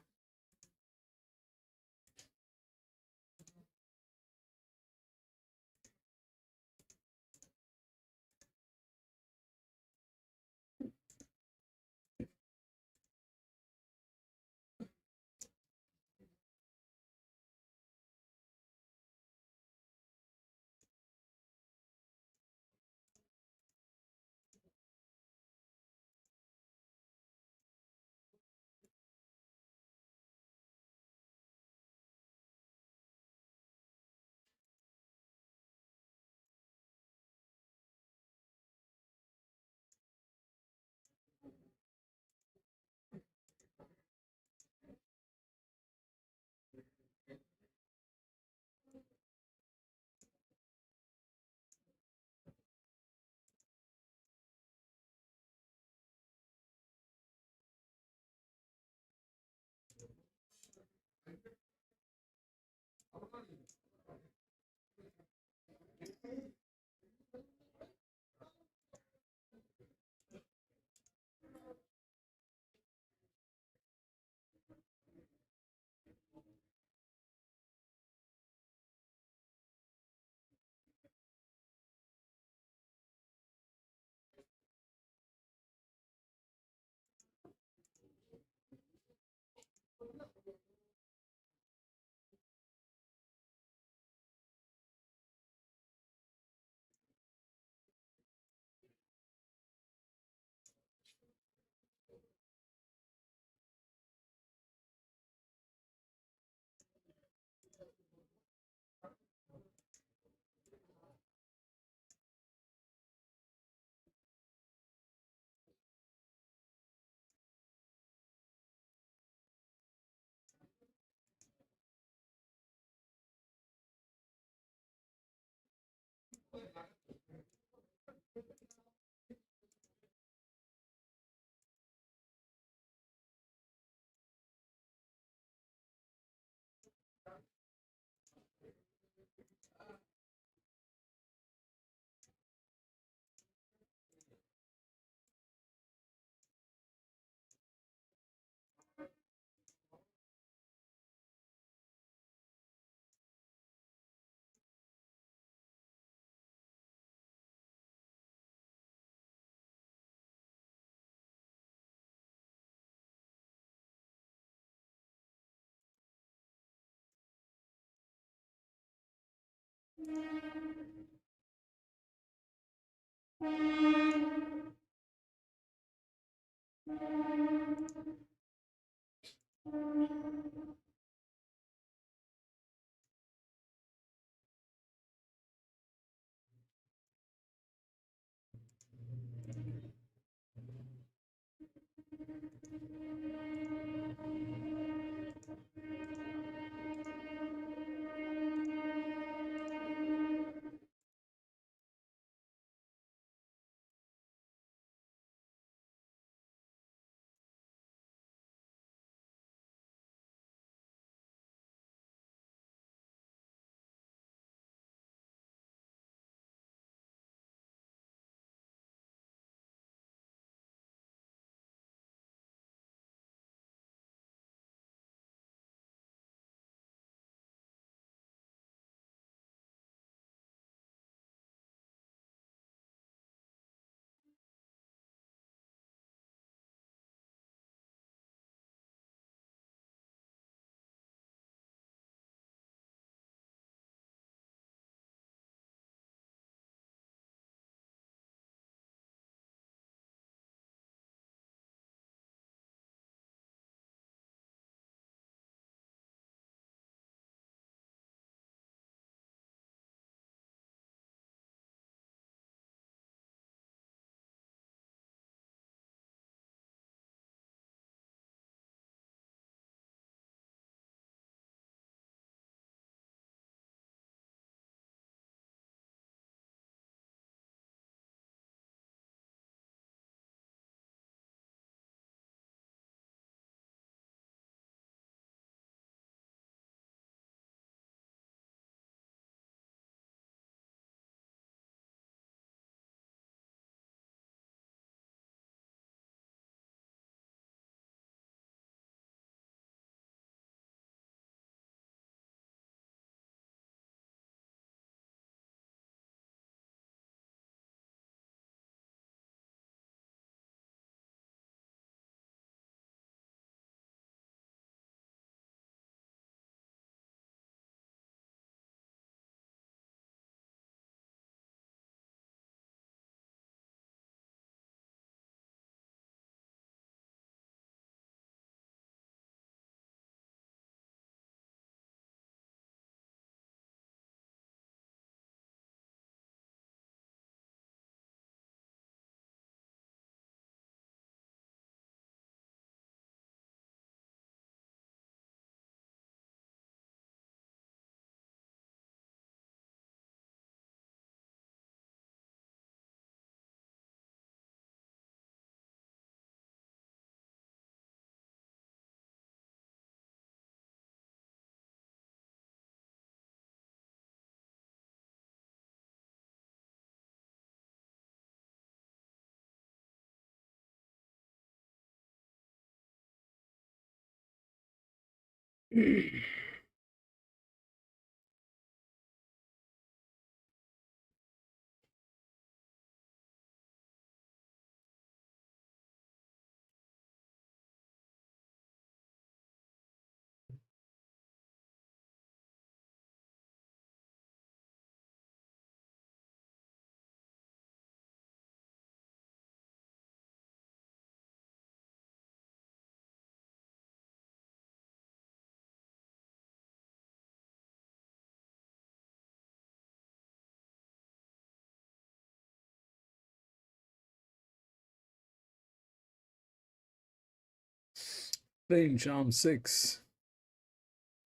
Range arm 6,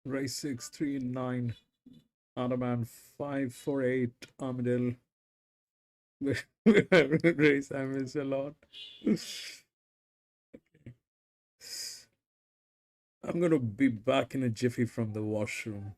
race 6, 3 and 9, Ottoman 5, 4, 8, Armadale. Race I miss a lot. I'm gonna be back in a jiffy from the washroom.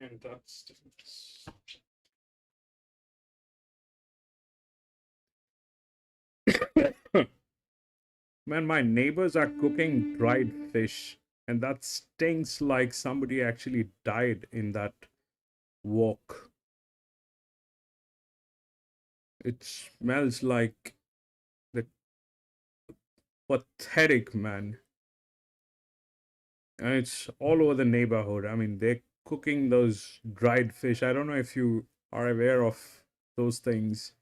And that's Man, my neighbors are cooking dried fish, and that stinks like somebody actually died in that wok. It smells like the pathetic, man. And it's all over the neighborhood. I mean, they're cooking those dried fish. I don't know if you are aware of those things.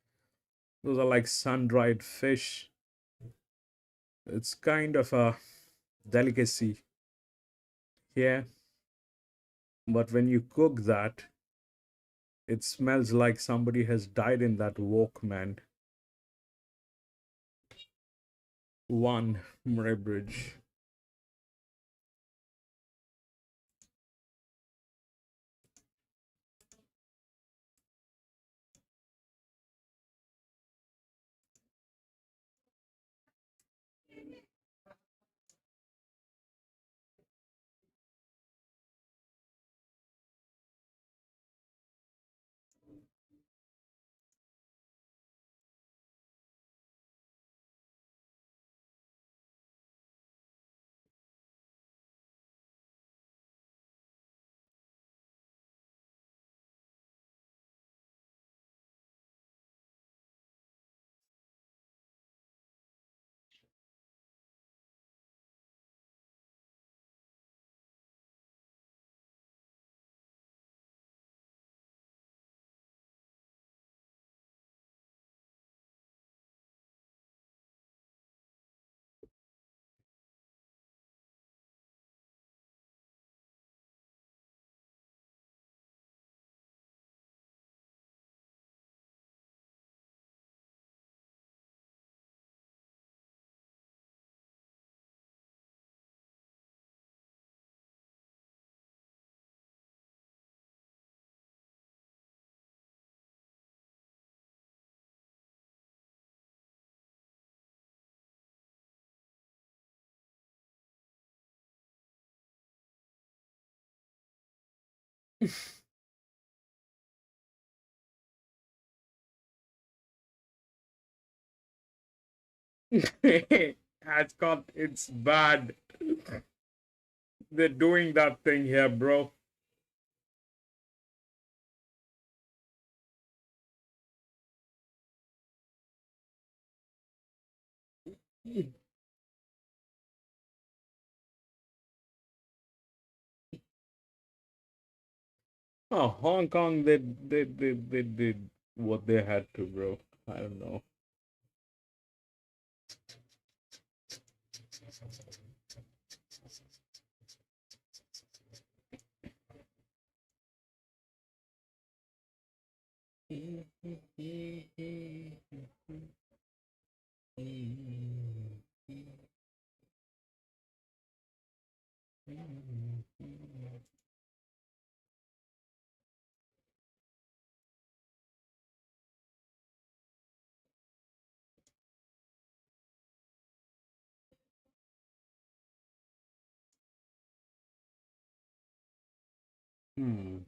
Those are like sun-dried fish. It's kind of a delicacy here, but when you cook that, it smells like somebody has died in that wok, man. One Murray Bridge. Ascot, it's bad. They're doing that thing here, bro. Oh, Hong Kong, they did what they had to, bro. I don't know. Hmm.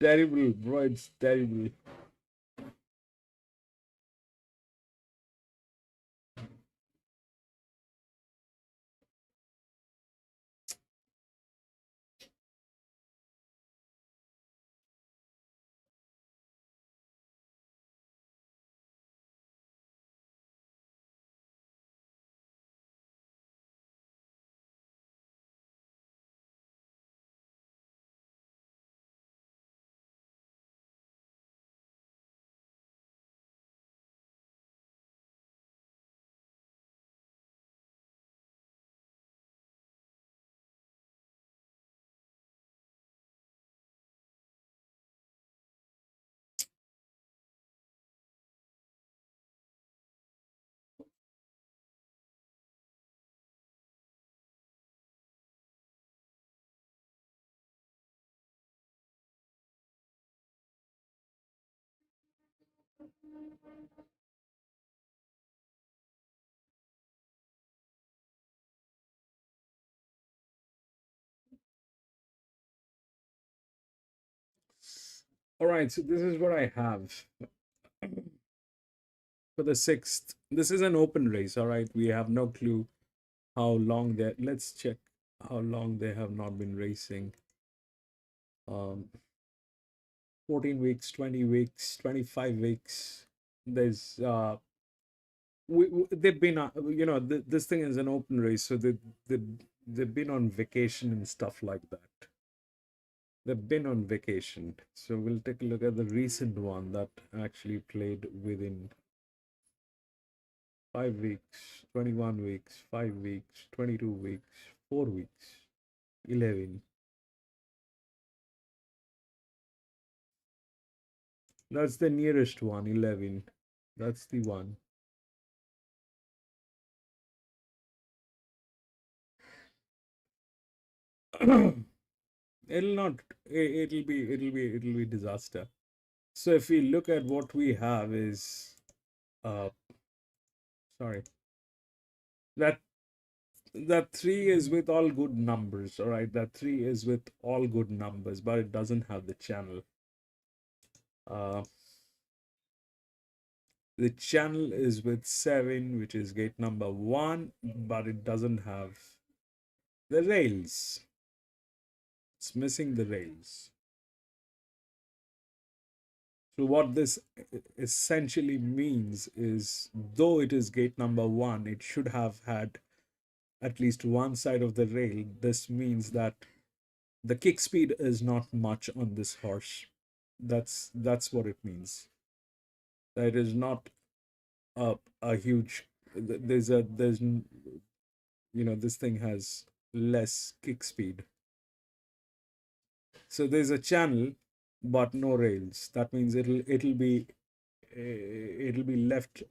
Terrible, bro. It's terrible. All right, so this is what I have for the sixth. This is an open race. All right, we have no clue how long they. Let's check how long they have not been racing. 14 weeks, 20 weeks, 25 weeks. There's they've been this thing is an open race, so they they've been on vacation and stuff like that. They've been on vacation. So we'll take a look at the recent one that actually played within 5 weeks, 21 weeks, 5 weeks, 22 weeks, 4 weeks, 11. That's the nearest one, 11. That's the one. It'll not, it'll be disaster. So if we look at what we have is, uh, sorry, that that 3 is with all good numbers, all right? That 3 is with all good numbers, but it doesn't have the channel. Uh, the channel is with 7, which is gate number 1, but it doesn't have the rails. It's missing the rails. So what this essentially means is, though it is gate number 1, it should have had at least one side of the rail. This means that the kick speed is not much on this horse. That's what it means. That is not a huge. There's this thing has less kick speed. So there's a channel, but no rails. That means it'll be left.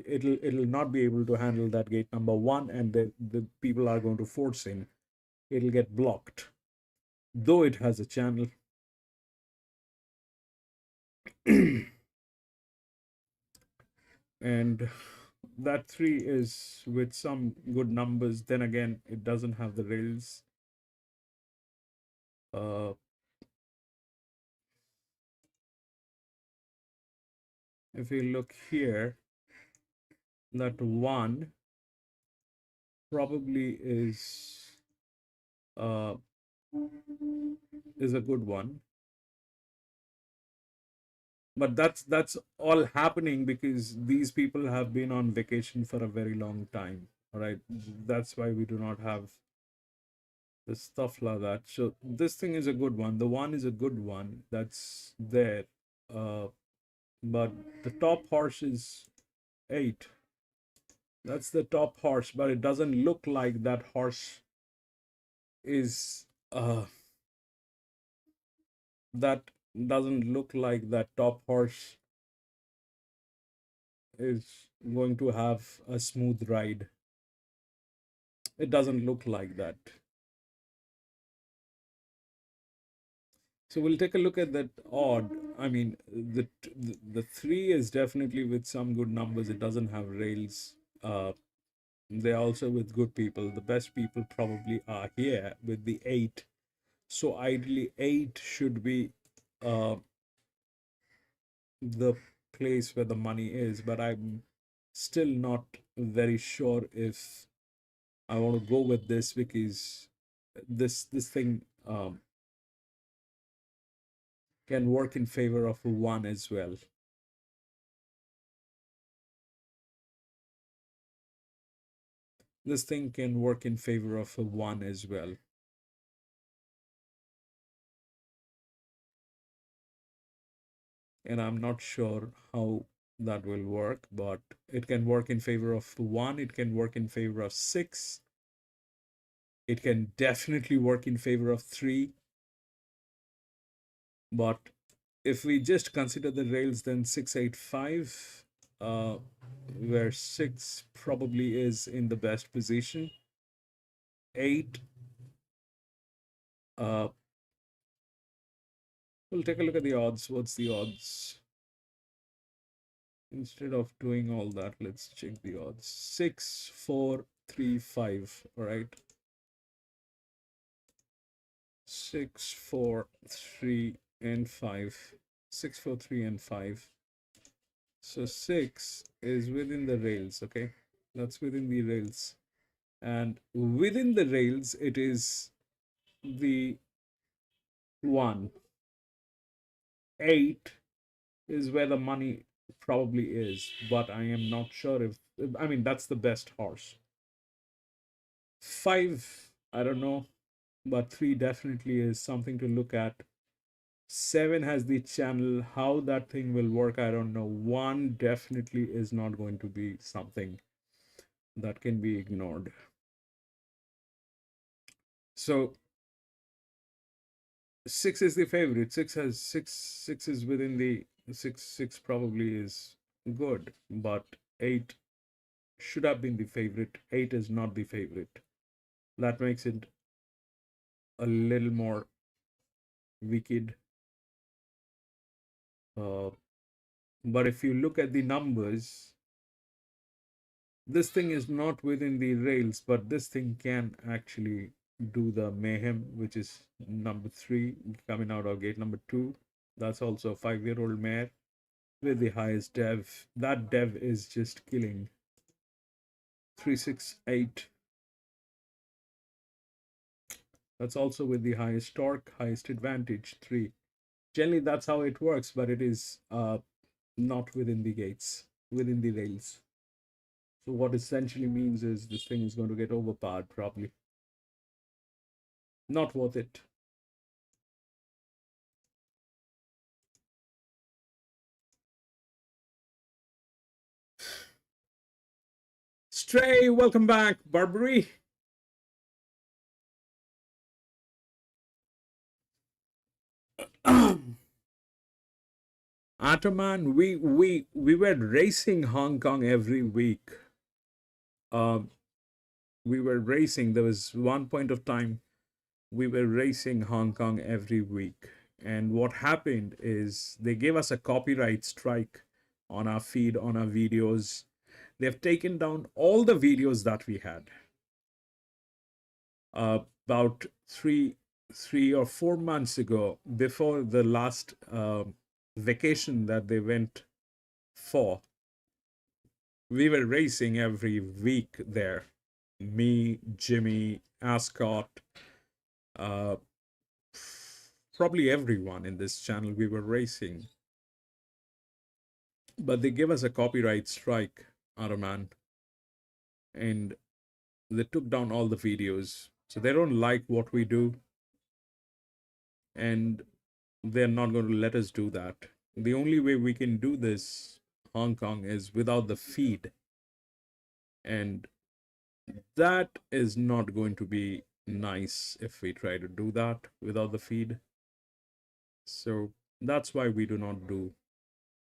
It'll not be able to handle that gate number 1, and the people are going to force in. It'll get blocked, though it has a channel. And that 3 is with some good numbers. Then again, it doesn't have the rails. If you look here, that 1 probably uh, is a good one, but that's all happening because these people have been on vacation for a very long time. All right, that's why we do not have the stuff like that. So this thing is a good one. The 1 is a good one that's there, but the top horse is 8. That's the top horse, but it doesn't look like that horse is that doesn't look like that top horse is going to have a smooth ride. It doesn't look like that. So we'll take a look at that odd. I mean, the 3 is definitely with some good numbers. It doesn't have rails. They're also with good people. The best people probably are here with the 8. So ideally, 8 should be the place where the money is, but I'm still not very sure if I want to go with this because this thing can work in favor of 1 as well. This thing can work in favor of 1 as well. And I'm not sure how that will work, but it can work in favor of 1. It can work in favor of 6. It can definitely work in favor of 3. But if we just consider the rails, then 685, where 6 probably is in the best position. 8, we'll take a look at the odds. What's the odds? Instead of doing all that, let's check the odds. 6, 4, 3, 5. All right. 6, 4, 3, and 5. 6, 4, 3, and 5. So 6 is within the rails. Okay, that's within the rails. And within the rails, it is the 1. 8 is where the money probably is, but I am not sure if, I mean, that's the best horse. 5, I don't know, but 3 definitely is something to look at. 7 has the channel. How that thing will work, I don't know. 1 definitely is not going to be something that can be ignored. So 6 is the favorite. 6 is within the 6 probably is good, but 8 should have been the favorite. 8 is not the favorite. That makes it a little more wicked. But if you look at the numbers, This thing is not within the rails, but this thing can actually do the mayhem, which is number 3 coming out of gate number 2. That's also a 5-year-old mare with the highest dev. That dev is just killing. 368. That's also with the highest torque, highest advantage, 3. Generally, that's how it works, but it is not within the gates, within the rails. So what essentially means is this thing is going to get overpowered, probably. Not worth it. Stray, welcome back, Barbary. Ataman, we were racing Hong Kong every week. We were racing. There was one point of time we were racing Hong Kong every week. And what happened is they gave us a copyright strike on our feed, on our videos. They've taken down all the videos that we had. About three or 4 months ago, before the last vacation that they went for, we were racing every week there. Me, Jimmy, Ascot, probably everyone in this channel, we were racing. But they gave us a copyright strike, Araman, and they took down all the videos. So they don't like what we do, and they're not going to let us do that. The only way we can do this, Hong Kong, is without the feed. And that is not going to be nice if we try to do that without the feed. So that's why we do not do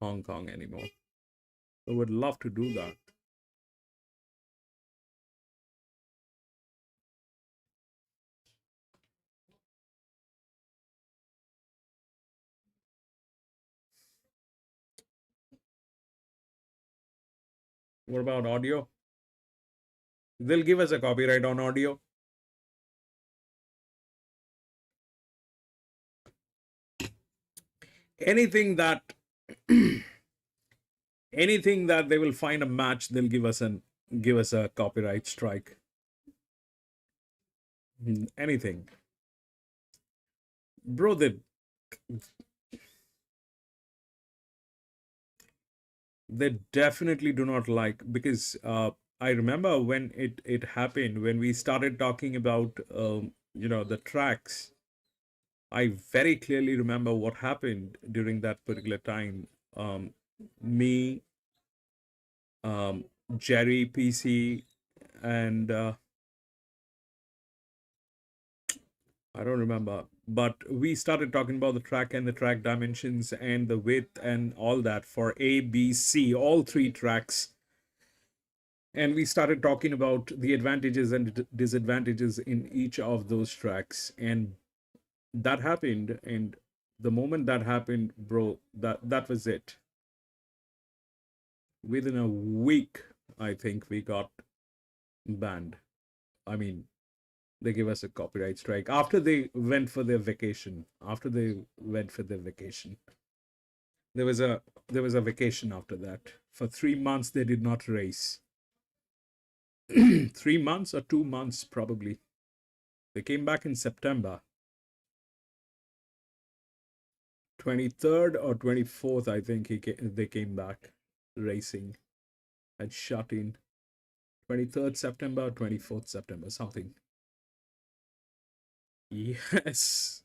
Hong Kong anymore. I would love to do that. What about audio? They'll give us a copyright on audio. Anything that anything that they will find a match, they'll give us a copyright strike. Anything. Bro, they definitely do not like, because I remember when it happened, when we started talking about the tracks. I very clearly remember what happened during that particular time. Me, Jerry, PC, and I don't remember, but we started talking about the track and the track dimensions and the width and all that for A, B, C, all 3 tracks. And we started talking about the advantages and disadvantages in each of those tracks. And that happened. And the moment that happened, bro, that was it. Within a week, I think we got banned. I mean, they gave us a copyright strike after they went for their vacation. There was a vacation after that. For 3 months they did not race. 3 months or 2 months probably. They came back in September 23rd or 24th, I think they came back racing. Had shut in 23rd September, 24th September, something. Yes.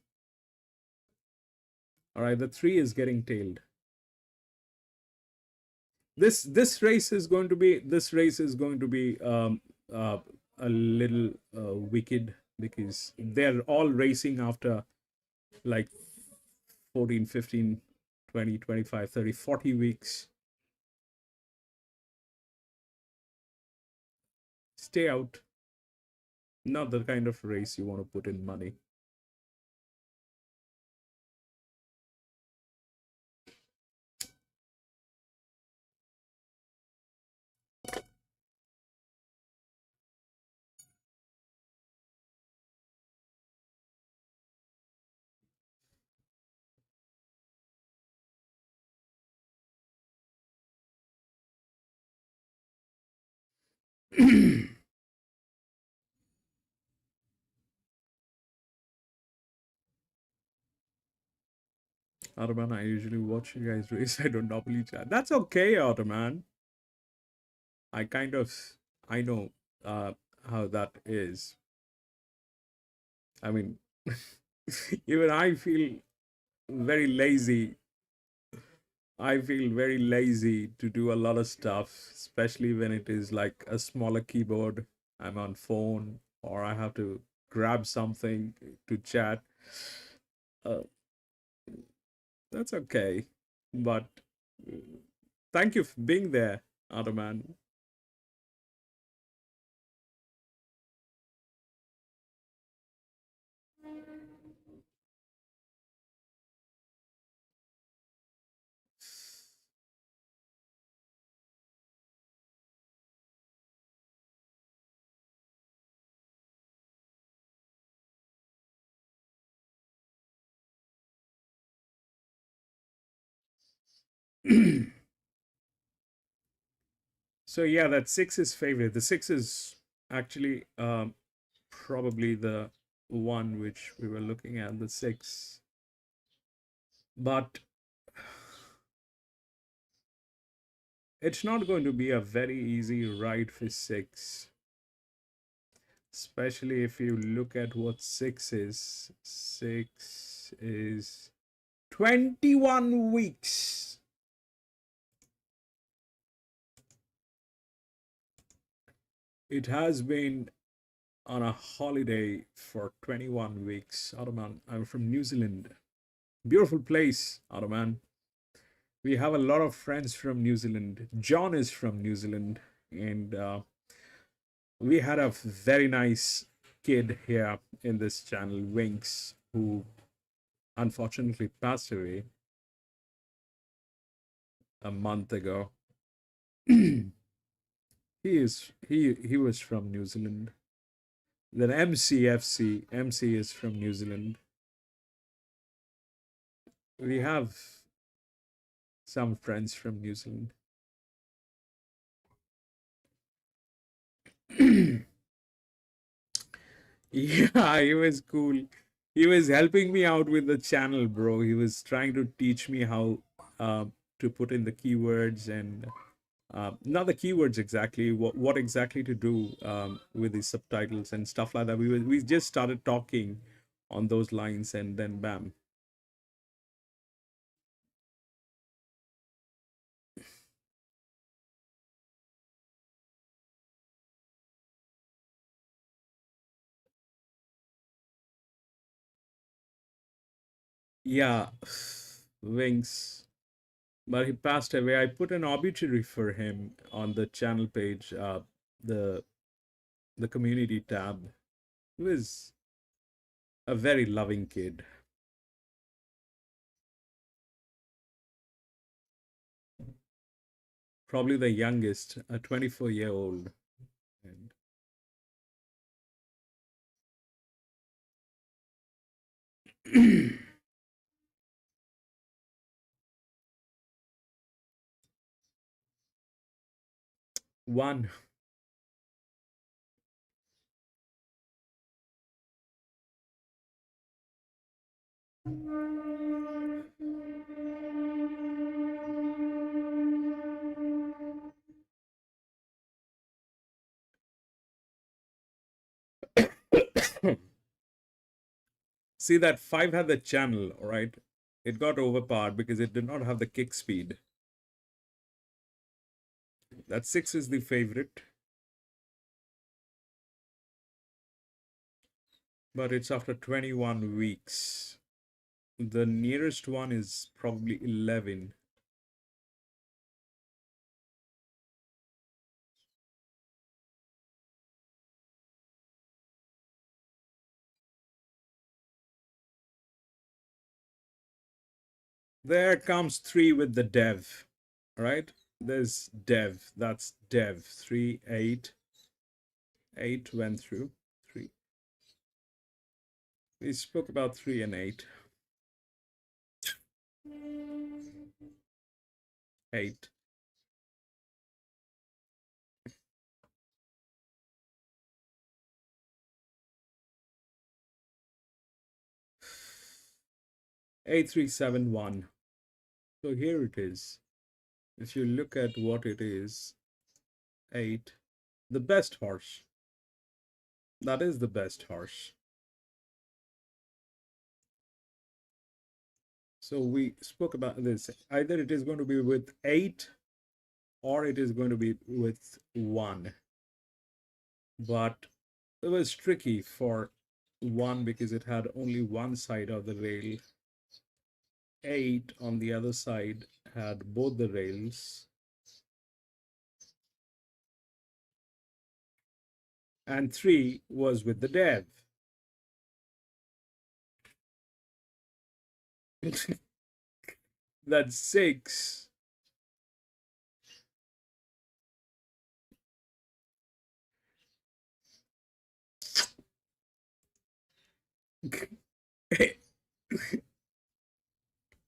All right, the 3 is getting tailed. This race is going to be a little wicked, because they're all racing after like 14, 15, 20, 25, 30, 40 weeks. Stay out. Not the kind of race you want to put in money. Ottoman, I usually watch you guys race. I don't normally chat. That's okay, Ottoman. I kind of, I know uh, how that is. I mean, even I feel very lazy. I feel very lazy to do a lot of stuff, especially when it is like a smaller keyboard. I'm on phone or I have to grab something to chat. Uh, that's okay. But uh, thank you for being there, Ottoman. So yeah, that six is favorite. The six is actually probably the one which we were looking at, the six. But it's not going to be a very easy ride for six, especially if you look at what six is. Six is 21 weeks. It has been on a holiday for 21 weeks. Ottoman, I'm from New Zealand. Beautiful place, Ottoman. We have a lot of friends from New Zealand. John is from New Zealand, and we had a very nice kid here in this channel, Winks, who unfortunately passed away a month ago. He was from New Zealand. Then MC is from New Zealand. We have some friends from New Zealand. Yeah, he was cool. He was helping me out with the channel, bro. He was trying to teach me how uh, to put in the keywords and not the keywords exactly, what exactly to do with the subtitles and stuff like that. We just started talking on those lines, and then bam. Yeah, Wings. But he passed away. I put an obituary for him on the channel page, the the community tab. He was a very loving kid. Probably the youngest, a 24-year-old. And one. See, that 5 had the channel, all right? It got overpowered because it did not have the kick speed. That 6 is the favorite. But it's after 21 weeks. The nearest one is probably 11. There comes 3 with the dev, right? There's dev. That's dev. 3, 8. 8 went through. 3. We spoke about 3 and 8. 8. A371. So here it is. If you look at what it is, 8, the best horse. That is the best horse. So we spoke about this. Either it is going to be with 8 or it is going to be with 1. But it was tricky for 1 because it had only one side of the rail. 8 on the other side had both the rails. And 3 was with the dev. That's 6.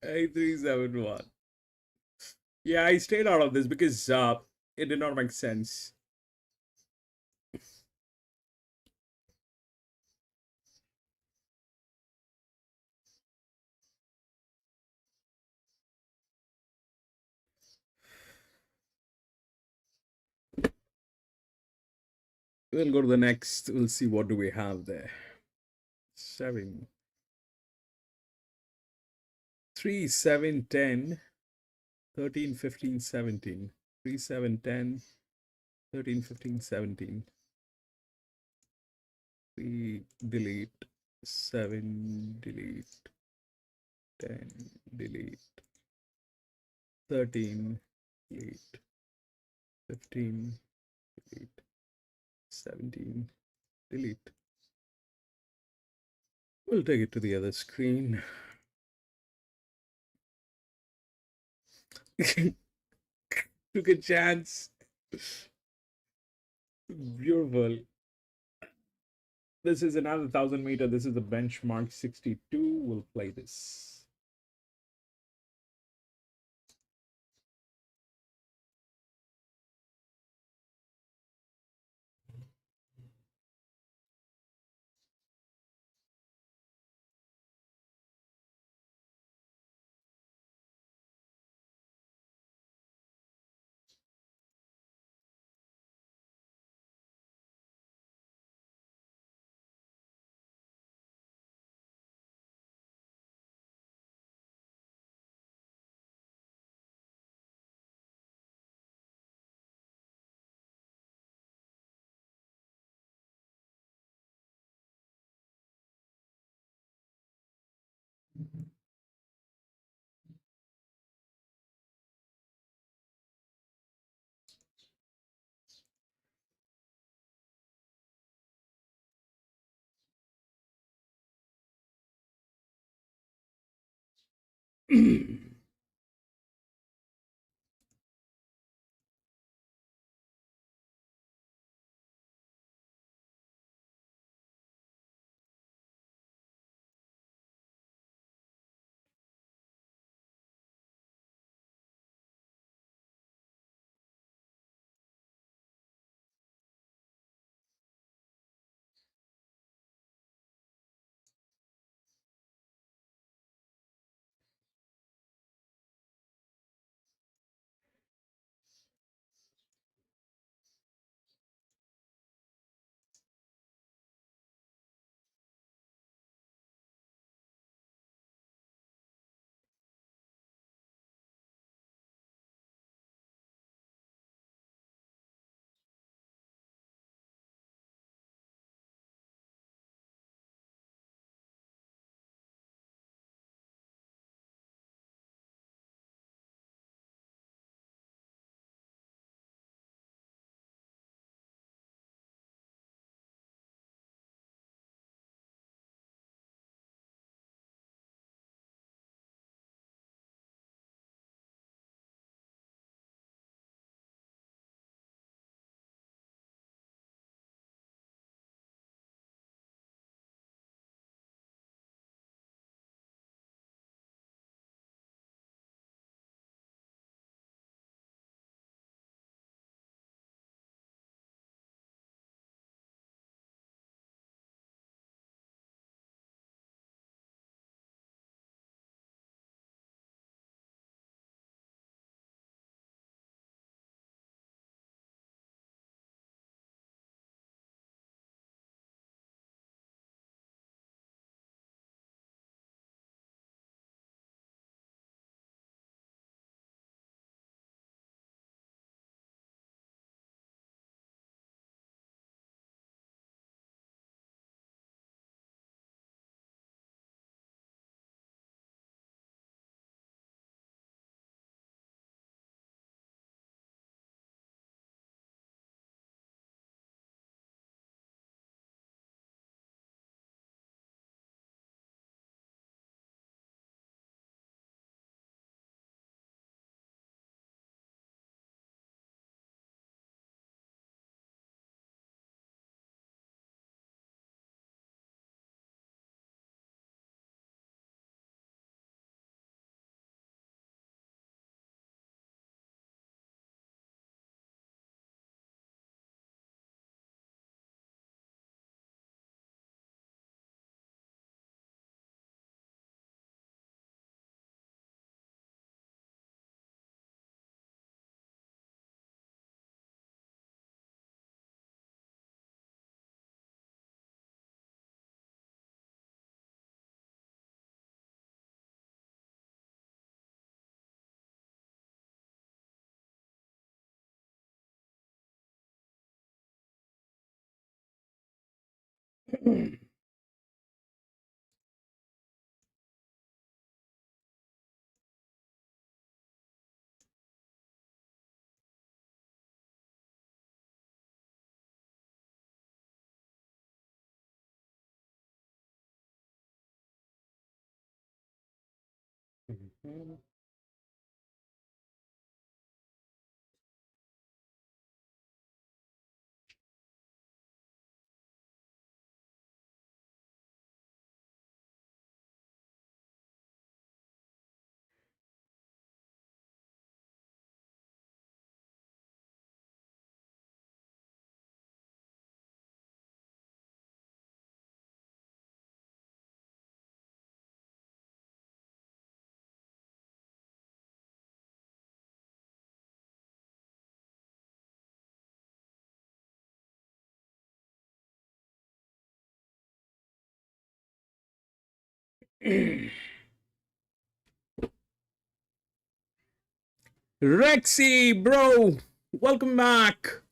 A371. Yeah, I stayed out of this because it did not make sense. We'll go to the next. We'll see what do we have there. 7. 3, 7, 10, 13, 15, 17. 3, 7, 10, 13, 15, 17. 3, delete. 7, delete. 10, delete. 13, delete. 15, delete. 17, delete. We'll take it to the other screen. Took a chance. Beautiful. This is another 1,000 meter. This is the benchmark 62. We'll play this. Rexy, bro, welcome back.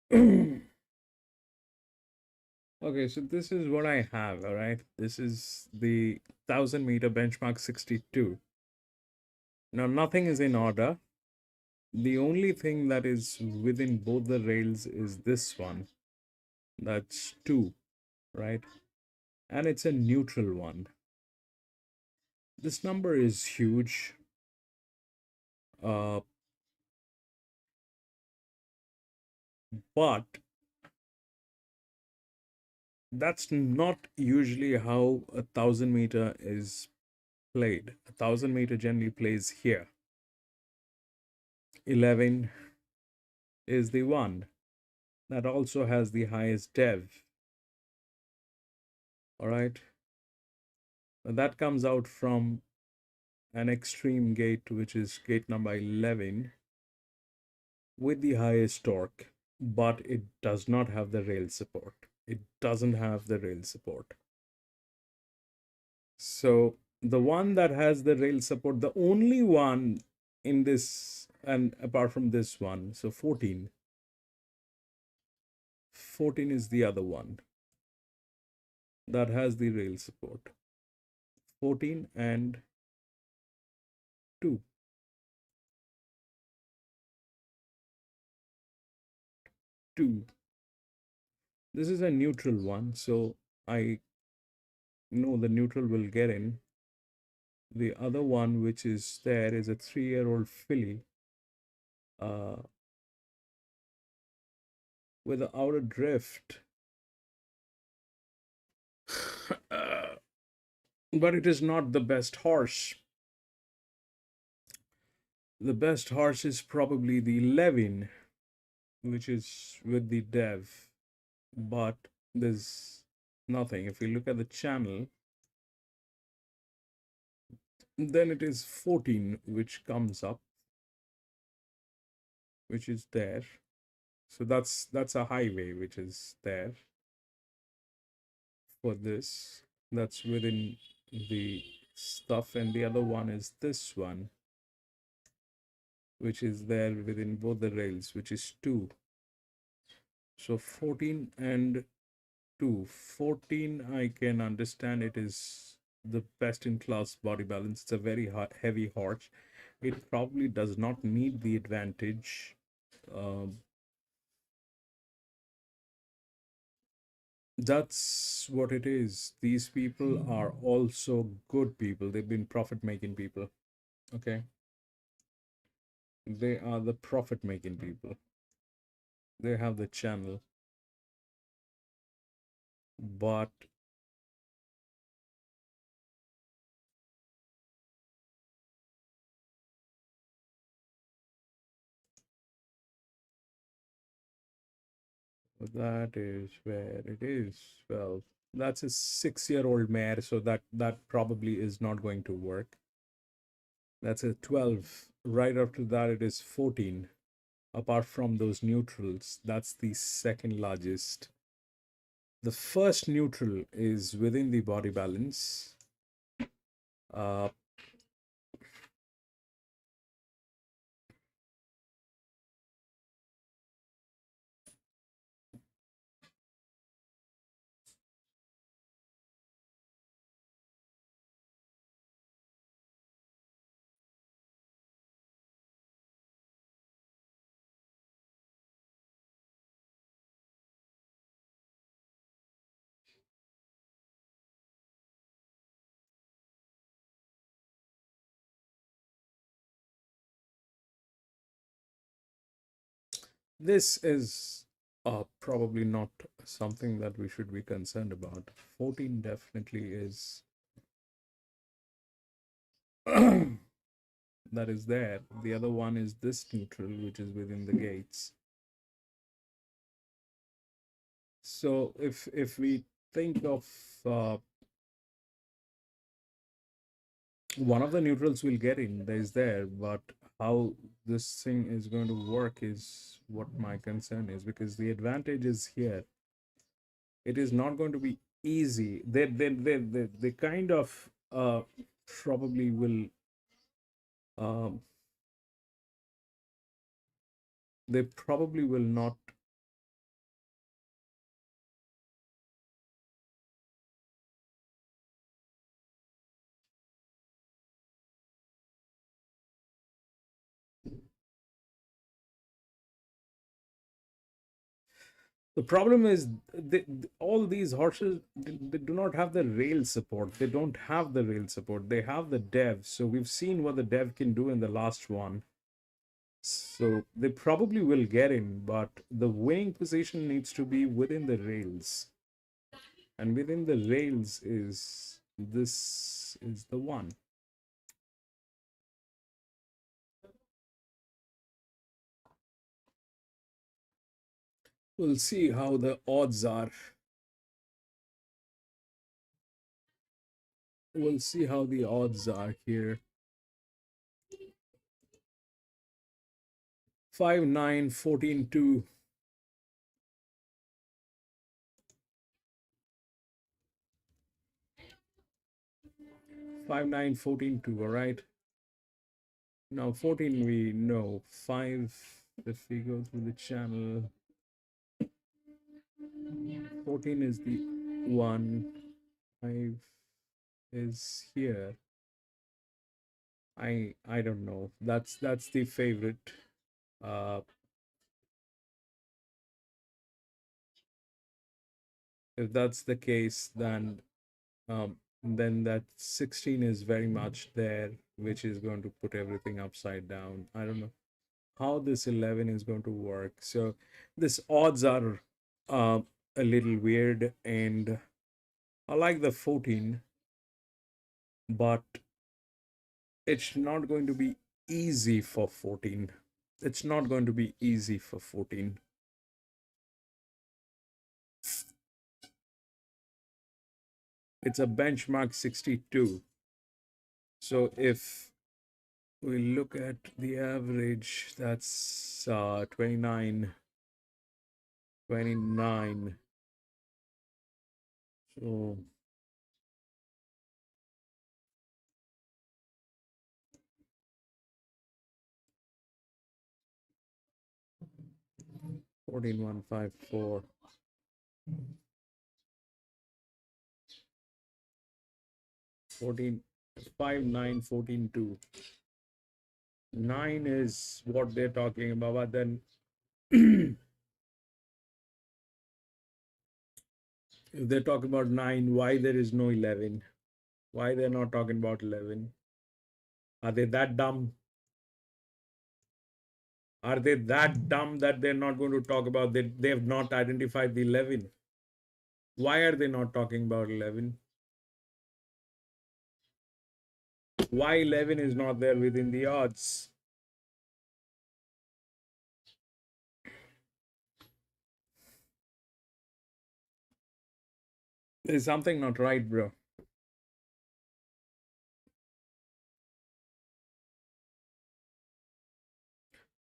Okay, so this is what I have, all right? This is the 1000 meter benchmark 62. Now, nothing is in order. The only thing that is within both the rails is this one. That's 2, right? And it's a neutral one. This number is huge. Uh, but that's not usually how a 1000 meter is played. A 1000 meter generally plays here. 11 is the one that also has the highest dev. All right. That comes out from an extreme gate, which is gate number 11, with the highest torque, but it does not have the rail support. It doesn't have the rail support. So the one that has the rail support, the only one in this, and apart from this one, so 14 is the other one that has the rail support. 14 and 2. 2. This is a neutral one, so I know the neutral will get in. The other one, which is there, is a 3-year-old filly with the outer drift but it is not the best horse. The best horse is probably the Levin, which is with the dev, but there's nothing. If we look at the channel, then it is 14 which comes up, which is there. So that's a highway which is there for this. That's within the stuff, and the other one is this one, which is there within both the rails, which is 2. So 14 and 2. 14, I can understand it is the best in class body balance. It's a very heavy horse. It probably does not need the advantage. That's what it is. These people are also good people. They've been profit making people. Okay. They are the profit making people. They have the channel. But that is where it is. Well, that's a 6-year-old mare, so that probably is not going to work. That's a 12. Right after that, it is 14. Apart from those neutrals, that's the second largest. The first neutral is within the body balance. Uh, this is probably not something that we should be concerned about. 14 definitely is that is there. The other one is this neutral, which is within the gates. So if we think of one of the neutrals will get in, there's there, but how this thing is going to work is what my concern is, because the advantage is here. It is not going to be easy. They kind of probably will um, they probably will not. The problem is all these horses, they do not have the rail support. They don't have the rail support. They have the dev. So we've seen what the dev can do in the last one. So they probably will get in, but the winning position needs to be within the rails. And within the rails is this is the one. We'll see how the odds are. We'll see how the odds are here. 5-9, 14-2. 5-9, 14-2, all right? Now 14 we know. 5, if we go through the channel, 14 is the one. 5 is here. I don't know. That's the favorite. If that's the case, then that 16 is very much there, which is going to put everything upside down. I don't know how this 11 is going to work. So this odds are a little weird, and I like the 14. but it's not going to be easy for 14. It's not going to be easy for 14. It's a benchmark 62. So if we look at the average, that's 29. 29. So 14154. 14 5 9 14 2. 9 is what they're talking about, but then if they talk about 9, why there is no 11? Why they're not talking about 11? Are they that dumb? Are they that dumb that they're not going to talk about that? They have not identified the 11. Why are they not talking about 11? Why 11 is not there within the odds? There's something not right, bro.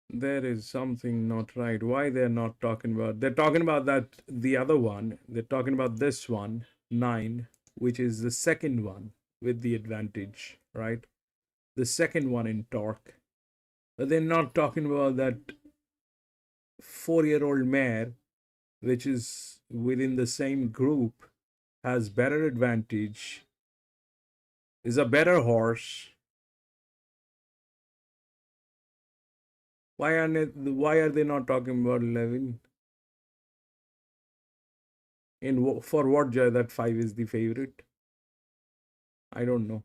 There is something not right. Why they're not talking about? They're talking about that the other one. They're talking about this one, 9, which is the second one with the advantage, right? The second one in torque. But they're not talking about that 4-year-old mare, which is within the same group, has better advantage, is a better horse. Why are they not talking about 11? For what joy that 5 is the favorite? I don't know.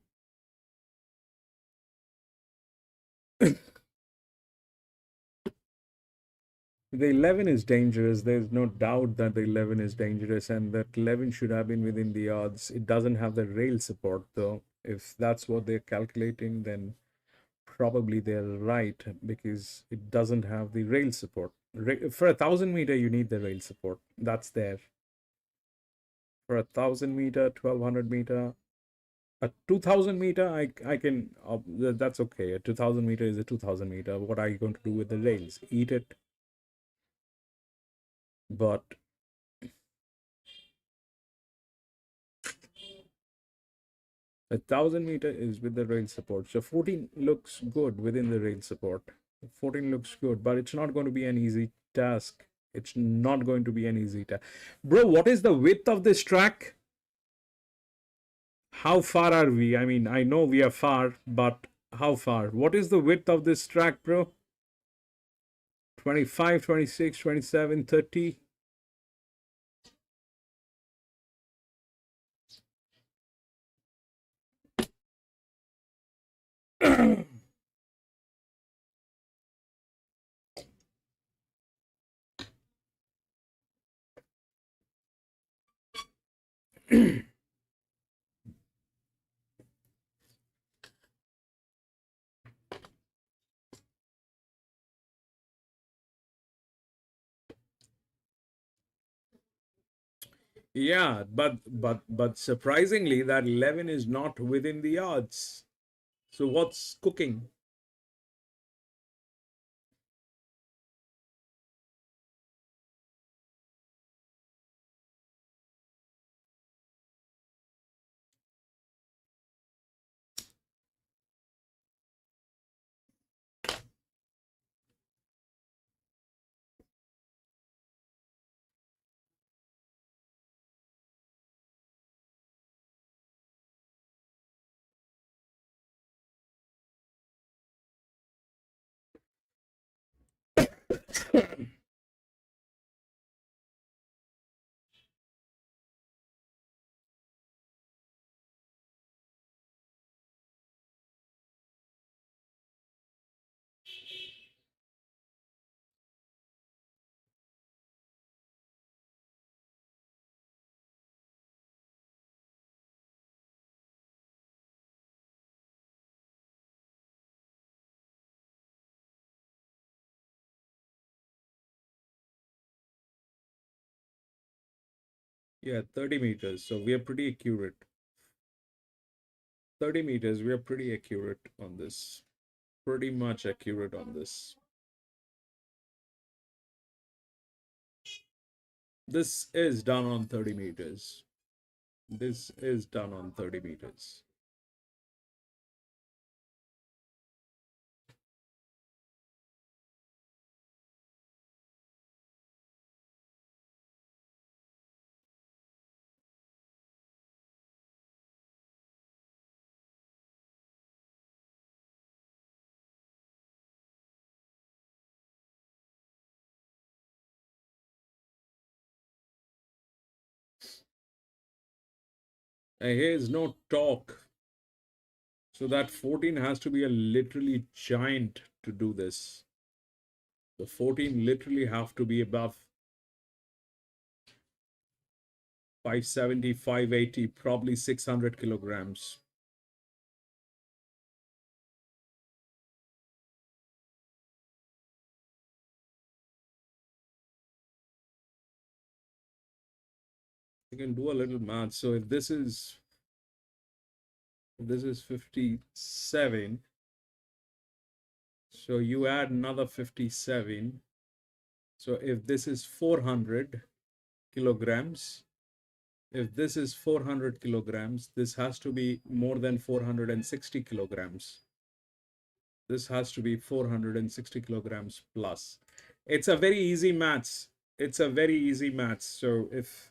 The 11 is dangerous. There's no doubt that the 11 is dangerous, and that 11 should have been within the odds. It doesn't have the rail support, though. If that's what they're calculating, then probably they're right, because it doesn't have the rail support. For a 1,000 meter, you need the rail support. That's there. For a 1,000 meter, 1,200 meter, a 2,000 meter, I can. That's okay. A 2,000 meter is a 2,000 meter. What are you going to do with the rails? Eat it. But a 1,000 meter is with the rail support. So 14 looks good within the rail support. 14 looks good, but it's not going to be an easy task. It's not going to be an easy task. Bro, what is the width of this track? How far are we? I mean, I know we are far, but how far? What is the width of this track, bro? 25, 26, 27, 30. Yeah, but surprisingly, that 11 is not within the odds. So what's cooking? Yeah, 30 meters. So we are pretty accurate. 30 meters, we are pretty accurate on this. Pretty much accurate on this. This is done on 30 meters. This is done on 30 meters. And here is no talk. So that 14 has to be a literally giant to do this. The 14 literally have to be above 570, 580, probably 600 kilograms. You can do a little math. So if this is 57, so you add another 57. So if this is 400 kilograms, if this is 400 kilograms, this has to be more than 460 kilograms. This has to be 460 kilograms plus. It's a very easy maths. It's a very easy maths. So if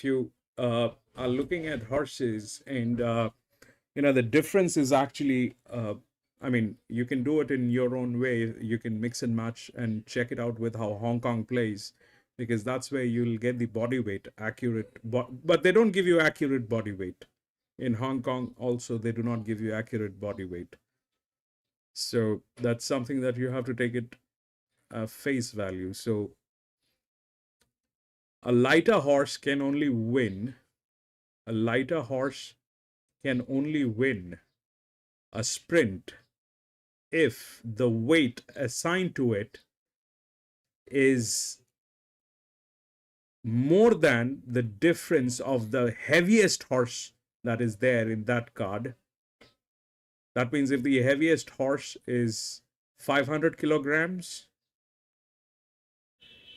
you are looking at horses and the difference is actually I mean, you can do it in your own way. You can mix and match and check it out with how Hong Kong plays, because that's where you'll get the body weight accurate. But they don't give you accurate body weight. In Hong Kong, also, they do not give you accurate body weight. So that's something that you have to take it face value. So a lighter horse can only win. A lighter horse can only win a sprint if the weight assigned to it is more than the difference of the heaviest horse that is there in that card. That means if the heaviest horse is 500 kilograms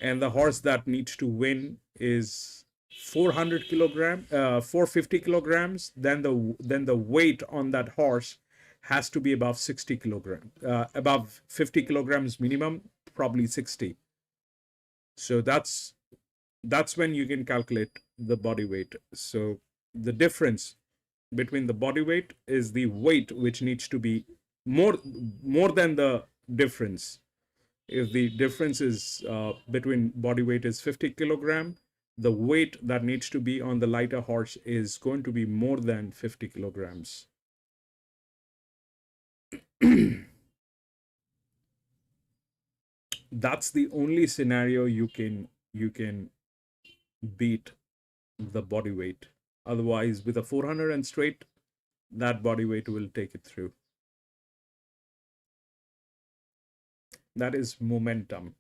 and the horse that needs to win is 450 kilograms, then the weight on that horse has to be above 60 kilograms, above 50 kilograms minimum, probably 60. So that's when you can calculate the body weight. So the difference between the body weight is the weight which needs to be more than the difference. If the difference is between body weight is 50 kilogram, the weight that needs to be on the lighter horse is going to be more than 50 kilograms. That's the only scenario you can beat the body weight. Otherwise, with a 400 and straight, that body weight will take it through. That is momentum.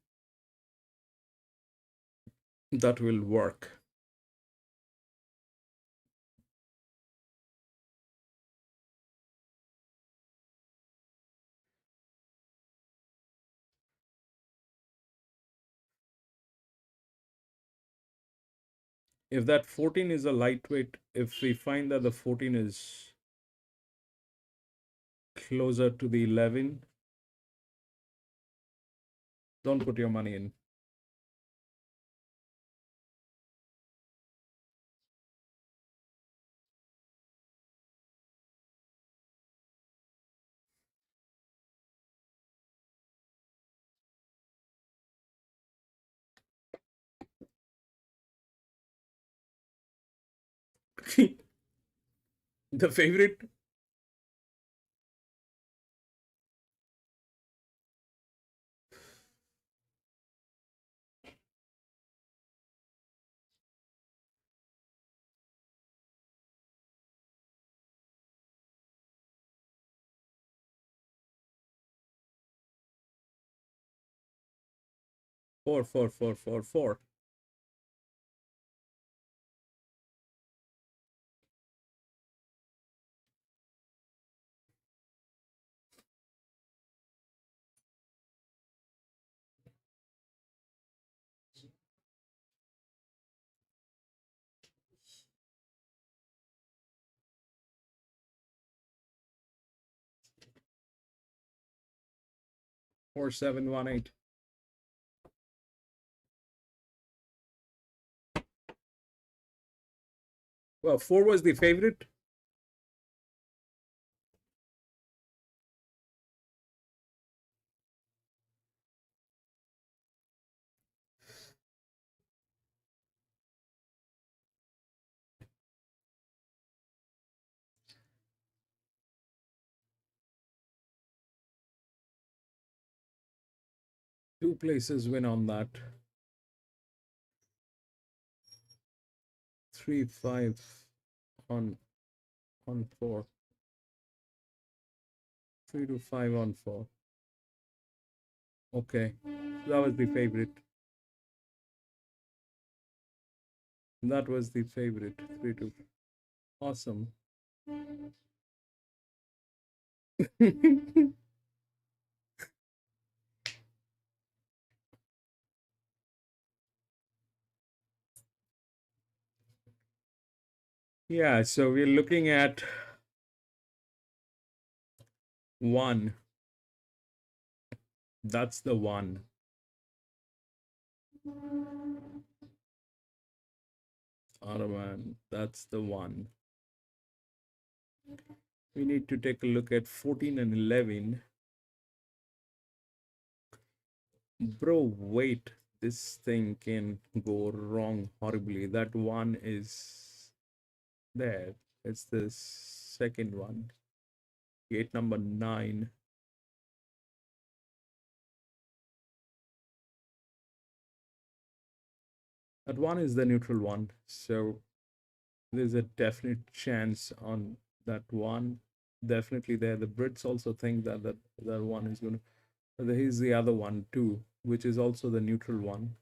That will work. If that 14 is a lightweight, if we find that the 14 is closer to the 11, don't put your money in. The favorite? Four. 4718. Well, 4 was the favorite. Two places win on that. 3-5 on 4. 3-5 on 4. Okay, that was the favorite. That was the favorite. 3-2. Awesome. Yeah, so we're looking at 1. That's the 1. Ottoman, that's the 1. We need to take a look at 14 and 11. Bro, wait. This thing can go wrong horribly. That 1 is there. It's the second one. Gate number 9. That 1 is the neutral one. So there's a definite chance on that 1. Definitely there. The Brits also think that 1 is going to. Here's the other one too, which is also the neutral one.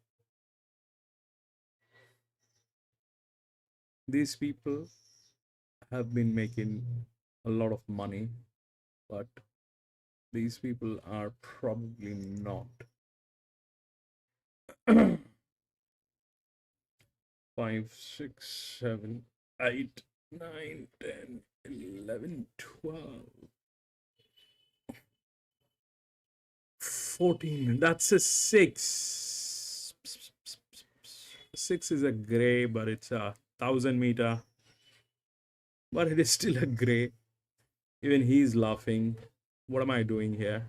These people have been making a lot of money, but these people are probably not. 5, 6, 7, 8, 9, 10, 11, 12, 14. That's a 6. 6 is a gray, but it's a 1,000-meter. But it is still a gray. Even he's laughing. What am I doing here?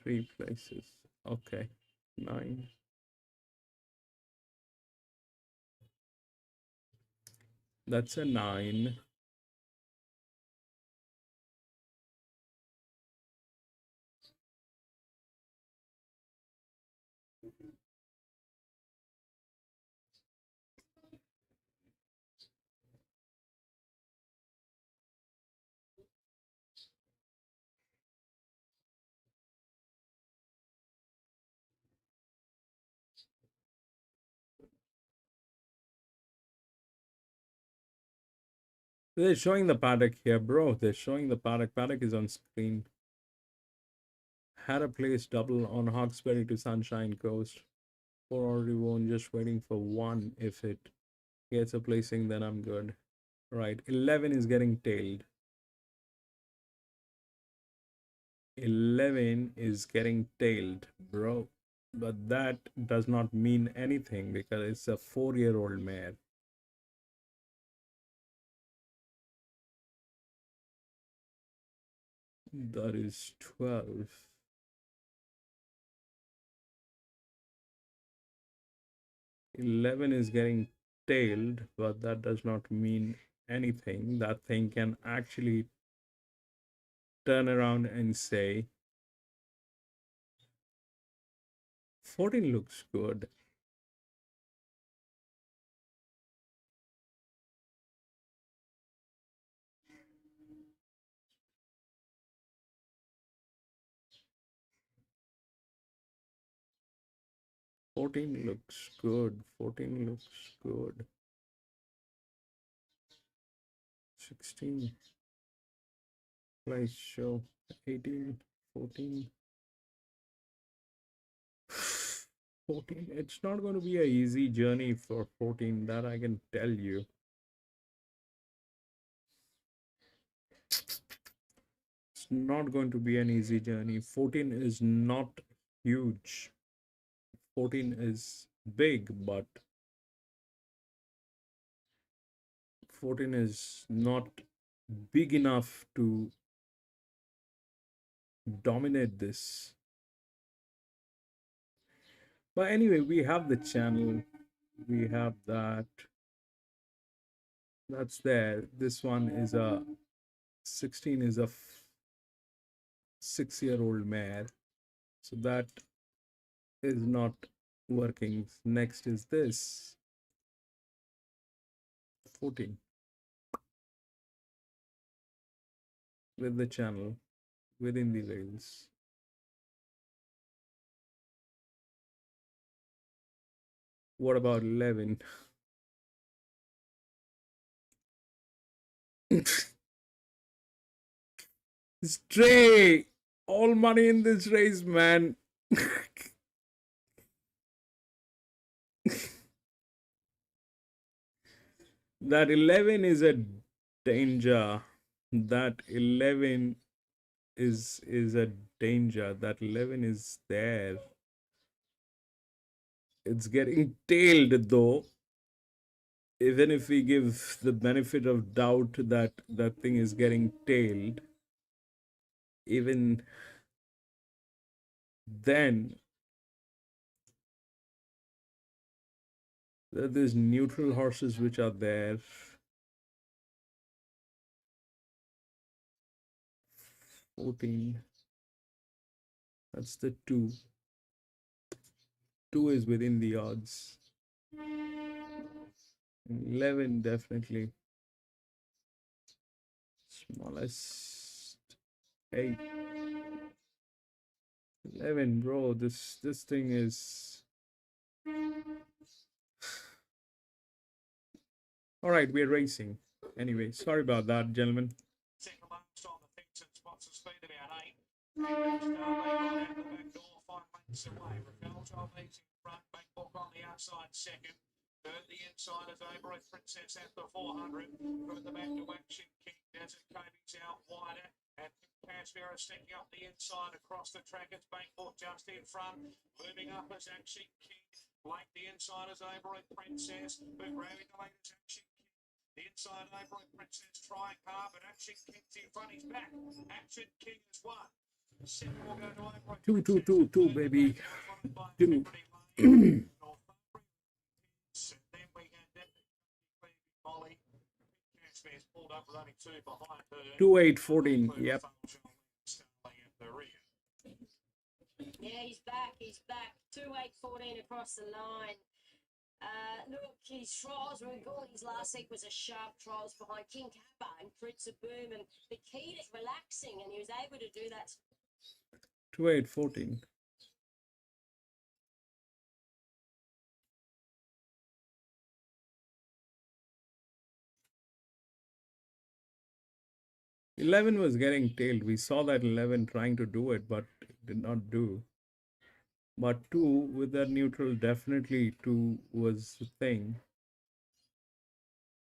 Three places. Okay. 9. That's a 9. They're showing the paddock here, bro. They're showing the paddock. Paddock is on screen. Had a place double on Hawkesbury to Sunshine Coast. 4 already won, just waiting for 1. If it gets a placing, then I'm good. Right, 11 is getting tailed. 11 is getting tailed, bro. But that does not mean anything because it's a 4-year-old mare. That is 12. 11 is getting tailed, but that does not mean anything. That thing can actually turn around and say 14 looks good. Fourteen looks good. 14 looks good. 16. Price show. 18. 14. 14. It's not going to be an easy journey for 14. That I can tell you. it's not going to be an easy journey. 14 is not huge. 14 is big, but 14 is not big enough to dominate this. But anyway, we have the channel, we have that. That's there. This one is a 16 is a 6-year-old mare. So that is not working. Next is this 14 with the channel within the rails. What about 11? Stray! All money in this race, man. That 11 is a danger. That 11 is a danger. That 11 is there. It's getting tailed though. Even if we give the benefit of doubt that that thing is getting tailed, even then there's neutral horses which are there. 14. That's the 2. 2 is within the odds. 11 definitely. Smallest 8. 11, bro. This thing is. All right, we're racing. Anyway, sorry about that, gentlemen.
Second last on the fence and spots the speed about 8. Starley right out the back door, 5 lengths away. Raquel Chalmers in front, back book on the outside second. Third, the inside is Overy Princess at the 400. Got the back to Action King. Desert Cody's out wider. And Cashmere is sticking up the inside across the track. It's Bankbook just in front. Moving up is Action King. Like the inside is Overy Princess. But grabbing the latest Action King. The inside Overy Princess trying hard, but Action King's in front. He's back. Action King has won. Second will go to Overy
Two, baby. Two.
Then we had Molly. Cashmere's pulled up with only 2 behind her.
2, 8, 14. Yep.
Yeah, he's back. He's back. 2-8-14 across the line. Look, his trials were good. His last week was a sharp trials behind King Kappa and Prince of Boom, and the key is relaxing, and he was able to do that.
2, 8, 14. Eleven was getting tailed. We saw that 11 trying to do it, but it did not do. But 2 with that neutral, definitely 2 was the thing.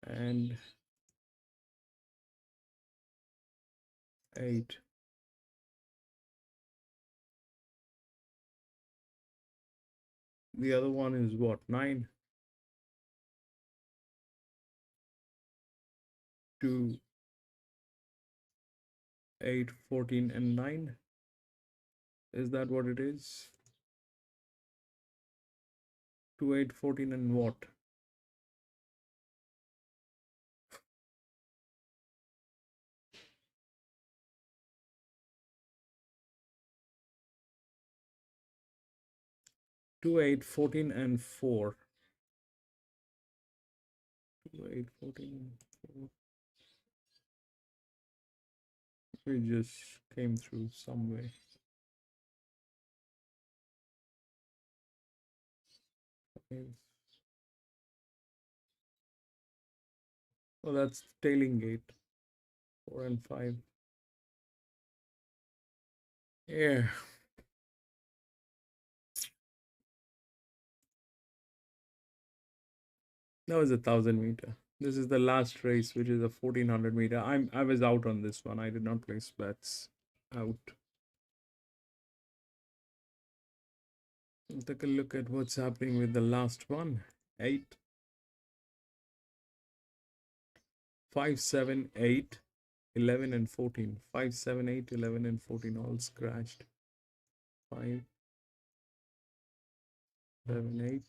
And 8. The other one is what? 9. 2, 8, 14, and 9. Is that what it is? 2, 8, 14, and what? Two, 8, 14, and 4. 2, 8, 14, and 4. We just came through some way. Okay. Oh, that's tailing gate. 4 and 5. Yeah. That was 1,000 meter. This is the last race, which is a 1,400 meter. I was out on this one. I did not place bets. out. Take a look at what's happening with the last one. 8, 5, 7, 8, 11, and 14. 5, 7, 8, 11, and 14 all scratched. 5, 7, 8,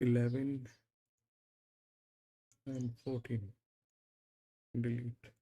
11, and 14. Delete.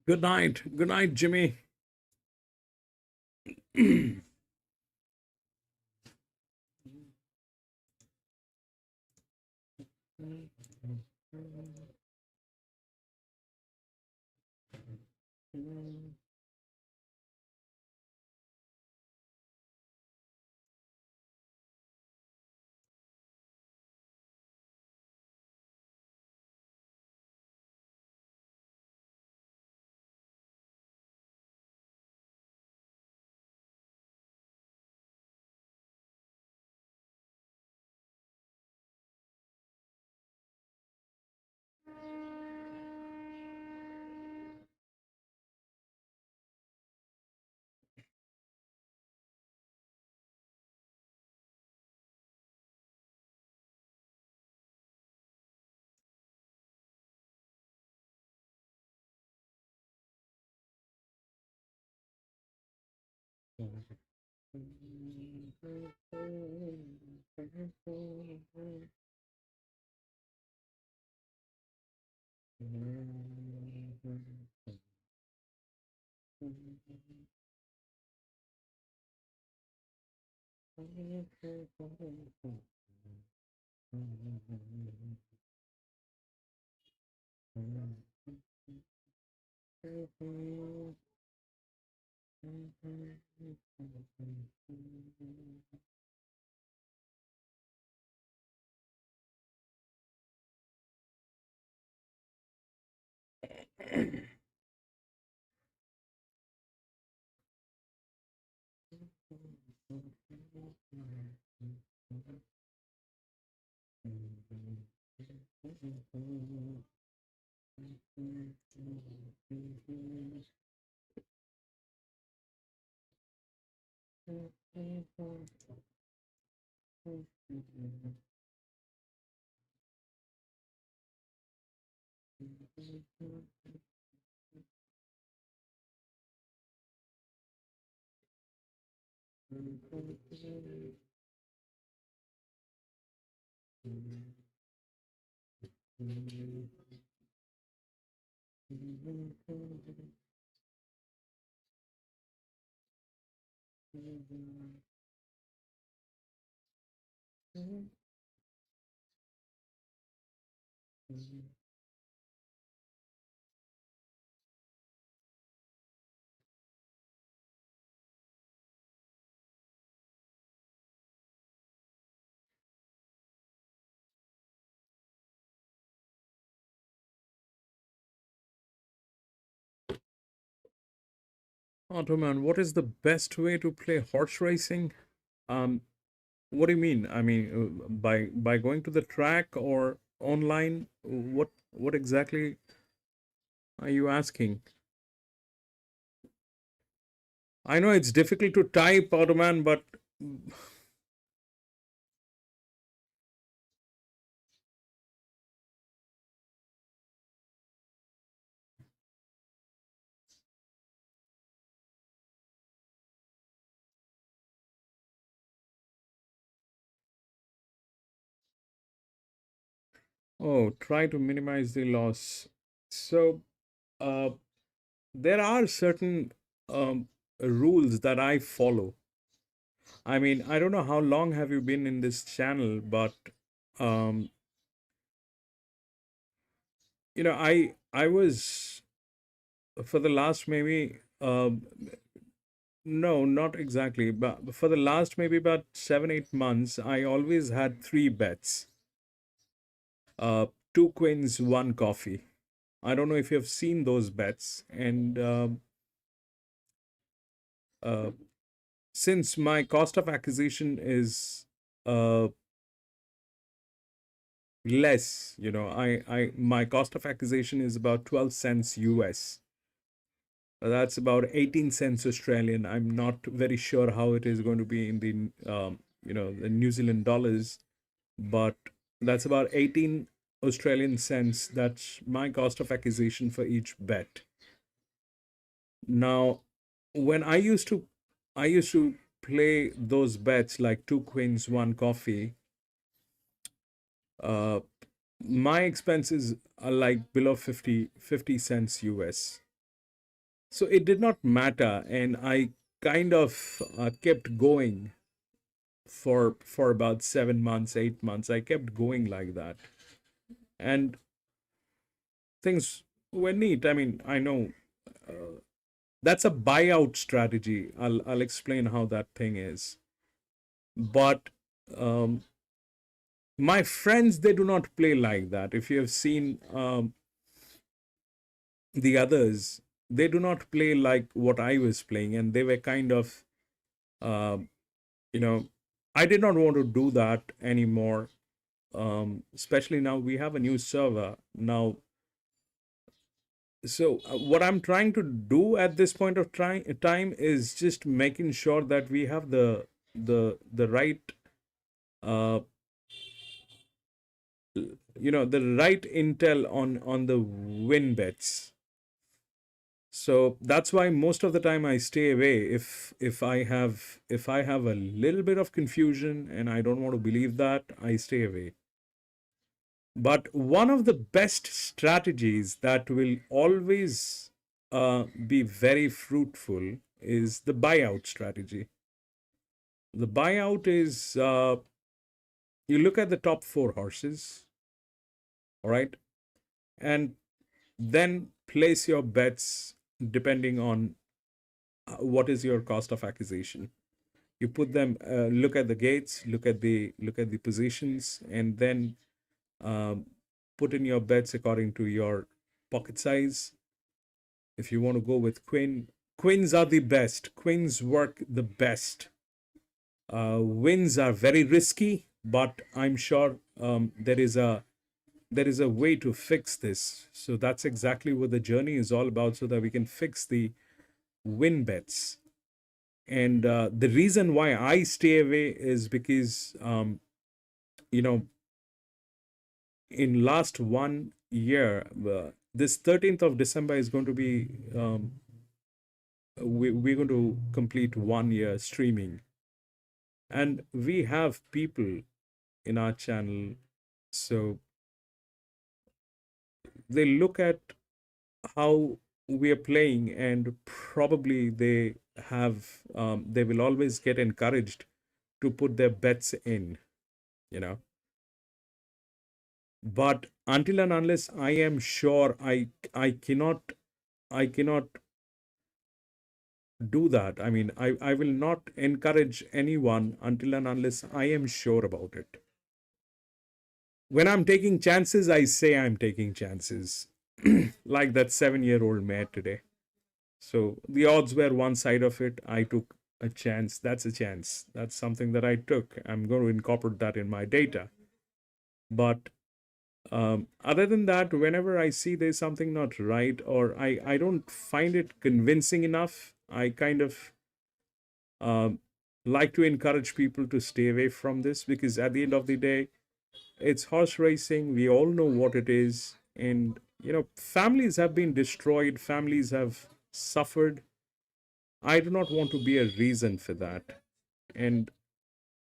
Good night. Good night, Jimmy. Ottoman, what is the best way to play horse racing? Um, what do you mean? I mean, by going to the track or online? What exactly are you asking? I know it's difficult to type, Ottoman, but oh, try to minimize the loss. So, uh, there are certain rules that I follow. I mean, I don't know how long have you been in this channel, but um, I was for the last maybe no, not exactly, but for the last maybe about 7 8 months, I always had three bets, uh, two queens, one coffee. I don't know if you've seen those bets, and uh, since my cost of acquisition is uh, less, I my cost of acquisition is about 12 cents US. That's about 18 cents Australian. I'm not very sure how it is going to be in the New Zealand dollars, but that's about 18 Australian cents. That's my cost of acquisition for each bet. Now, when I used to play those bets like two queens, one coffee. Uh, my expenses are like below 50 cents US. So it did not matter, and I kind of kept going for about 7 months, 8 months. I kept going like that, and things were neat. I mean, I know that's a buyout strategy. I'll explain how that thing is. But um, my friends, they do not play like that. If you have seen the others, they do not play like what I was playing, and they were kind of, uh, you know, I did not want to do that anymore. Especially now we have a new server now. So what I'm trying to do at this point of time is just making sure that we have the right uh, the right intel on the win bets. So that's why most of the time I stay away. If I have a little bit of confusion and I don't want to believe that, I stay away. But one of the best strategies that will always be very fruitful is the buyout strategy. The buyout is you look at the top four horses, all right, and then place your bets depending on what is your cost of acquisition. You put them, look at the gates, look at the positions, and then um, put in your bets according to your pocket size. If you want to go with queens are the best. Queens work the best. Wins are very risky, but I'm sure there is a way to fix this. So that's exactly what the journey is all about, so that we can fix the win bets. And the reason why I stay away is because you know in last 1 year, this 13th of December is going to be we're going to complete 1 year streaming, and we have people in our channel, so they look at how we are playing, and probably they will always get encouraged to put their bets in, you know but until and unless I am sure, I cannot do that. I mean, I will not encourage anyone until and unless I am sure about it. When I'm taking chances, I say I'm taking chances. Like that 7-year-old mare today. So the odds were one side of it. I took a chance. That's a chance. That's something that I took. I'm going to incorporate that in my data. But other than that, whenever I see there's something not right, or I don't find it convincing enough, I kind of um, like to encourage people to stay away from this, because at the end of the day, it's horse racing. We all know what it is. And, families have been destroyed, families have suffered. I do not want to be a reason for that. And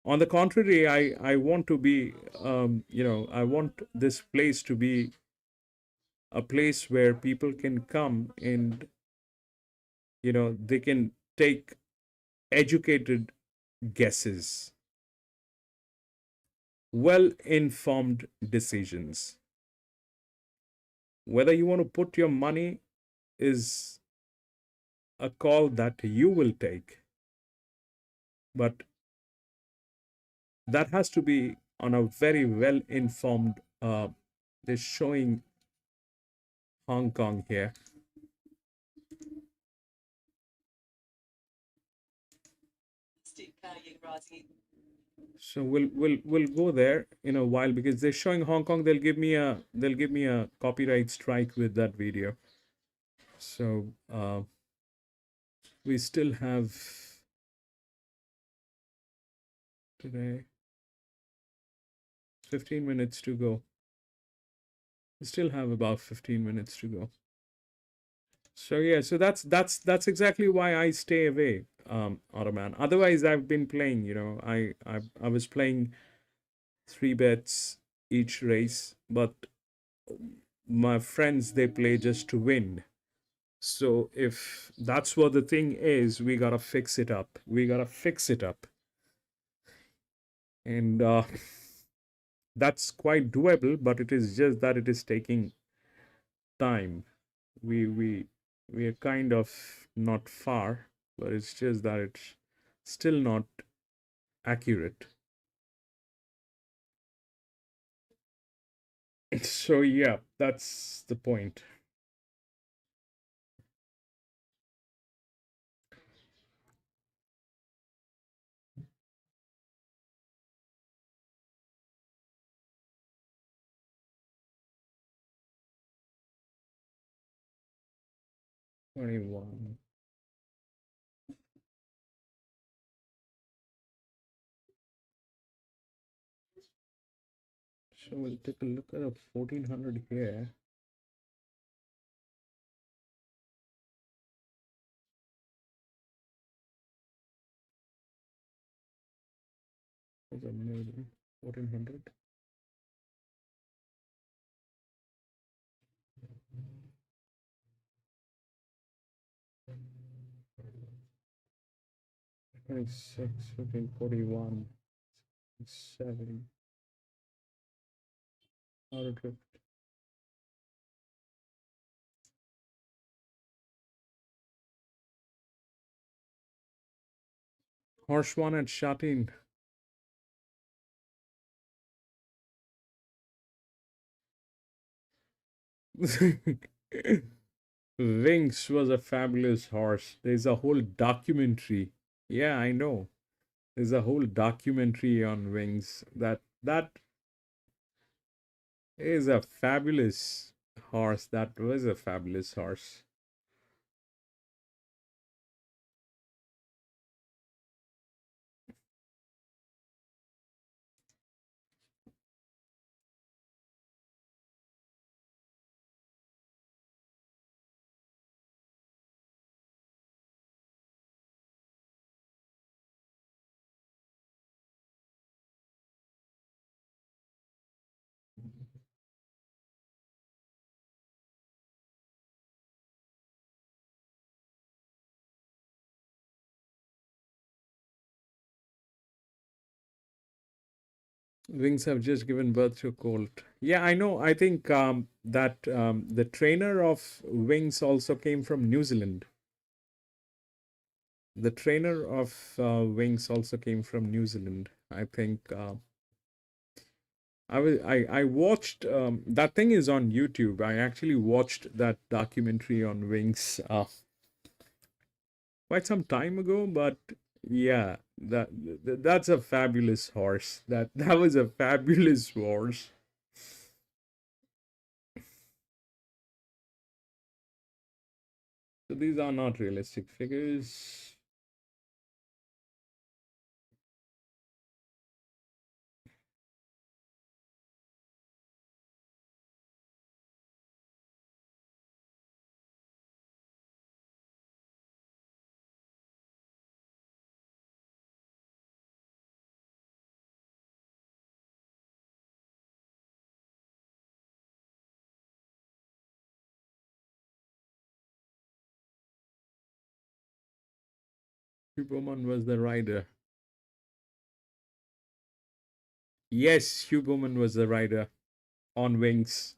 on the contrary, I want to be, I want this place to be a place where people can come and, they can take educated guesses, well informed decisions. Whether you want to put your money is a call that you will take, but that has to be on a very well informed. They're showing Hong Kong here. So we'll go there in a while, because they're showing Hong Kong. They'll give me a copyright strike with that video. So we still have today 15 minutes to go. We still have about 15 minutes to go. So yeah, so that's exactly why I stay away, Ottoman. Otherwise, I've been playing. I was playing 3 bets each race, but my friends, they play just to win. So if that's what the thing is, we gotta fix it up. We gotta fix it up. And that's quite doable, but it is just that it is taking time. We are kind of not far, but it's just that it's still not accurate. So yeah, that's the point. '21. So we'll take a look at a 1400 here. That's amazing. 1400. 26, 1541, 7. Auto drift. Horse one at Shatin. Wings was a fabulous horse. There's a whole documentary. Yeah, I know. There's a whole documentary on Wings. That is a fabulous horse. That was a fabulous horse. Wings have just given birth to a colt. Yeah, I know. I think that the trainer of Wings also came from New Zealand. The trainer of Wings also came from New Zealand. I think I watched that thing is on YouTube. I actually watched that documentary on Wings quite some time ago, but yeah, that's a fabulous horse. That was a fabulous horse. So these are not realistic figures. Huberman was the rider. Yes, Huberman was the rider on Wings.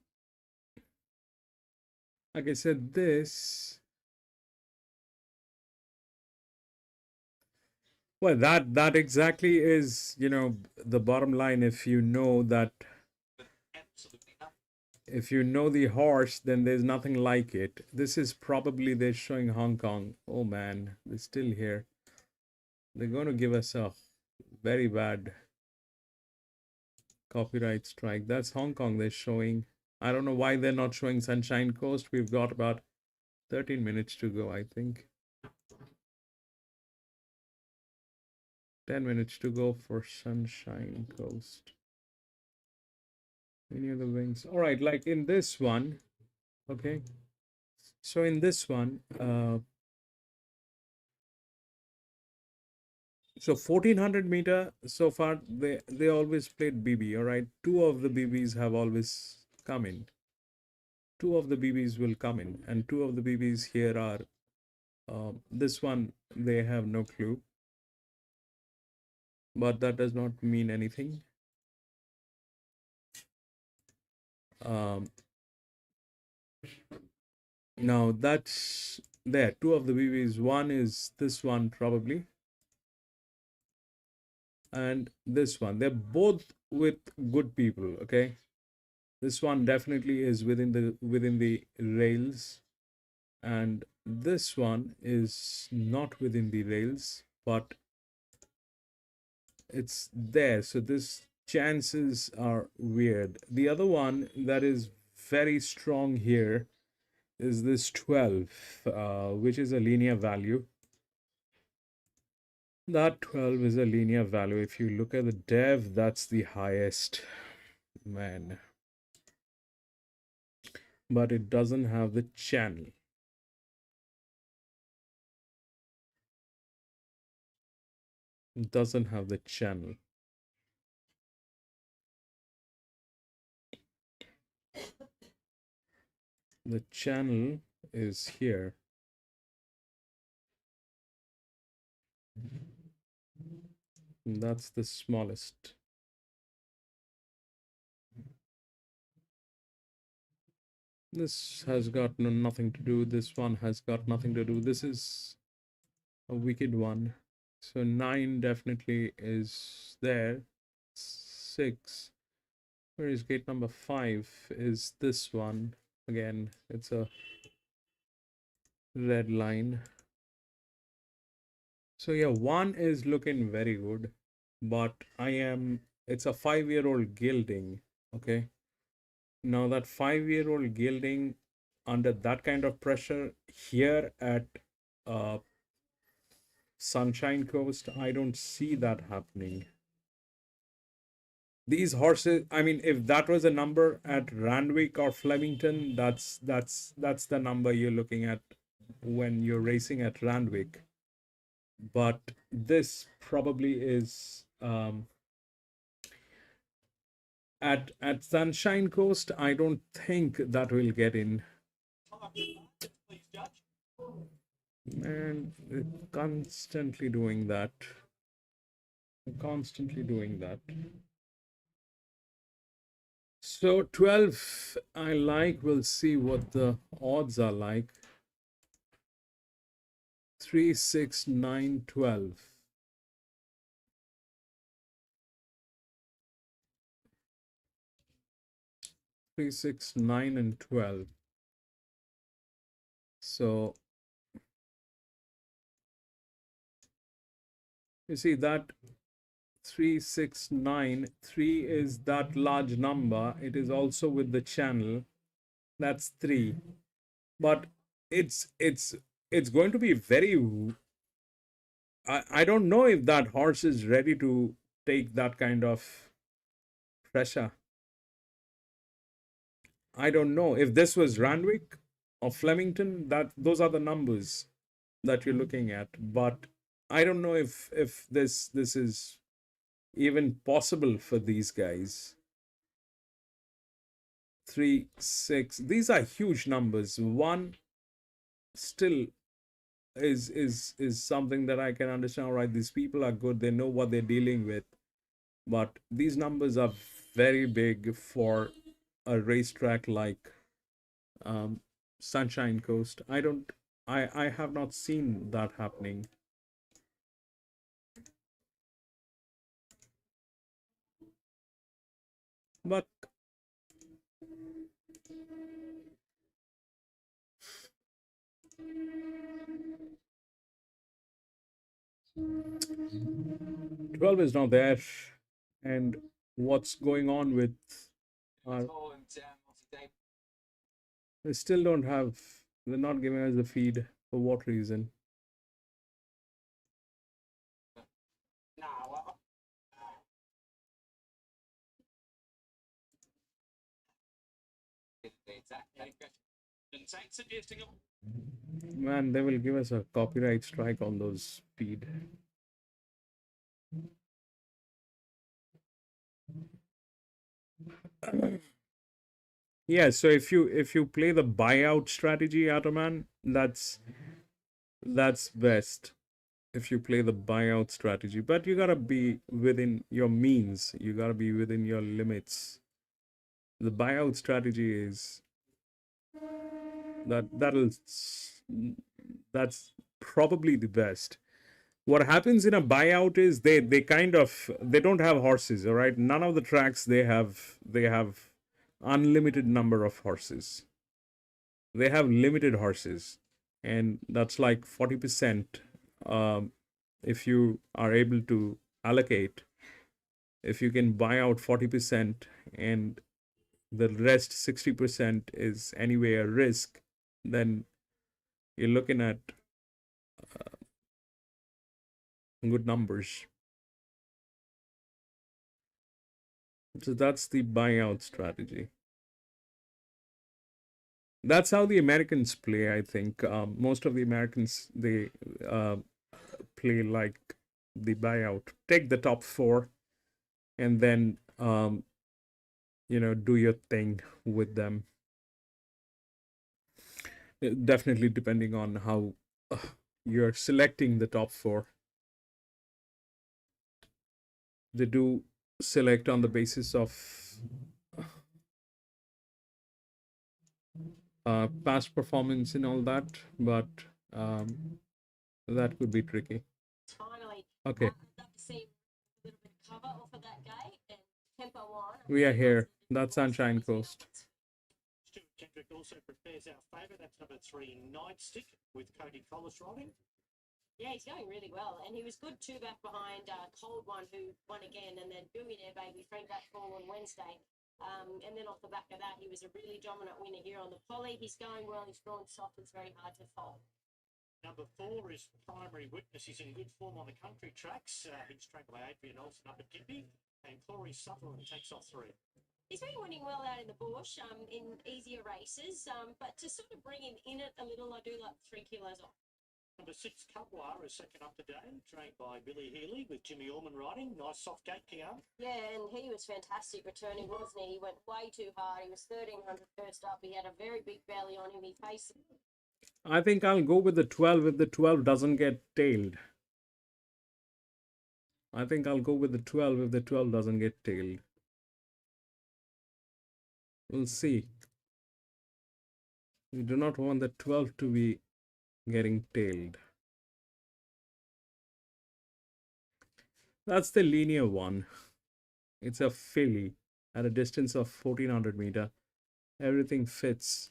Like I said, this. Well, that exactly is, the bottom line. If you know that,
Absolutely nothing.
if you know the horse, then there's nothing like it. This is probably they're showing Hong Kong. Oh man, they're still here. They're going to give us a very bad copyright strike. That's Hong Kong they're showing. I don't know why they're not showing Sunshine Coast. We've got about 13 minutes to go, I think. 10 minutes to go for Sunshine Coast. Any of the wings? All right, like in this one, okay. So in this one, so 1400 meter so far, they always played BB. All right, two of the BBs have always come in. two of the BBs will come in, and two of the BBs here are this one, they have no clue, but that does not mean anything. Now that's there, two of the BBs. One is this one probably, and this one. They're both with good people. Okay, this one definitely is within the rails, and this one is not within the rails, but it's there. So this chances are weird. The other one that is very strong here is this 12, which is a linear value. That 12 is a linear value. If you look at the dev, that's the highest, man. But it doesn't have the channel. It doesn't have the channel. The channel is here. That's the smallest. This has got nothing to do. This one has got nothing to do. This is a wicked one. So 9 definitely is there. 6. Where is gate number 5? Is this one. Again, it's a red line. So yeah, 1 is looking very good, but it's a 5-year-old gilding. Okay. Now that 5-year-old gilding under that kind of pressure here at SunshineCoast, I don't see that happening. These horses, I mean, if that was a number at Randwick or Flemington, that's the number you're looking at when you're racing at Randwick. But this probably is at SunshineCoast. I don't think that will get in.
Please judge.
And they're constantly doing that. Constantly doing that. So 12 I like. We'll see what the odds are like. 3, 6, 9, 12. 3, 6, 9, and 12. So you see that 3, 6, 9, 3 is that large number. It is also with the channel. That's 3. But it's going to be very, I don't know if that horse is ready to take that kind of pressure. I don't know if this was Randwick or Flemington, that those are the numbers that you're looking at, but I don't know if this is even possible for these guys. 3, 6, these are huge numbers. 1 still is something that I can understand. All right, these people are good, they know what they're dealing with, but these numbers are very big for a racetrack like SunshineCoast. I have not seen that happening. But $12 is not there, and what's going on with our? They still don't have. They're not giving us the feed. For what reason? Man, they will give us a copyright strike on those feed. Yeah, so if you play the buyout strategy, Ataman, that's best. If you play the buyout strategy, but you gotta be within your means. You gotta be within your limits. The buyout strategy is that's probably the best. What happens in a buyout is they kind of they don't have horses, all right? None of the tracks they have unlimited number of horses. They have limited horses, and that's like 40%. If you are able to allocate, if you can buy out 40% and the rest 60% is anyway a risk, then you're looking at good numbers. So that's the buyout strategy. That's how the Americans play, I think. Most of the Americans, they play like the buyout. Take the top four and then, do your thing with them. Definitely depending on how you're selecting the top four. They do select on the basis of past performance and all that, but that could be tricky.
Finally,
Okay,
I'd love to see a little bit of cover off of that gate and tempo one.
we are here. That's Sunshine Coast.
Stuart Kendrick also prepares our favourite. That's number 3, Nightstick, with Cody Collis riding.
Yeah, he's going really well, and he was good too back behind Cold One, who won again, and then Billionaire Baby, Frank back fall on Wednesday. And then off the back of that, he was a really dominant winner here on the poly. He's going well, he's drawn soft, it's very hard to fold.
Number 4 is Primary Witness. He's in good form on the country tracks. He's trained by Adrian Olsen up at Gimpy, and Corey Sutherland takes off 3.
He's been winning well out in the bush in easier races, but to sort of bring him in it a little, I do like 3 kilos off.
Number 6, Cutwar, is second up today, trained by Billy Healy with Jimmy Orman riding. Nice soft gate, Kian.
Yeah, and he was fantastic returning, wasn't he? He went way too hard. He was 1300 first up. He had a very big belly on him. He faced.
I think I'll go with the 12 if the 12 doesn't get tailed. I think I'll go with the 12 if the 12 doesn't get tailed. We'll see. We do not want the 12 to be getting tailed. That's the linear one. It's a filly at a distance of 1400 meter. Everything fits.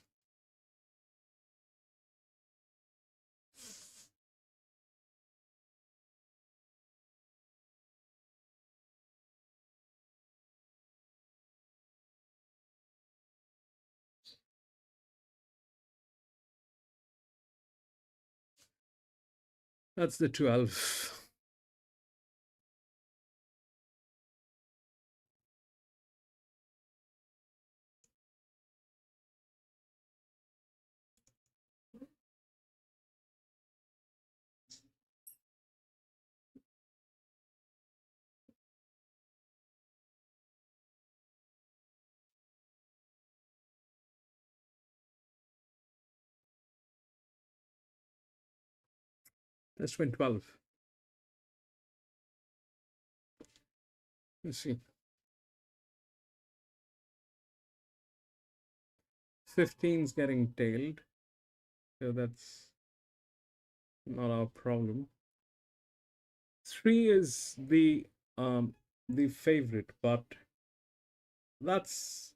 That's the 12. Let's win 12. Let's see. 15's getting tailed. So that's not our problem. 3 is the favorite, but that's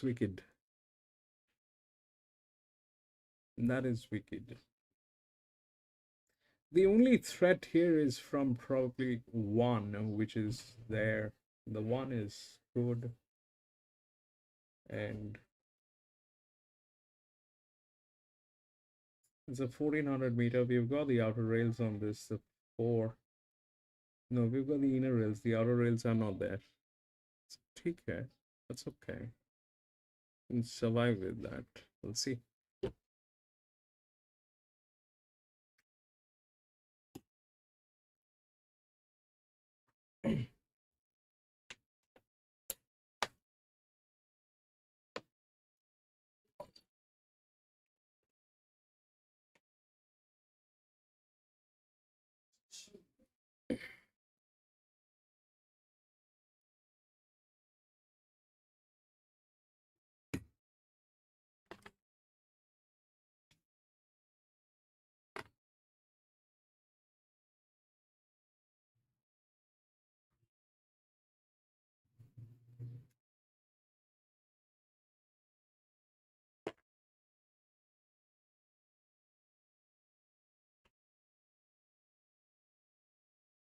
wicked. That is wicked. The only threat here is from probably 1, which is there. The 1 is good. And it's a 1400 meter. We've got the outer rails on this. The 4. No, we've got the inner rails. The outer rails are not there. It's okay. That's okay. We can survive with that. We'll see.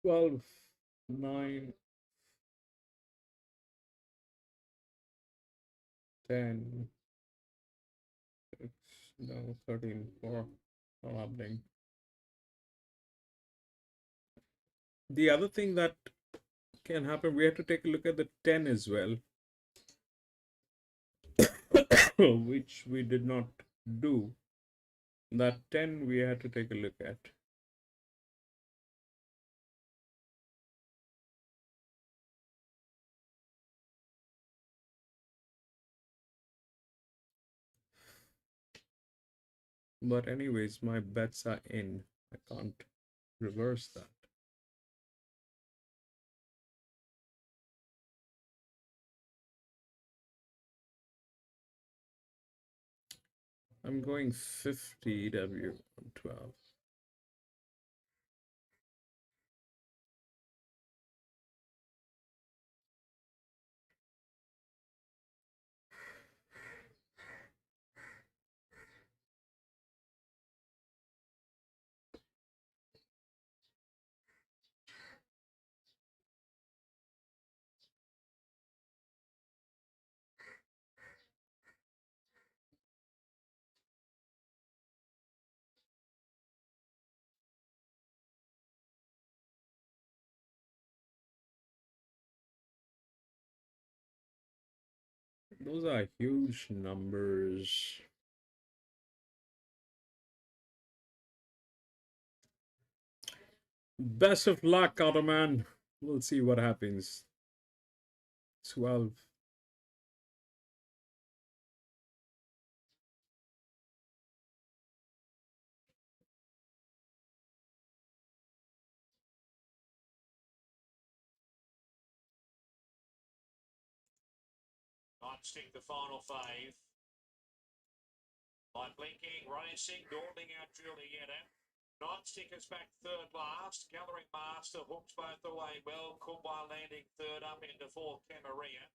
12, 9, 10, 6, no, 13, 4. Not happening. The other thing that can happen, we have to take a look at the 10 as well, which we did not do. That 10 we had to take a look at. But anyways, my bets are in. I can't reverse that. I'm going 50 W on 12. Those are huge numbers. Best of luck, Ottoman. We'll see what happens. 12.
Nightstick, the final fave. By blinking, racing, dawning out Julietta. Nightstick is back third last. Gathering Master hooks both the way well. Kumbai landing third up into fourth, Camaria.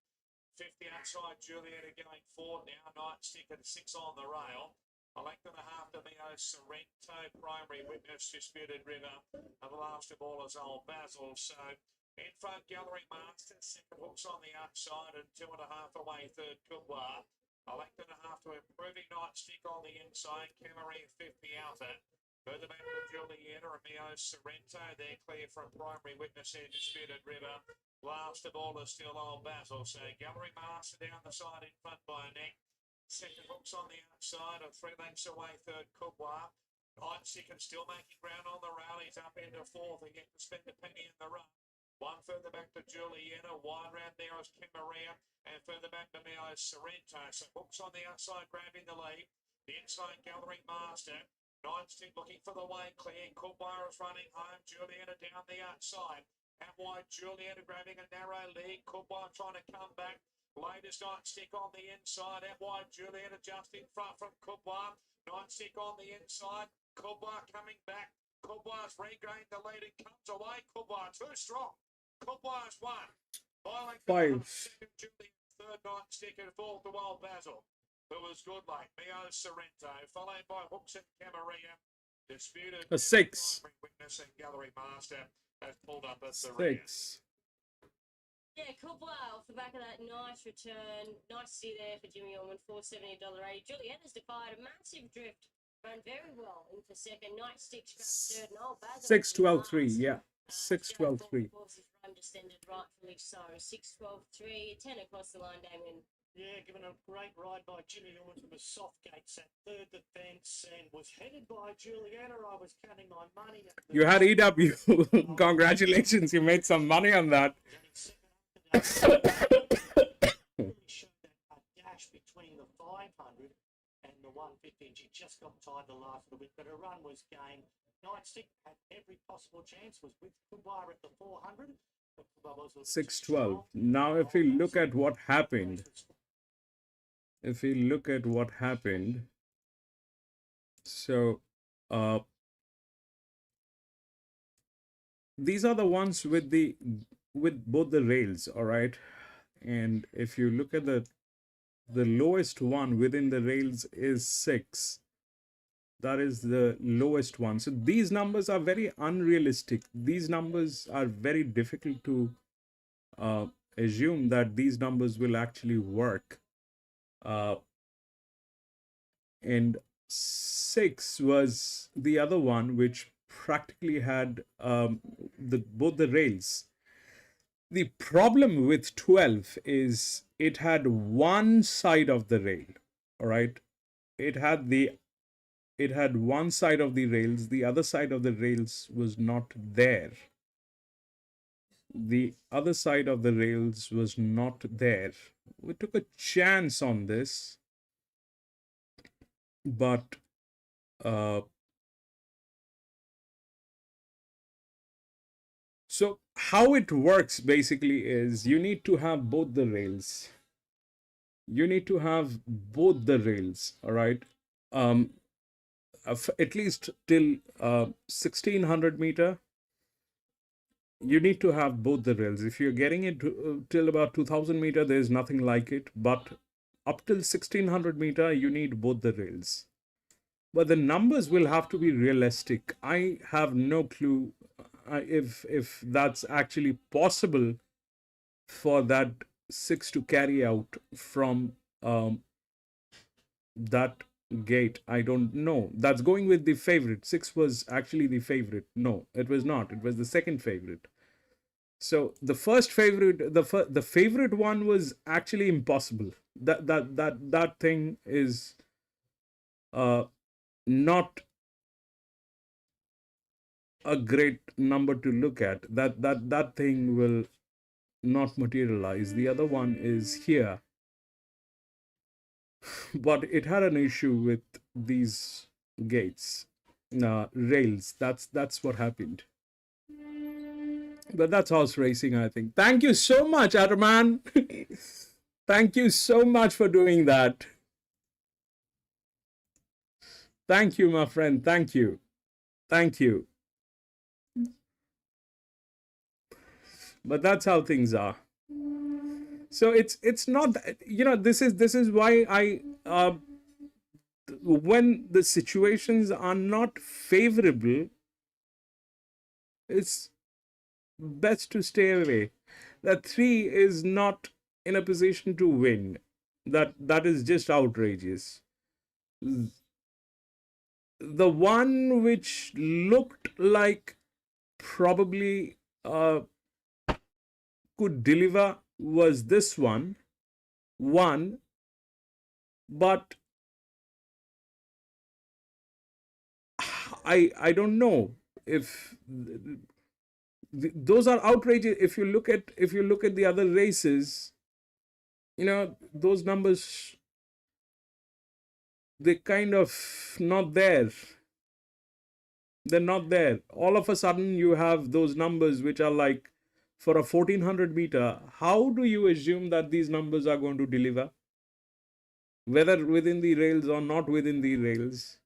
50 outside Julietta going forward now. Nightstick at 6 on the rail. A length and a half to Mio Sorrento. Primary Witness, Disputed River. And the last of all is Old Basil. So in front, Gathering Master. Second hooks on the outside and 2.5 away third, Kumbai. A length and a half to Improving Nightstick on the inside. Camaria 50 out there. Further back to Julietta and Mio Sorrento. They're clear from Primary Witness and Disputed River. Last of all is still Old Basil. So Gallery Master down the side in front by a neck. Second hooks on the outside and 3 lengths away third, Kubwa. Nightstick still making ground on the rail. He's up into fourth and yet to spend a penny in the run. One further back to Julietta. Wide round there is Camaria. And further back to Mio Sorrento. So hooks on the outside grabbing the lead. The inside Gathering Master. Nightstick looking for the way clear. Kubwa is running home. Julietta down the outside. Out wide, Julietta grabbing a narrow lead. Kubwa trying to come back. Latest Nightstick on the inside. Out wide, Julietta just in front from Kubwa. Nightstick on the inside. Kubwa coming back. Kubwa's regained the lead and comes away. Kubwa too strong. Kubwa's won.
5.
Second, Julietta. Third, Nightstick and fourth to Old Basil, who was good late. Mio Sorrento, followed by Hooks and Camaria. Disputed.
A 6.
Witness and Gallery Master has pulled up at the rear.
6.
Yeah, Kubwa off the back of that nice return. Nice to see there for Jimmy Orman, $470.80. Juliana's defied a massive drift. Ran very well into second. Nightstick scrapped third. And Old Basil
6, 12, 3.
last.
Yeah. 6, 12, 3.
Horses run descended rightfully so. 6, 12, 3. 10 across the line, Damien.
Yeah, given a great ride by Jimmy Orr from a soft gates at third defence and was headed by Juliana. I was counting my money.
You had EW. Congratulations, you made some money on that.
Really showed that dash between the 500 and the 150, and she just got tied the last little bit, but her run was game. Nightstick had every possible chance, was with Kubwire at the 400.
612. Now, if we look at what happened, so these are the ones with both the rails, all right. And if you look at the lowest one within the rails is 6. That is the lowest one. So these numbers are very unrealistic. These numbers are very difficult to assume that these numbers will actually work. And 6 was the other one which practically had both the rails. The problem with 12 is it had one side of the rail, all right. It had one side of the rails. The other side of the rails was not there. The other side of the rails was not there. We took a chance on this, but so how it works basically is you need to have both the rails. You need to have both the rails, all right. At least till 1600 meter, you need to have both the rails. If you're getting it till about 2000 meter, there's nothing like it. But up till 1600 meter, you need both the rails. But the numbers will have to be realistic. I have no clue if that's actually possible for that 6 to carry out from that gate. I don't know. That's going with the favorite. 6 was actually the favorite. No, it was not. It was the second favorite. So the first favorite, the favorite one was actually impossible. That thing is not a great number to look at. That thing will not materialize. The other one is here, but it had an issue with these gates, rails. That's what happened. But that's horse racing, I think. Thank you so much, Atterman. Thank you so much for doing that. Thank you, my friend. Thank you. Thank you. But that's how things are. So it's not, this is why I when the situations are not favorable, it's best to stay away. That 3 is not in a position to win. That is just outrageous. The one which looked like probably could deliver was this one, but I don't know if those are outrageous. If you look at the other races, those numbers, they kind of not there. They're not there. All of a sudden you have those numbers which are like, for a 1400 meter, how do you assume that these numbers are going to deliver? Whether within the rails or not within the rails.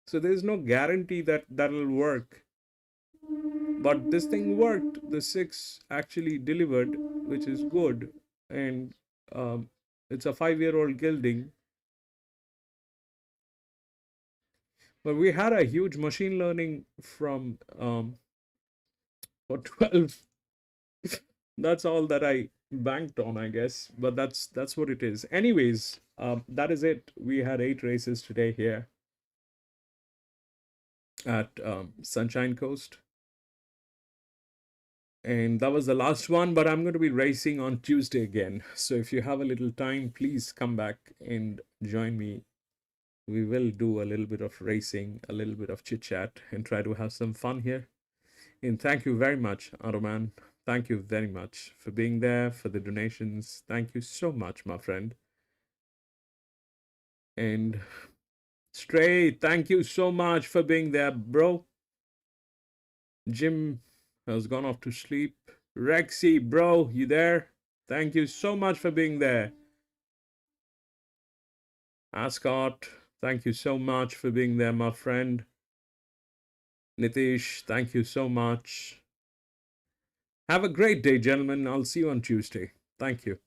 So there's no guarantee that that'll work. But this thing worked. The 6 actually delivered, which is good. And it's a 5-year-old gelding. But we had a huge machine learning from for 12. That's all that I banked on, I guess. But that's what it is. Anyways, that is it. We had 8 races today here at SunshineCoast. And that was the last one, but I'm going to be racing on Tuesday again. So if you have a little time, please come back and join me. We will do a little bit of racing, a little bit of chit chat, and try to have some fun here. And thank you very much, Aroman. Thank you very much for being there, for the donations. Thank you so much, my friend. And Stray, thank you so much for being there, bro. Jim has gone off to sleep. Rexy, bro, you there? Thank you so much for being there. Ascot, thank you so much for being there, my friend. Nitish, thank you so much. Have a great day, gentlemen. I'll see you on Tuesday. Thank you.